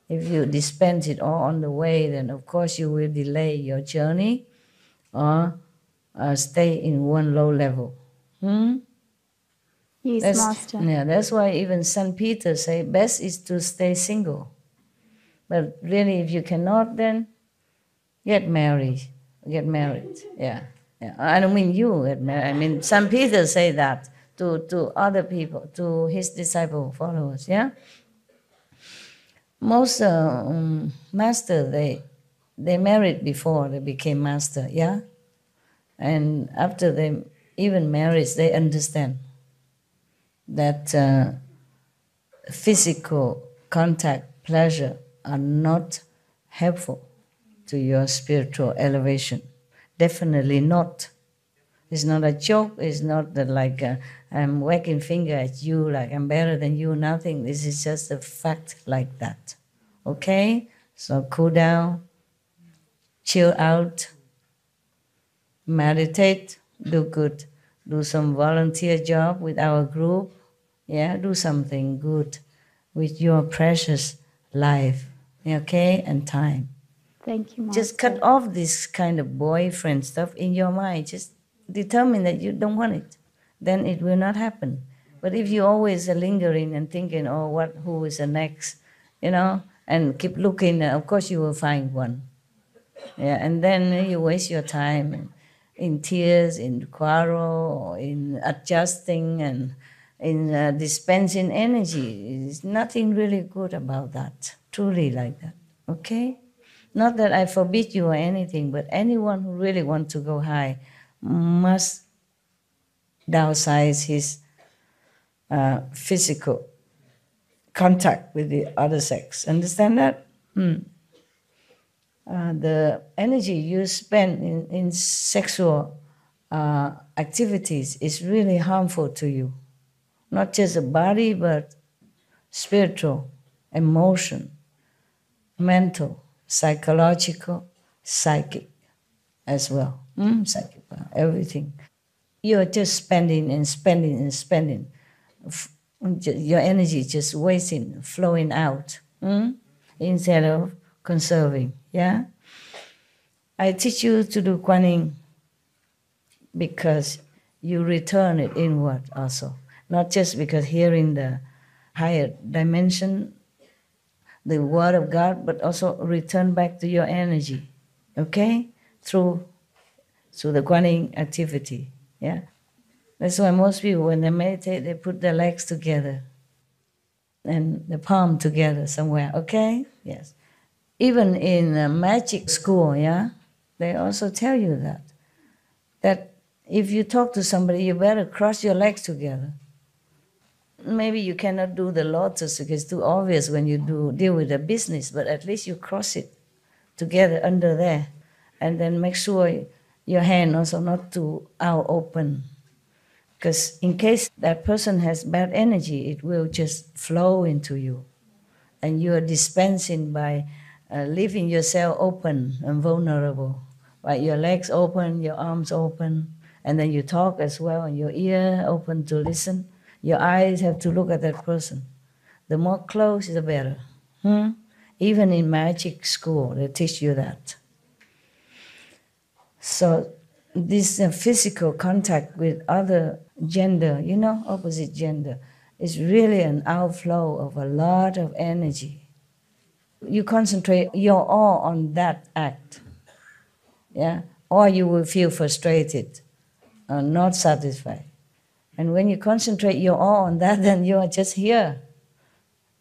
If you dispense it all on the way, then of course you will delay your journey or stay in one low level. Yes, Master. Yeah, that's why even St. Peter say best is to stay single. But really, if you cannot, then get married. Get married, yeah. Yeah. I don't mean you get married. I mean, St. Peter say that to other people, to his disciple followers, yeah? Most master, they married before they became master, yeah? And after they even married, they understand that physical contact, pleasure are not helpful to your spiritual elevation. Definitely not. It's not a joke. It's not that like I'm wagging finger at you like I'm better than you, nothing. This is just a fact like that. Okay? So cool down, chill out, meditate, do good. Do some volunteer job with our group. Yeah, do something good with your precious life, okay, and time. Thank you, Master. Just cut off this kind of boyfriend stuff in your mind. Just determine that you don't want it. Then it will not happen. But if you always are lingering and thinking, oh, who is the next, you know, and keep looking, of course you will find one. Yeah, and then you waste your time in tears, in quarrel, or in adjusting and in dispensing energy. There's nothing really good about that, truly like that, okay? Not that I forbid you or anything, but anyone who really wants to go high must downsize his physical contact with the other sex. Understand that? The energy you spend in sexual activities is really harmful to you. Not just the body, but spiritual, emotion, mental, psychological, psychic as well. Psychic, everything. You're just spending and spending and spending. Your energy just wasting, flowing out, instead of conserving, yeah? I teach you to do Kuan Yin because you return it inward also. Not just because hearing the higher dimension, the word of God, but also return back to your energy, okay? Through the Kuan Yin activity, yeah? That's why most people, when they meditate, they put their legs together. and the palm together somewhere, okay? Yes. Even in magic school, yeah, they also tell you that if you talk to somebody, you better cross your legs together. Maybe you cannot do the lotus because it's too obvious when you deal with a business, but at least you cross it together under there, and then make sure your hand also not too out open. Because in case that person has bad energy, it will just flow into you. And you are dispensing by leaving yourself open and vulnerable. Right? Your legs open, your arms open, and then you talk as well, and your ear open to listen. Your eyes have to look at that person. The more close, the better. Even in magic school, they teach you that. So this physical contact with other gender, opposite gender, is really an outflow of a lot of energy. You concentrate your all on that act, yeah, or you will feel frustrated, not satisfied. And when you concentrate your all on that, then you are just here.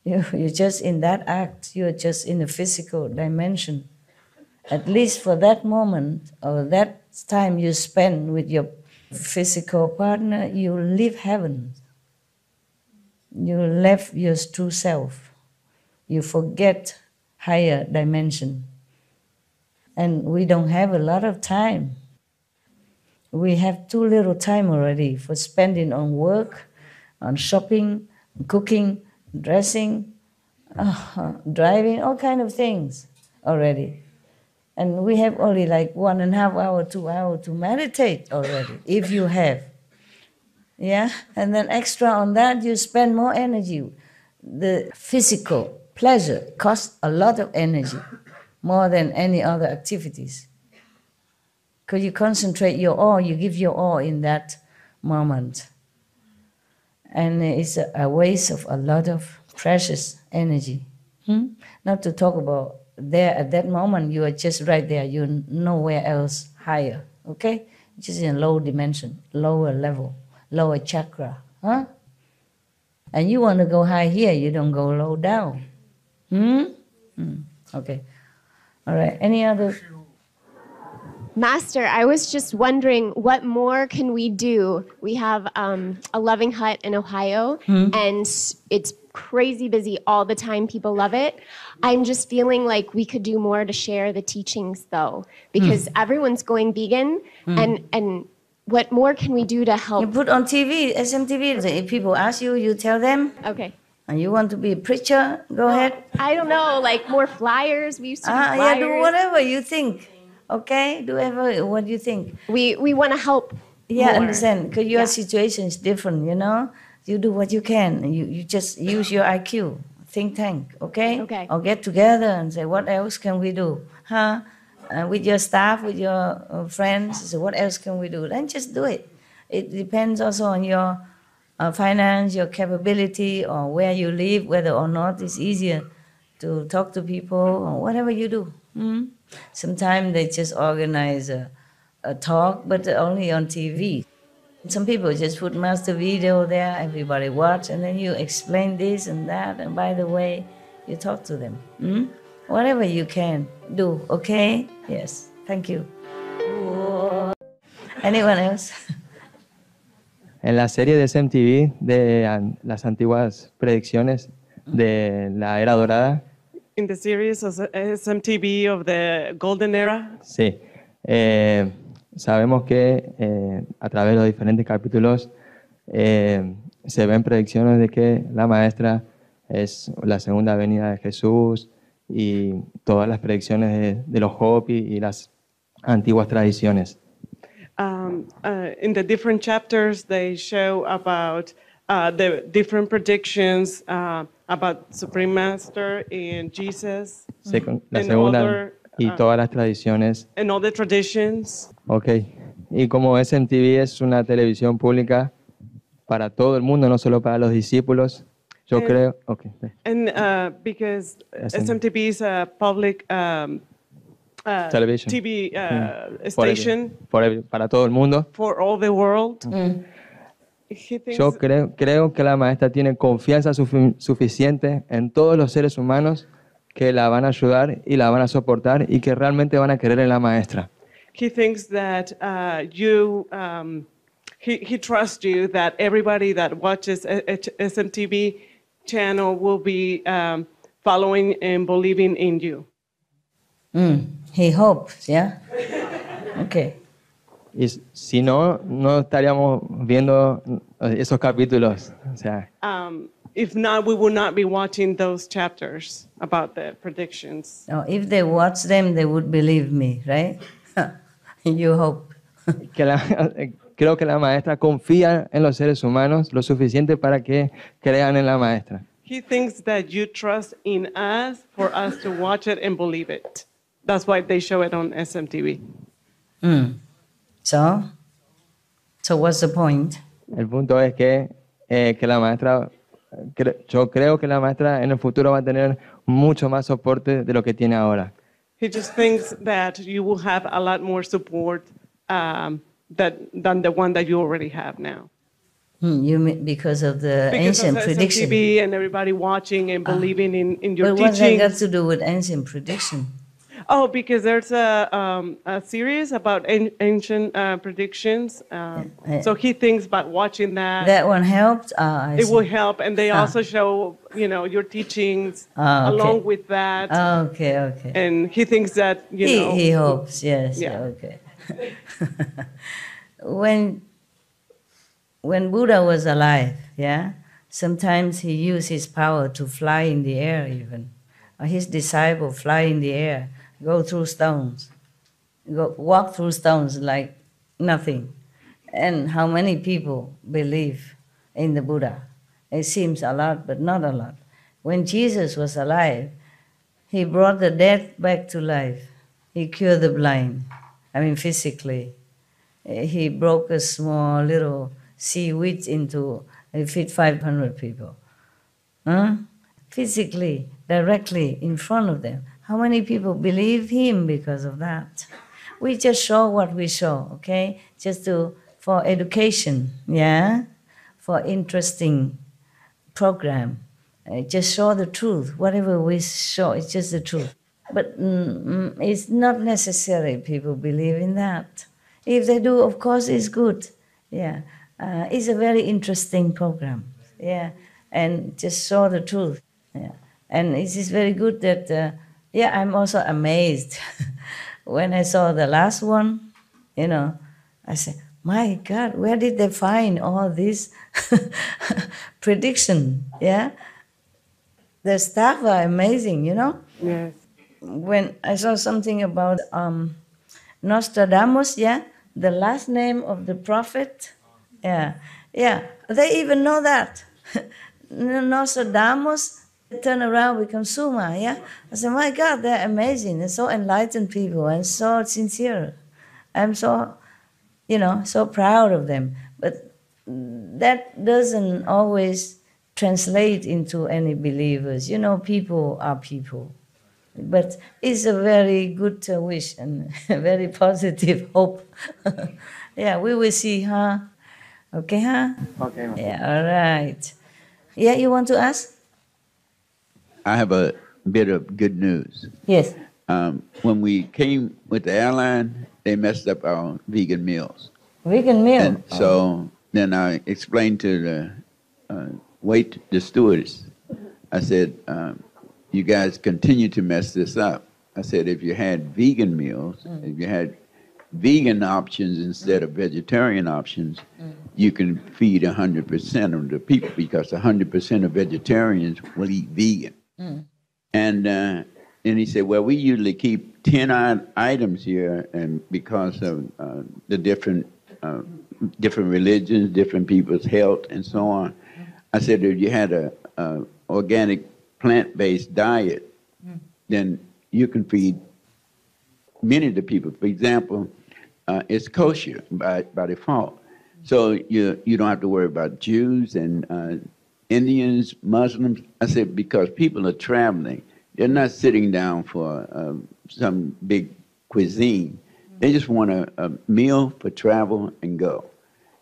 You're just in that act. You're just in the physical dimension. At least for that moment or that time you spend with your physical partner, you leave heaven. You left your true self. You forget higher dimension. And we don't have a lot of time. We have too little time already for spending on work, on shopping, cooking, dressing, driving, all kind of things already. And we have only like 1.5 hours, 2 hours to meditate already, if you have. Yeah? And then extra on that, you spend more energy. The physical pleasure costs a lot of energy, more than any other activities. Because you concentrate your all, you give your all in that moment. And it's a waste of a lot of precious energy. Not to talk about there at that moment, you are just right there, you're nowhere else higher, okay? Just in low dimension, lower level, lower chakra, And you want to go high here, you don't go low down. Okay. All right, any other? Master, I was just wondering, what more can we do? We have a Loving Hut in Ohio, and it's crazy busy all the time. People love it. I'm just feeling like we could do more to share the teachings, though, because everyone's going vegan, and what more can we do to help? You put on TV, SMTV. If people ask you, you tell them. Okay. And you want to be a preacher? Go ahead. I don't know, like more flyers. We used to do flyers. Yeah, do whatever you think. Okay, do whatever what you think. We want to help. Yeah, more. Understand? Because your situation is different. You do what you can. You just use your IQ, think tank. Okay. Okay. Or get together and say, what else can we do? With your staff, with your friends. So what else can we do? Then just do it. It depends also on your finance, your capability, or where you live, whether or not it's easier to talk to people, or whatever you do. Sometimes they just organize a talk, but only on TV. Some people just put master video there, everybody watch, and then you explain this and that, and by the way, you talk to them. Whatever you can do, okay? Yes, thank you. Anyone else? En la serie de SMTV de las antiguas predicciones de la era dorada. In the series of SMTV of the Golden Era. Sí. Sabemos que a través de los diferentes capítulos se ven predicciones de que la maestra es la segunda venida de Jesús y todas las predicciones de los Hopi y las antiguas tradiciones. In the different chapters, they show about the different predictions about Supreme Master and Jesus. La segunda y todas las tradiciones. And all the traditions. Okay. Y como SMTV es una televisión pública para todo el mundo, no solo para los discípulos, yo creo. Okay. And because SMTV is a public television TV station para todo el mundo. For all the world. He thinks Yo creo que la maestra tiene confianza suficiente en todos los seres humanos que la van a ayudar y la van a soportar y que realmente van a querer en la maestra. he thinks that he trusts you, that everybody that watches SMTV channel will be following and believing in you. He hopes, yeah? Okay. Y si no, no estaríamos viendo esos capítulos. O sea, If not, we will not be watching those chapters about the predictions. No, if they watch them, they would believe me, right? You hope. Creo que la maestra confía en los seres humanos lo suficiente para que crean en la maestra. He thinks that you trust in us for us to watch it and believe it. That's why they show it on SMTV. So what's the point? El punto es que la maestra, yo creo que la maestra en el futuro va a tener mucho más soporte de lo que tiene ahora. He just thinks that you will have a lot more support than the one that you already have now. You mean because of the Because ancient of prediction? SMTV and everybody watching and believing in your But what's that teaching. got to do with ancient prediction? Oh, because there's a series about ancient predictions. So he thinks about watching that. That one helped? It will help, and they also show, your teachings Okay. along with that. Okay. And he thinks that, He hopes, yes. Yeah. Okay. When Buddha was alive, yeah, sometimes he used his power to fly in the air even. His disciple fly in the air, go through stones, walk through stones like nothing. And how many people believe in the Buddha? It seems a lot, but not a lot. When Jesus was alive, he brought the dead back to life. He cured the blind, physically. He broke a small little seaweed into, it fit 500 people. Physically, directly in front of them. How many people believe him because of that? We just show what we show, okay? Just for education, yeah? For interesting program. Just show the truth. Whatever we show, it's just the truth. But it's not necessary people believe in that. If they do, of course, it's good. Yeah, it's a very interesting program. Yeah, and just show the truth. Yeah, and it is very good that. I'm also amazed when I saw the last one. I said, "My God, where did they find all this prediction?" Yeah, the staff are amazing. Yes. When I saw something about Nostradamus, the last name of the prophet, they even know that. Nostradamus, turn around, become Suma, I said, my God, they're amazing. They're so enlightened people and so sincere. I'm so, so proud of them. But that doesn't always translate into any believers. People are people. But it's a very good wish and a very positive hope. We will see, huh? Okay, huh? Okay. Yeah, all right. Yeah, you want to ask? I have a bit of good news. Yes. When we came with the airline, they messed up our vegan meals. Vegan meal? And so then I explained to the stewardess, I said, you guys continue to mess this up. I said, if you had vegan meals, if you had vegan options instead of vegetarian options, you can feed 100% of the people because 100% of vegetarians will eat vegan. And he said, well, we usually keep 10 items here, and because of the different religions, different people's health, and so on. I said, if you had a organic plant-based diet, then you can feed many of the people. For example, it's kosher by default. So you don't have to worry about Jews and Indians, Muslims. I said, because people are traveling. They're not sitting down for some big cuisine. They just want a meal for travel and go.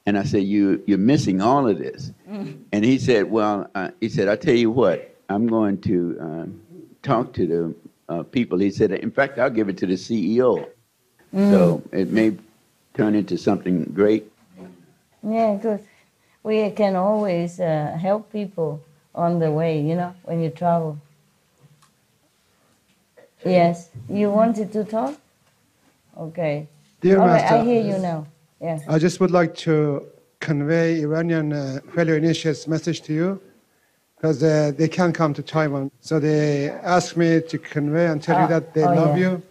And I said, you're missing all of this. And he said, well, he said, I tell you what, I'm going to talk to the people. He said, in fact, I'll give it to the CEO. So it may turn into something great. Yeah, good. We can always help people on the way, you know, when you travel. Yes, you wanted to talk? Okay. Dear All right, Master, I hear you now. Yeah. I just would like to convey Iranian fellow initiates' message to you, because they can't come to Taiwan. So they asked me to convey and tell you that they love you,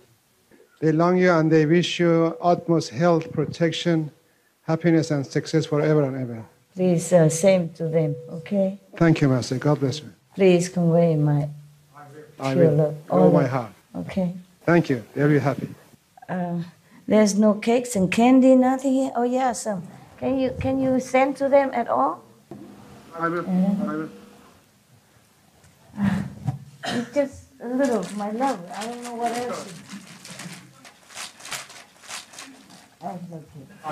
they long you, and they wish you utmost health, protection, happiness, and success forever and ever. Please, same to them, okay? Thank you, Master. God bless you. Please convey my I pure will. love. All my heart. Okay. Thank you. They'll be happy. There's no cakes and candy, nothing here? Oh, yeah, some. Can you send to them at all? I will. I will. It's just a little, my love. I don't know what else. I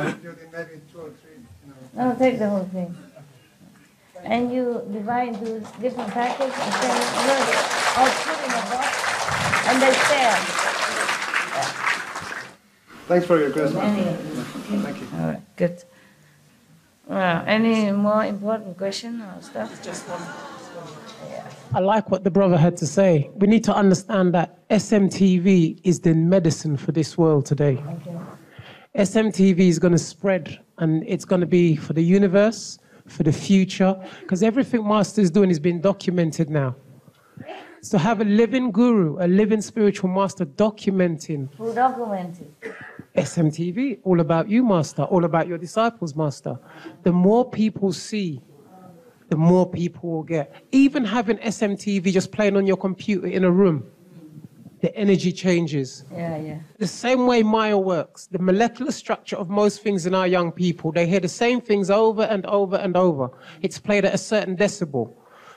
will do maybe 2 or 3. No, take the whole thing. And you divide into different packets and send it. Look, I'll put in a box and they sell. Thanks for your question. Thank you. All right, good. Any more important question or stuff? Just one. I like what the brother had to say. We need to understand that SMTV is the medicine for this world today. Okay. SMTV is going to spread, and it's going to be for the universe, for the future, because everything Master is doing is being documented now. So have a living guru, a living spiritual master documenting. Who documented? SMTV, all about you, Master, all about your disciples, Master. The more people see, the more people will get. Even having SMTV just playing on your computer in a room, the energy changes. Yeah. The same way Maya works, the molecular structure of most things in our young people, they hear the same things over and over and over. It's played at a certain decibel.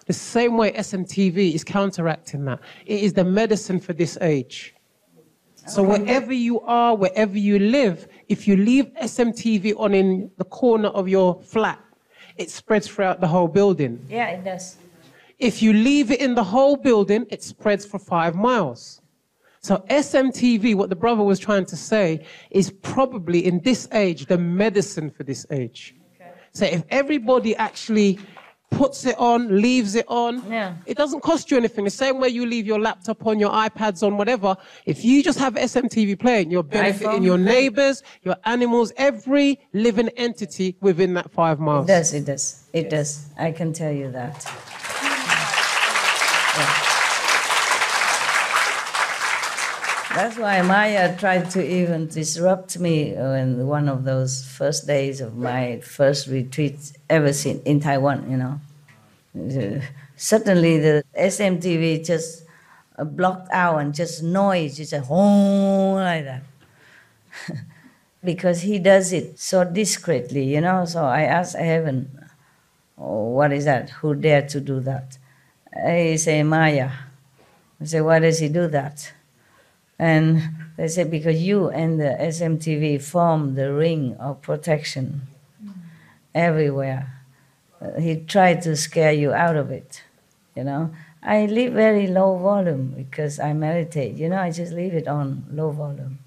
The same way SMTV is counteracting that. It is the medicine for this age. So wherever you are, wherever you live, if you leave SMTV on in the corner of your flat, it spreads throughout the whole building. Yeah, it does. If you leave it in the whole building, it spreads for 5 miles. So SMTV, what the brother was trying to say, is probably in this age, the medicine for this age. Okay. So if everybody actually puts it on, leaves it on, it doesn't cost you anything. The same way you leave your laptop on, your iPads on, whatever. If you just have SMTV playing, you're benefiting your neighbors, your animals, every living entity within that 5 miles. It does. It does. I can tell you that. That's why Maya tried to even disrupt me in one of those first days of my first retreat ever seen in Taiwan, you know. Suddenly the SMTV just blocked out and just noise, just a home like that. Because he does it so discreetly, you know. So I asked Heaven, oh, what is that? Who dared to do that? He said, Maya. I said, why does he do that? And they said, because you and the SMTV form the ring of protection everywhere. He tried to scare you out of it, you know. I leave very low volume because I meditate, you know, I just leave it on low volume.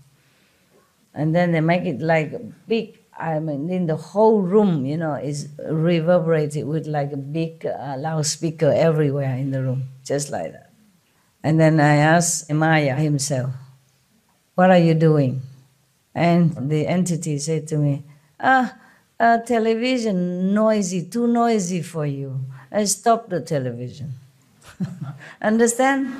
And then they make it like big, I mean, in the whole room, you know, is reverberated with like a big loudspeaker everywhere in the room, just like that. And then I asked Maya himself, what are you doing? And the entity said to me, television noisy, too noisy for you. I stopped the television. Understand?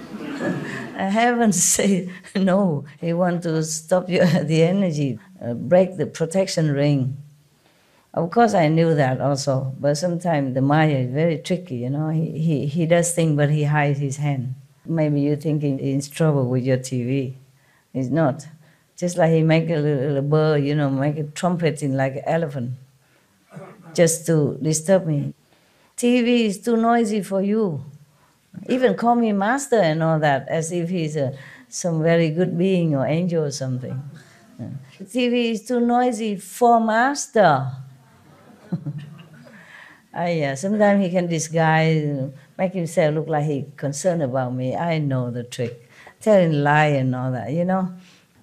I haven't said no. He wants to stop the energy, break the protection ring. Of course, I knew that also, but sometimes the Maya is very tricky, you know. He does things, but he hides his hand. Maybe you're thinking he's in trouble with your TV. He's not. Just like he make a little bird, you know, make a trumpeting like an elephant, just to disturb me. TV is too noisy for you. Even call me master and all that, as if he's some very good being or angel or something. TV is too noisy for master. Sometimes he can disguise, make himself look like he's concerned about me. I know the trick. Telling lie and all that, you know.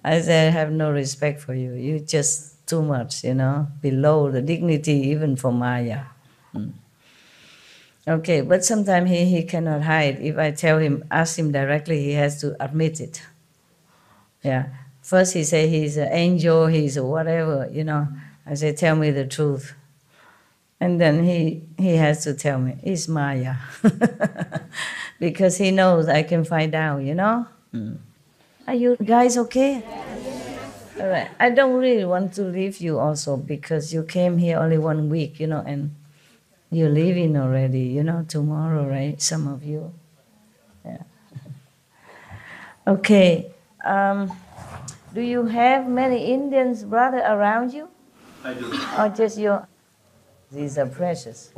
I say, I have no respect for you. You're just too much, you know, below the dignity even for Maya. Okay, but sometimes he cannot hide. If I tell him, ask him directly, he has to admit it. Yeah. First he say he's an angel, he's a whatever, you know. I say, tell me the truth. And then he has to tell me, it's Maya. Because he knows I can find out, you know. Are you guys okay? All right. I don't really want to leave you also because you came here only 1 week, you know, and you're leaving already, you know, tomorrow, right? Some of you. Yeah. Okay. Do you have many Indians brother around you? I do. Or just your? These are precious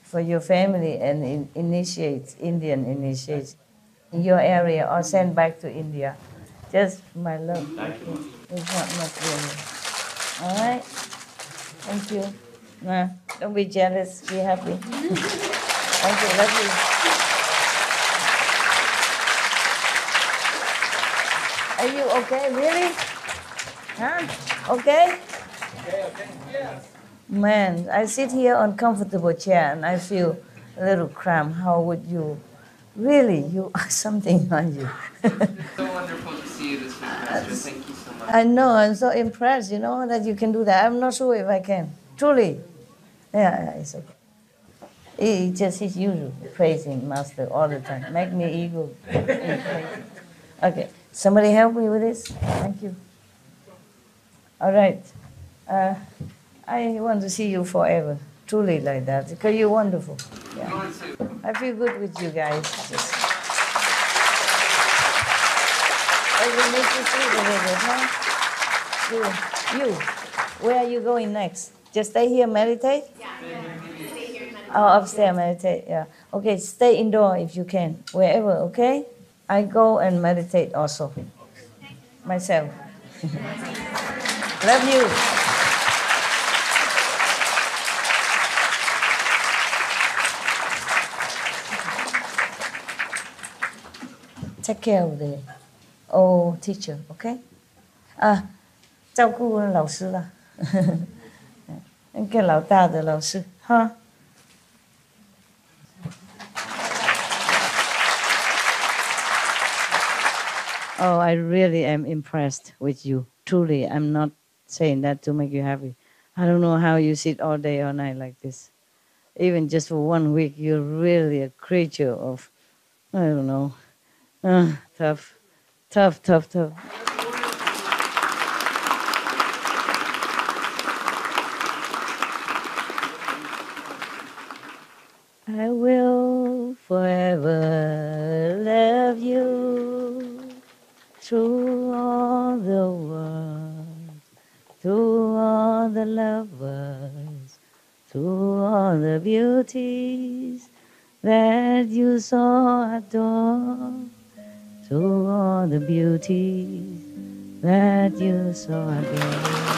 for your family and initiates, Indian initiates in your area or send back to India. Just my love. Thank you. It's not much really. All right? Thank you. Nah, don't be jealous. Be happy. Thank you. Love you. Are you okay? Really? Huh? Okay? Man, I sit here on comfortable chair and I feel a little cramped. How would you? Really, you are something on you. So wonderful to see you this week, Master. Thank you so much. I know, I'm so impressed, you know, that you can do that. I'm not sure if I can. Truly. Yeah, it's okay. It's just his usual praising Master all the time. Make me ego. Okay, somebody help me with this? Thank you. All right. I want to see you forever. Truly like that, because you're wonderful. Yeah. I feel good with you guys. Just. We need to see a little bit, huh? You, where are you going next? Just stay here, meditate? Yeah. Stay here and meditate. Oh, upstairs, meditate, yeah. Okay, stay indoor if you can, wherever, okay? I go and meditate also, myself. Love you. Take care of the old teacher, okay? 照顾老师了，那个老大的老师，哈。Oh, I really am impressed with you. Truly, I'm not saying that to make you happy. I don't know how you sit all day, all night like this. Even just for 1 week, you're really a creature of, I don't know, tough. I will forever love you through all the world, through all the lovers, through all the beauties that you so adore, through all the beauties that you so adore.